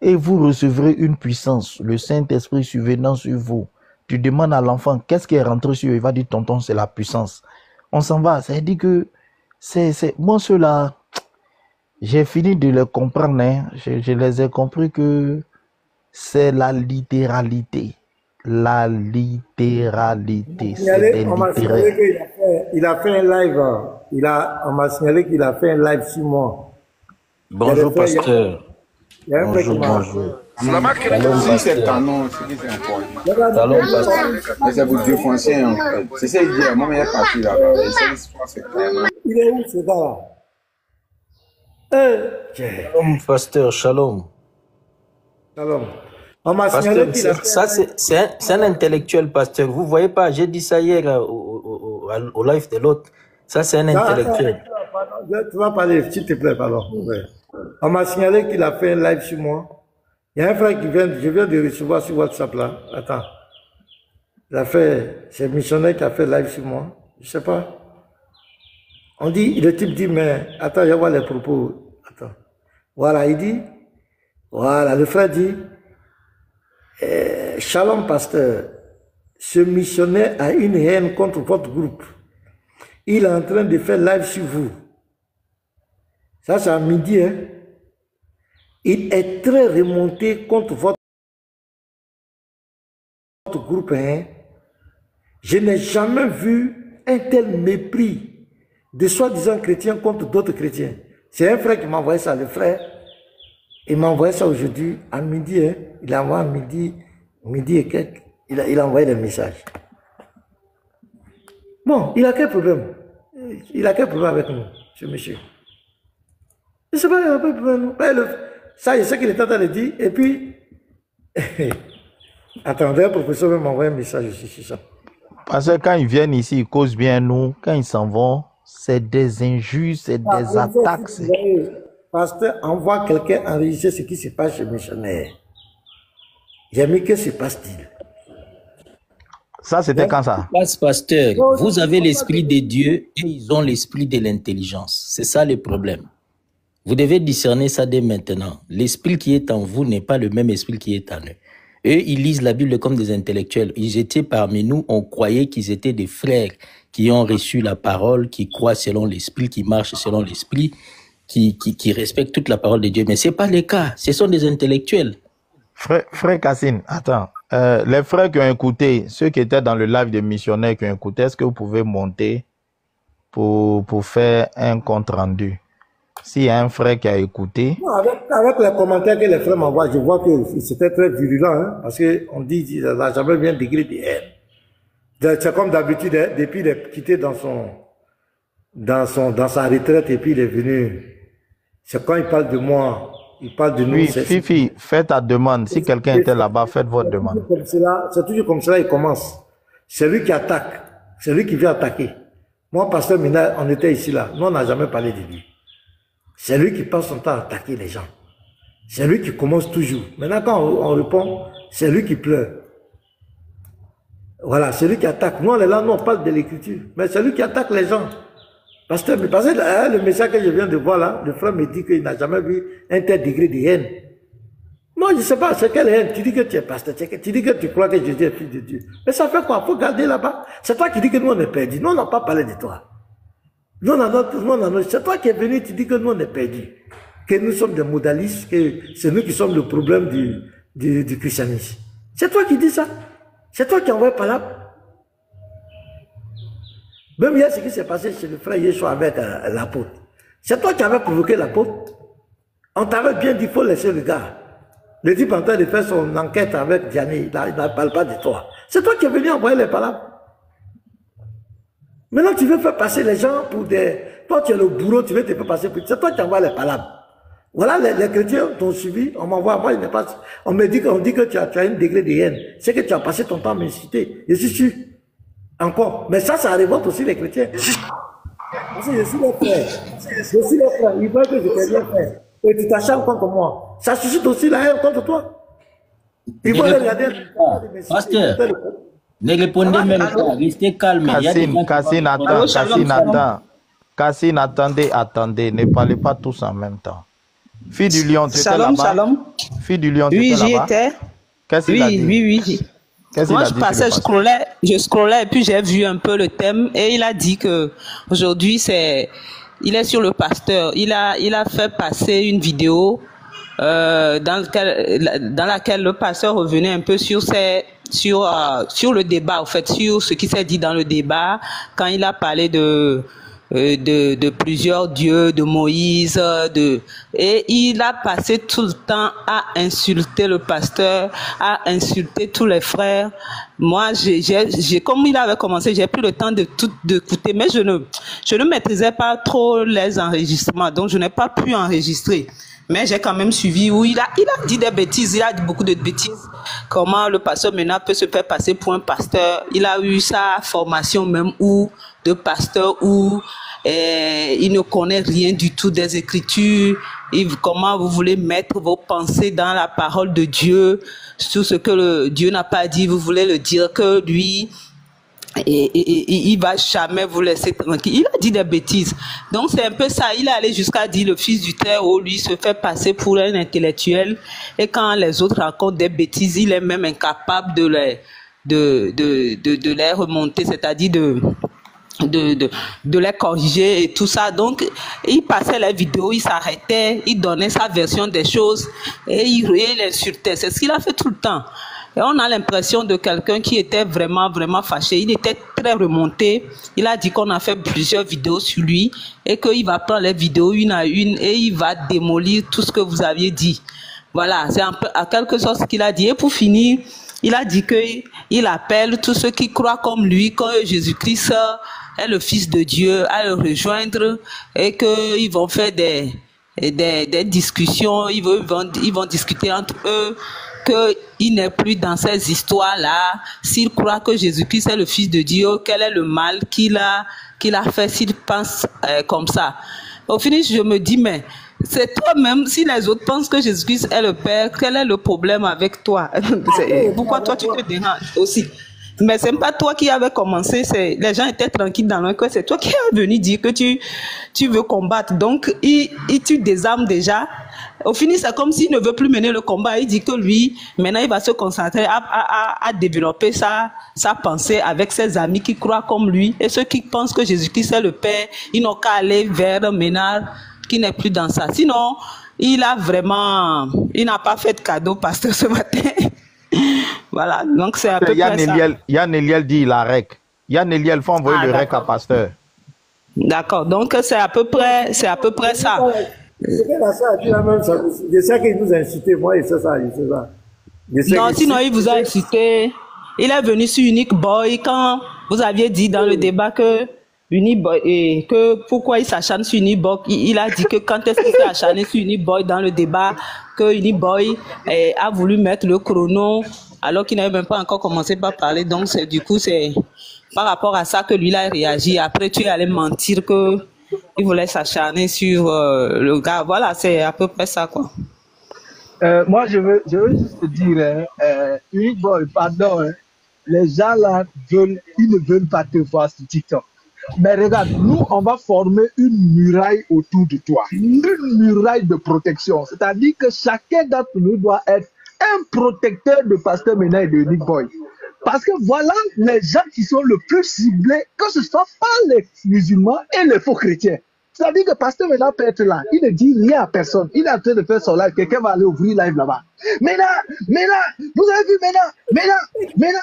et vous recevrez une puissance. Le Saint-Esprit survenant sur vous. Tu demandes à l'enfant, qu'est-ce qui est rentré sur eux? Il va dire, tonton, c'est la puissance. On s'en va. C'est-à-dire que moi, ceux-là, j'ai fini de les comprendre. Hein. Je les ai compris que c'est la littéralité. La littéralité. On m'a signalé qu'il a fait un live. On m'a signalé qu'il a fait un live sur moi. Bonjour, pasteur. Bonjour. La marque aussi, c'est un nom, c'est important. Mais ça vous défoncer, en fait. C'est ça, il dit, à moi, il est parti là-bas. Il est où, ce gars-là? Shalom, pasteur, shalom. Shalom. On m'a signalé qu'il a fait... Ça, c'est un intellectuel, pasteur. Vous voyez pas, j'ai dit ça hier au live de l'autre. Ça, c'est un intellectuel. Tu vas parler, s'il te plaît, pardon. On m'a signalé qu'il a fait un live sur moi. Il y a un frère qui vient, je viens de recevoir sur WhatsApp là. Attends. C'est un missionnaire qui a fait live sur moi. Je sais pas. On dit, le type dit, mais attends, je vais voir les propos. Attends. Voilà, il dit, voilà, le frère dit, Shalom, pasteur. Ce missionnaire a une haine contre votre groupe. Il est en train de faire live sur vous. Ça, c'est à midi, hein. Il est très remonté contre votre groupe, hein. Je n'ai jamais vu un tel mépris de soi-disant chrétiens contre d'autres chrétiens. C'est un frère qui m'a envoyé ça, le frère. Il m'a envoyé ça aujourd'hui à midi, hein. Il a envoyé à midi et quelques. Il a envoyé le message. Bon, il a quel problème? Il a quel problème avec nous, ce monsieur? Je ne sais pas, il a pas de problème. Ça, je sais qu'il est en train de dire. Et puis, attendez, un professeur m'a envoyé un message aussi sur ça. Parce que quand ils viennent ici, ils causent bien nous. Quand ils s'en vont, c'est des injures, c'est des attaques. Pasteur, envoie quelqu'un enregistrer ce qui se passe chez le missionnaire. J'ai mis que se passe-t-il? Ça, c'était quand ça? Pasteur, vous avez l'esprit de Dieu et ils ont l'esprit de l'intelligence. C'est ça le problème. Vous devez discerner ça dès maintenant. L'esprit qui est en vous n'est pas le même esprit qui est en eux. Eux, ils lisent la Bible comme des intellectuels. Ils étaient parmi nous, on croyait qu'ils étaient des frères qui ont reçu la parole, qui croient selon l'esprit, qui marchent selon l'esprit, qui respectent toute la parole de Dieu. Mais ce n'est pas le cas. Ce sont des intellectuels. Frère Cassine, attends. Les frères qui ont écouté, ceux qui étaient dans le live des missionnaires qui ont écouté, est-ce que vous pouvez monter pour faire un compte rendu? S'il y a un frère qui a écouté... Non, avec les commentaires que les frères m'envoient, je vois que c'était très virulent, hein, parce qu'on dit qu'il n'a jamais vu un degré de haine. C'est comme d'habitude, hein, depuis qu'il est quitté dans sa retraite et puis il est venu. C'est quand il parle de moi, il parle de nous. Oui, Fifi, faites ta demande. Si quelqu'un était là-bas, faites votre demande. C'est toujours comme cela, il commence. C'est lui qui attaque, c'est lui qui vient attaquer. Moi, pasteur Mina, on était ici là, nous on n'a jamais parlé de lui. C'est lui qui passe son temps à attaquer les gens. C'est lui qui commence toujours. Maintenant, quand on répond, c'est lui qui pleure. Voilà, c'est lui qui attaque. Nous, on est là, nous, on parle de l'écriture. Mais c'est lui qui attaque les gens. Parce que le message que je viens de voir là, le frère me dit qu'il n'a jamais vu un tel degré de haine. Moi, je ne sais pas, c'est quelle haine. Tu dis que tu es pasteur, tu dis que tu crois que Jésus est fils de Dieu. Mais ça fait quoi? Il faut garder là-bas. C'est toi qui dis que nous, on est perdus. Nous, on n'a pas parlé de toi. C'est toi qui es venu, tu dis que nous on est perdus, que nous sommes des modalistes, que c'est nous qui sommes le problème du christianisme. C'est toi qui dis ça. C'est toi qui envoies par là. Même hier, ce qui s'est passé chez le frère Yeshua avec l'apôtre. C'est toi qui avais provoqué l'apôtre. On t'avait bien dit, il faut laisser le gars. Le type en train de faire son enquête avec Diané, il ne parle pas de toi. C'est toi qui es venu envoyer les palabres. Maintenant, tu veux faire passer les gens pour des... Toi, tu es le bourreau, tu veux te faire passer pour... C'est toi qui envoies les palabres. Voilà, les chrétiens t'ont suivi, on m'envoie, moi, il n'est pas, on dit que tu as un degré de haine. C'est que tu as passé ton temps à m'insulter. Je suis sûr. Encore. Mais ça révolte aussi les chrétiens. Parce que je suis leur frère. Je suis leur frère. Ils veulent que je t'ai bien fait. Et tu t'acharnes contre moi. Ça suscite aussi la haine contre toi. Ils vont regarder. Pasteur, ne répondez même pas. Restez calme. Cassine, attendez. Ne parlez pas tous en même temps. Fille du lion, tu étais là-bas? Shalom. Fille du lion, tu oui, étais j'y là-bas? étais. Qu'est-ce qu'il a dit? Oui. Moi, je passais, je scrollais et puis j'ai vu un peu le thème et il a dit que aujourd'hui il est sur le pasteur. Il a fait passer une vidéo dans laquelle le pasteur revenait un peu sur le débat, en fait, sur ce qui s'est dit dans le débat quand il a parlé de plusieurs dieux, de Moïse, et il a passé tout le temps à insulter le pasteur, à insulter tous les frères. Moi, comme il avait commencé, j'ai pris le temps d'écouter, mais je ne maîtrisais pas trop les enregistrements, donc je n'ai pas pu enregistrer. Mais j'ai quand même suivi où il a dit des bêtises, il a dit beaucoup de bêtises. Comment le pasteur Mena peut se faire passer pour un pasteur. Il a eu sa formation même de pasteur où il ne connaît rien du tout des Écritures. Comment vous voulez mettre vos pensées dans la parole de Dieu, sur ce que Dieu n'a pas dit, vous voulez le dire que lui... Et il va jamais vous laisser tranquille. Il a dit des bêtises. Donc c'est un peu ça. Il est allé jusqu'à dire le fils du Très-Haut, lui, se fait passer pour un intellectuel. Et quand les autres racontent des bêtises, il est même incapable de les remonter, c'est-à-dire de les corriger et tout ça. Donc il passait les vidéos, il s'arrêtait, il donnait sa version des choses et il insultait. C'est ce qu'il a fait tout le temps. Et on a l'impression de quelqu'un qui était vraiment, vraiment fâché. Il était très remonté. Il a dit qu'on a fait plusieurs vidéos sur lui et qu'il va prendre les vidéos une à une et il va démolir tout ce que vous aviez dit. Voilà, c'est un peu à quelque chose qu'il a dit. Et pour finir, il a dit qu'il appelle tous ceux qui croient comme lui, que Jésus-Christ est le Fils de Dieu, à le rejoindre et qu'ils vont faire des discussions, ils vont discuter entre eux, qu'il n'est plus dans ces histoires-là. S'il croit que Jésus-Christ est le Fils de Dieu, quel est le mal qu'il a fait s'il pense comme ça? Au finish, je me dis, mais c'est toi-même, si les autres pensent que Jésus-Christ est le Père, quel est le problème avec toi? Pourquoi toi tu te déranges aussi? Mais c'est pas toi qui avais commencé, les gens étaient tranquilles dans leur coin, c'est toi qui es venu dire que tu veux combattre. Donc, tu désarmes déjà. Au final, c'est comme s'il ne veut plus mener le combat. Il dit que lui, maintenant, il va se concentrer à développer sa pensée avec ses amis qui croient comme lui. Et ceux qui pensent que Jésus-Christ est le Père, ils n'ont qu'à aller vers Ménard, qui n'est plus dans ça. Sinon, il n'a pas fait de cadeau, pasteur, ce matin. Voilà, donc c'est à peu près ça. Yann Eliel dit il a rec. Yann Eliel, il faut envoyer le rec à pasteur. D'accord, donc c'est à peu près ça. Je sais qu'il nous a incité, moi, et c'est ça, Non, sinon il vous a incité. Il est venu sur Unique Boy quand vous aviez dit dans le débat que Unique Boy, et que pourquoi il s'acharne sur Unique Boy. Il a dit que quand est-ce qu'il s'est acharné sur Unique Boy dans le débat, que Unique Boy a voulu mettre le chrono alors qu'il n'avait même pas encore commencé par parler. Donc du coup c'est par rapport à ça que lui il a réagi. Après tu es allé mentir que il voulait s'acharner sur le gars. Voilà, c'est à peu près ça, quoi. Moi, je veux juste te dire, Unique Boy, pardon, les gens là ils ne veulent pas te voir sur TikTok. Mais regarde, nous, on va former une muraille autour de toi. Une muraille de protection. C'est-à-dire que chacun d'entre nous doit être un protecteur de Pasteur Mena et de Unique Boy. Parce que voilà les gens qui sont le plus ciblés, que ce soit pas les musulmans et les faux chrétiens. C'est-à-dire que Pasteur Mena peut être là, il ne dit rien à personne. Il est en train de faire son live, quelqu'un va aller ouvrir live là-bas. Mena, vous avez vu Mena,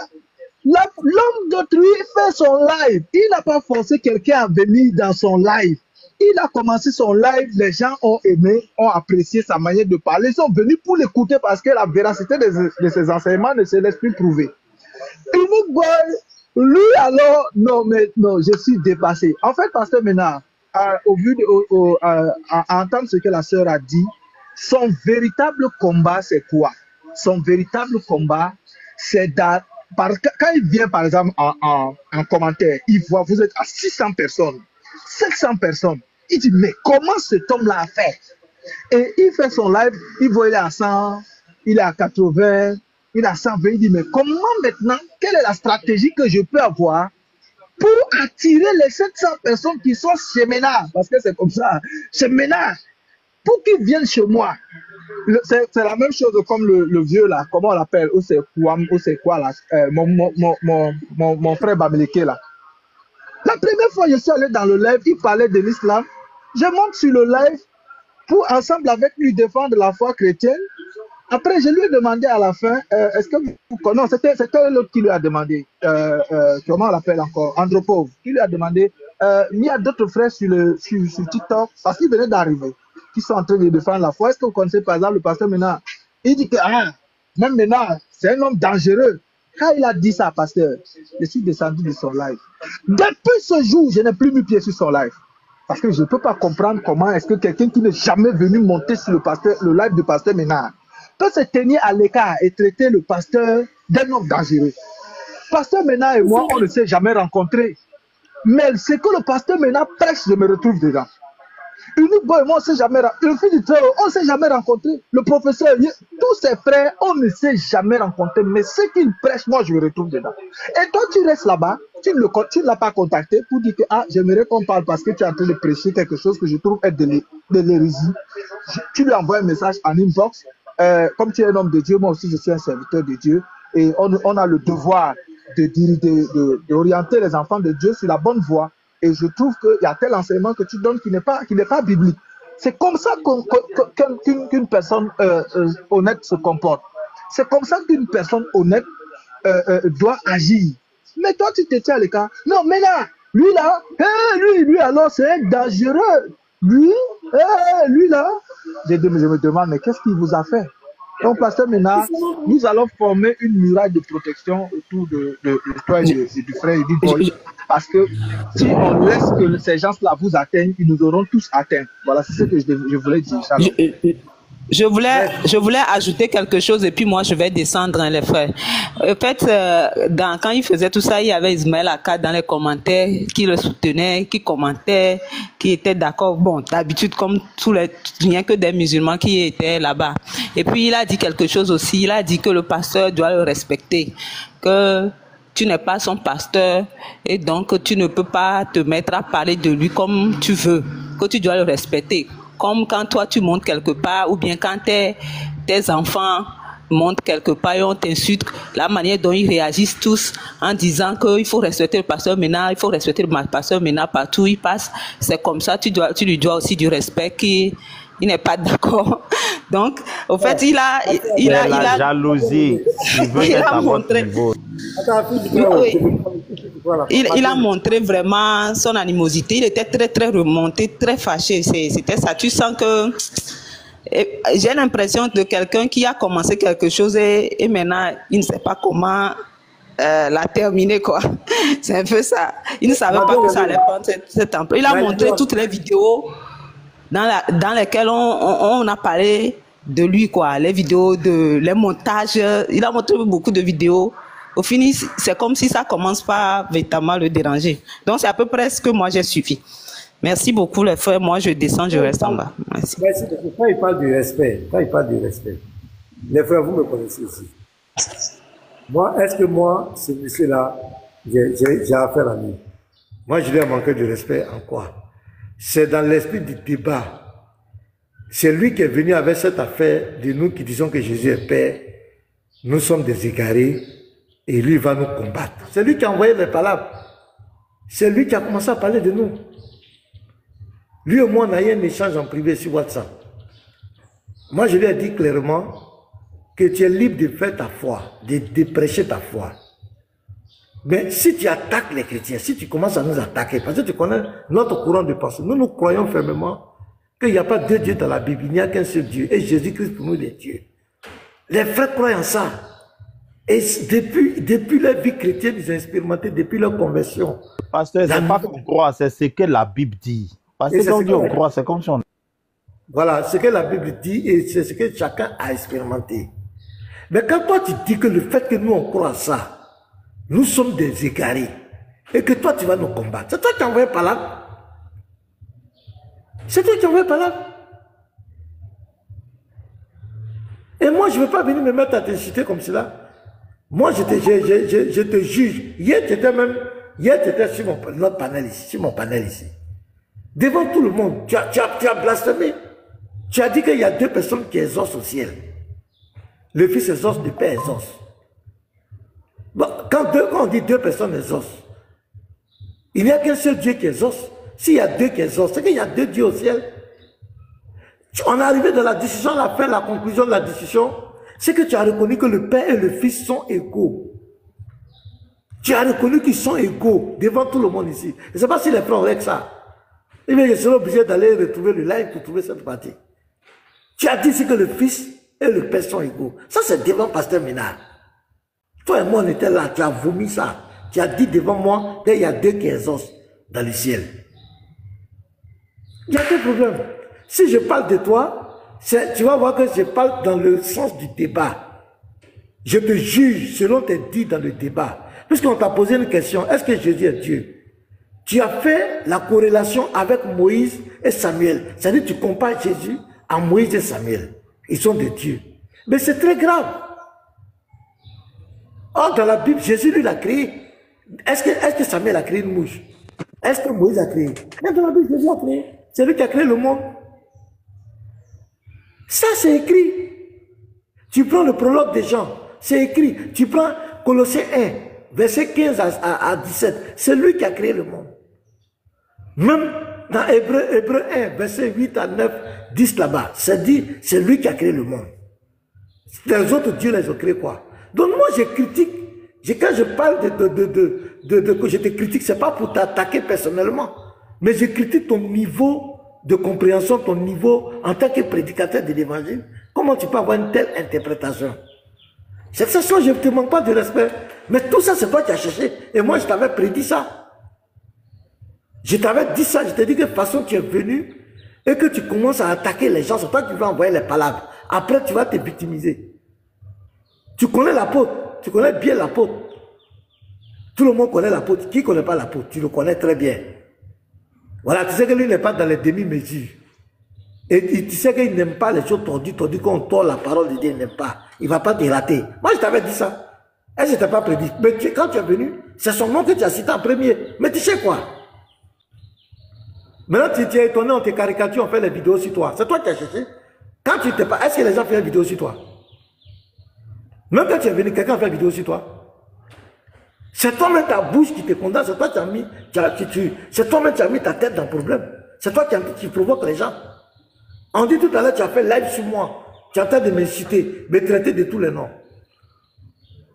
l'homme d'autrui fait son live. Il n'a pas forcé quelqu'un à venir dans son live. Il a commencé son live, les gens ont aimé, ont apprécié sa manière de parler. Ils sont venus pour l'écouter parce que la véracité de ses enseignements ne se laisse plus prouver. Unique Boy, lui alors, non, je suis dépassé. En fait, Pasteur Mena, à entendre ce que la sœur a dit, Son véritable combat, c'est quoi? Son véritable combat, c'est quand il vient, par exemple, en commentaire, il voit, vous êtes à 600 personnes, 700 personnes. Il dit, mais comment cet homme-là a fait? Et il fait son live, il voit, il est à 100, il est à 80, il est à 120. Il dit, mais comment maintenant, quelle est la stratégie que je peux avoir pour attirer les 700 personnes qui sont chez Ménard? Parce que c'est comme ça, chez Ménard, pour qu'ils viennent chez moi. C'est la même chose comme le vieux là, comment on l'appelle, ou c'est quoi là, mon frère Bamileke là. La première fois je suis allé dans le live, il parlait de l'islam. Je monte sur le live pour ensemble avec lui défendre la foi chrétienne. Après, je lui ai demandé à la fin, est-ce que vous connaissez, c'était l'autre qui lui a demandé, comment on l'appelle encore, Andropov, qui lui a demandé, il y a d'autres frères sur TikTok, parce qu'il venait d'arriver, qui sont en train de défendre la foi. Est-ce que vous connaissez par exemple le pasteur Ménard? Il dit que même Ménard, c'est un homme dangereux. Quand il a dit ça, pasteur, je suis descendu de son live. Depuis ce jour, je n'ai plus mis pied sur son live. Parce que je ne peux pas comprendre comment est-ce que quelqu'un qui n'est jamais venu monter sur le live du pasteur Ménard peut se tenir à l'écart et traiter le pasteur d'un homme dangereux. Pasteur Ménard et moi, on ne s'est jamais rencontrés. Mais ce que le pasteur Ménard prêche, je me retrouve dedans. Unique Boy et moi, on ne s'est jamais rencontrés. Le fils du Tréau, on ne s'est jamais rencontrés. Le professeur, tous ses frères, on ne s'est jamais rencontrés. Mais ce qu'il prêche, moi, je me retrouve dedans. Et toi, tu restes là-bas, tu ne l'as pas contacté pour dire que j'aimerais qu'on parle parce que tu es en train de prêcher quelque chose que je trouve être de l'hérésie. Tu lui envoies un message en inbox. Comme tu es un homme de Dieu, moi aussi, je suis un serviteur de Dieu. Et on a le devoir d'orienter les enfants de Dieu sur la bonne voie. Et je trouve qu'il y a tel enseignement que tu donnes qui n'est pas biblique. C'est comme ça qu'une personne honnête se comporte. C'est comme ça qu'une personne honnête doit agir. Mais toi, tu te tiens à l'écart. Non, mais là, lui alors, c'est un dangereux. Lui là, je me demande, mais qu'est-ce qu'il vous a fait? Donc, pasteur Ménard, nous allons former une muraille de protection autour de toi et du frère Unique Boy. Parce que si on laisse que ces gens-là vous atteignent, ils nous auront tous atteints. Voilà, c'est ce que je voulais dire. Je voulais ajouter quelque chose et puis moi je vais descendre, les frères. En fait, quand il faisait tout ça, il y avait Ismaël Akkad dans les commentaires qui le soutenait, qui commentait, qui était d'accord. Bon, d'habitude, comme il n'y a que des musulmans qui étaient là-bas. Et puis il a dit quelque chose aussi, il a dit que le pasteur doit le respecter, que tu n'es pas son pasteur et donc tu ne peux pas te mettre à parler de lui comme tu veux, que tu dois le respecter. Comme quand toi tu montes quelque part ou bien quand tes enfants montent quelque part et on t'insulte, la manière dont ils réagissent tous en disant qu'il faut respecter le pasteur Ménard, il faut respecter le pasteur Ménard partout où il passe, c'est comme ça, tu lui dois aussi du respect qu'il n'est pas d'accord. Donc, au fait, il a jalousie. Il a montré vraiment son animosité. Il était très, très remonté, très fâché. C'était ça. Tu sens que j'ai l'impression de quelqu'un qui a commencé quelque chose et maintenant, il ne sait pas comment la terminer, quoi. C'est un peu ça. Il ne savait pas que ça allait prendre cette ampleur. Il a montré toutes les vidéos dans lesquelles on a parlé de lui, quoi. Les vidéos, les montages. Il a montré beaucoup de vidéos. Au fini, c'est comme si ça commence pas véritablement le déranger. Donc, c'est à peu près ce que moi j'ai suivi. Merci beaucoup, les frères. Moi, je descends, je reste en bas. Merci. Quand il parle du respect, les frères, vous me connaissez aussi. Moi, est-ce que moi, ce monsieur-là, j'ai affaire à lui? Moi, je lui ai manqué de respect en quoi? C'est dans l'esprit du débat. C'est lui qui est venu avec cette affaire de nous qui disons que Jésus est Père. Nous sommes des égarés. Et lui va nous combattre. C'est lui qui a envoyé les palabres. C'est lui qui a commencé à parler de nous. Lui et moi, on a eu un échange en privé sur WhatsApp. Moi, je lui ai dit clairement que tu es libre de faire ta foi, de prêcher ta foi. Mais si tu attaques les chrétiens, si tu commences à nous attaquer, parce que tu connais notre courant de pensée, nous croyons fermement qu'il n'y a pas deux dieux dans la Bible, il n'y a qu'un seul Dieu. Et Jésus-Christ pour nous est Dieu. Les frères croient en ça. Et depuis leur vie chrétienne, ils ont expérimenté, depuis leur conversion. Pasteur, c'est pas qu'on croit, c'est ce que la Bible dit. Parce que quand on dit on croit, c'est comme si on... Voilà ce que la Bible dit et c'est ce que chacun a expérimenté. Mais quand toi tu dis que le fait que nous on croit à ça, nous sommes des égarés et que toi tu vas nous combattre, c'est toi qui as envoyé par là. C'est toi qui as envoyé par là. Et moi je ne veux pas venir me mettre à t'inciter comme cela. Moi je te juge. Hier tu étais sur notre panel ici, sur mon panel ici. Devant tout le monde, tu as blasphémé. Tu as dit qu'il y a deux personnes qui exaucent au ciel. Le Fils exauce, le Père exauce. Bon, quand on dit deux personnes exaucent, il n'y a qu'un seul Dieu qui exauce. S'il y a deux qui exaucent, c'est qu'il y a deux dieux au ciel. On est arrivé dans la discussion, la fin, la conclusion de la discussion, c'est que tu as reconnu que le Père et le Fils sont égaux. Tu as reconnu qu'ils sont égaux devant tout le monde ici. Je ne sais pas si les frères auraient que ça. Je serai obligé d'aller retrouver le live pour trouver cette partie. Tu as dit que le Fils et le Père sont égaux. Ça, c'est devant Pasteur Ménard. Toi et moi, on était là, tu as vomi ça. Tu as dit devant moi qu'il y a deux qui exaucent dans le ciel. Il y a quel problème? Si je parle de toi, tu vas voir que je parle dans le sens du débat. Je te juge selon tes dits dans le débat. Puisqu'on t'a posé une question, est-ce que Jésus est Dieu? Tu as fait la corrélation avec Moïse et Samuel. C'est-à-dire que tu compares Jésus à Moïse et Samuel. Ils sont des dieux. Mais c'est très grave. Or, dans la Bible, Jésus, lui, l'a créé. Est-ce que Samuel a créé une mouche? Est-ce que Moïse a créé? Mais dans la Bible, Jésus a créé. C'est lui qui a créé le monde. Ça, c'est écrit. Tu prends le prologue des gens. C'est écrit. Tu prends Colossiens 1, verset 15 à 17. C'est lui qui a créé le monde. Même dans Hébreu 1, verset 8 à 9, 10 là-bas, c'est dit, c'est lui qui a créé le monde. Les autres dieux les ont créés quoi? Donc moi je critique, quand je parle que je te critique, c'est pas pour t'attaquer personnellement, mais je critique ton niveau de compréhension, ton niveau en tant que prédicateur de l'évangile. Comment tu peux avoir une telle interprétation? Cette façon, je ne te manque pas de respect, mais tout ça c'est toi qui as cherché, et moi je t'avais prédit ça. Je t'avais dit ça, je t'ai dit que de toute façon tu es venu et que tu commences à attaquer les gens, c'est toi qui vas envoyer les palabres. Après tu vas te victimiser. Tu connais l'apôtre, tu connais bien l'apôtre. Tout le monde connaît l'apôtre. Qui ne connaît pas l'apôtre? Tu le connais très bien. Voilà, tu sais que lui n'est pas dans les demi-mesures. Et tu sais qu'il n'aime pas les choses tordues, qu'on tord la parole de Dieu, il n'aime pas. Il ne va pas te rater. Moi je t'avais dit ça. Et je t'ai pas prédit. Mais quand tu es venu, c'est son nom que tu as cité en premier. Mais tu sais quoi? Maintenant, tu es étonné, on te caricature, on fait les vidéos sur toi. C'est toi qui as cherché. Quand tu t'es pas, est-ce que les gens font une vidéo sur toi? Même quand tu es venu, quelqu'un a fait une vidéo sur toi. C'est toi-même ta bouche qui te condamne, c'est toi qui as mis, c'est toi-même qui as mis ta tête dans le problème. C'est toi qui provoque les gens. On dit tout à l'heure, tu as fait live sur moi. Tu es en train de m'inciter, me traiter de tous les noms.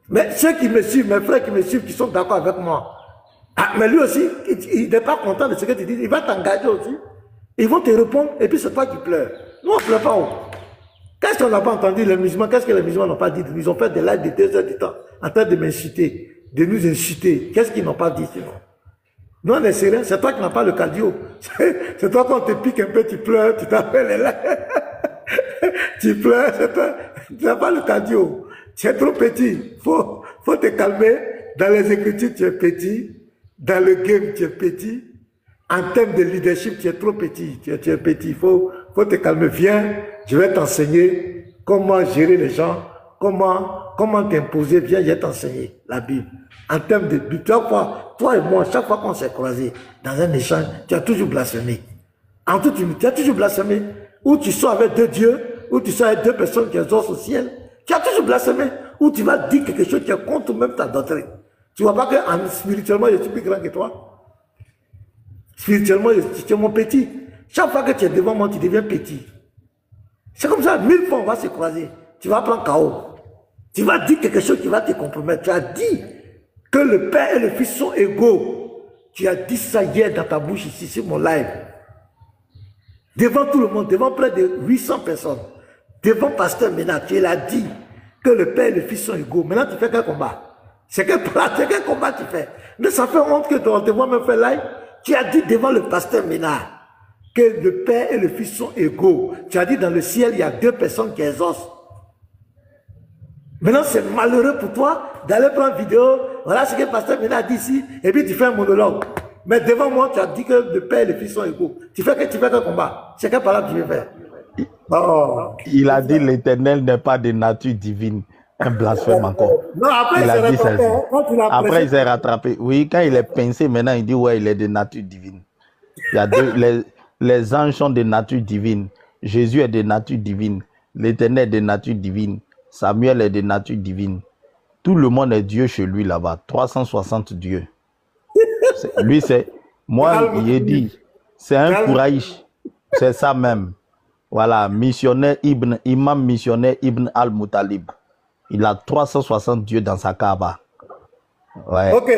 Mais ceux qui me suivent, mes frères qui me suivent, qui sont d'accord avec moi, ah, mais lui aussi, il n'est pas content de ce que tu dis. Il va t'engager aussi. Ils vont te répondre et puis c'est toi qui pleures. Nous, on ne pleure pas. Qu'est-ce qu'on n'a pas entendu les musulmans? Qu'est-ce que les musulmans n'ont pas dit? Ils ont fait des lives de 2 heures du temps en train de m'inciter, de nous inciter. Qu'est-ce qu'ils n'ont pas dit sinon? Nous, on est sérieux. C'est toi qui n'as pas le cardio. C'est toi quand on te pique un peu, tu pleures, tu t'appelles les lives. Tu pleures, c'est toi. Tu n'as pas le cardio. Tu es trop petit. Faut te calmer. Dans les écritures, tu es petit. Dans le game, tu es petit. En termes de leadership, tu es trop petit. Tu es petit. Faut te calmer. Viens, je vais t'enseigner comment gérer les gens, comment t'imposer. Viens, je vais t'enseigner la Bible. En termes de Bible, toi et moi, chaque fois qu'on s'est croisés dans un échange, tu as toujours blasphémé. En tout, tu as toujours blasphémé. Ou tu sors avec 2 dieux, ou tu sors avec 2 personnes qui exaucent au ciel. Tu as toujours blasphémé. Ou tu vas dire quelque chose qui est contre même ta doctrine. Tu ne vois pas que spirituellement, je suis plus grand que toi. Spirituellement, tu es mon petit. Chaque fois que tu es devant moi, tu deviens petit. C'est comme ça, 1000 fois on va se croiser. Tu vas prendre KO. Tu vas dire quelque chose qui va te compromettre. Tu as dit que le Père et le Fils sont égaux. Tu as dit ça hier dans ta bouche ici, sur mon live. Devant tout le monde, devant près de 800 personnes. Devant Pasteur Ménard, tu l'as dit que le Père et le Fils sont égaux. Maintenant, tu fais quel combat? C'est quel combat tu fais? Mais ça fait honte que tu te vois me faire live. Tu as dit devant le Pasteur Ménard que le Père et le Fils sont égaux. Tu as dit dans le ciel, il y a 2 personnes qui exaucent. Maintenant, c'est malheureux pour toi d'aller prendre une vidéo. Voilà ce que le pasteur Mena a dit ici. Et puis tu fais un monologue. Mais devant moi, tu as dit que le Père et le Fils sont égaux. Tu fais quel combat? C'est quelle parole que tu veux faire? Oh. Il a dit l'Éternel n'est pas de nature divine. Un blasphème encore. Non, après, il s'est rattrapé. Oui, quand il est pincé, maintenant, il dit ouais, il est de nature divine. Il y a les anges sont de nature divine. Jésus est de nature divine. L'Éternel est de nature divine. Samuel est de nature divine. Tout le monde est Dieu chez lui là-bas. 360 dieux. Lui, c'est... Moi, il est dit, c'est un courage. C'est ça même. Voilà, imam missionnaire Ibn al-Muttalib. Il a 360 dieux dans sa Kaaba. Ouais. Okay.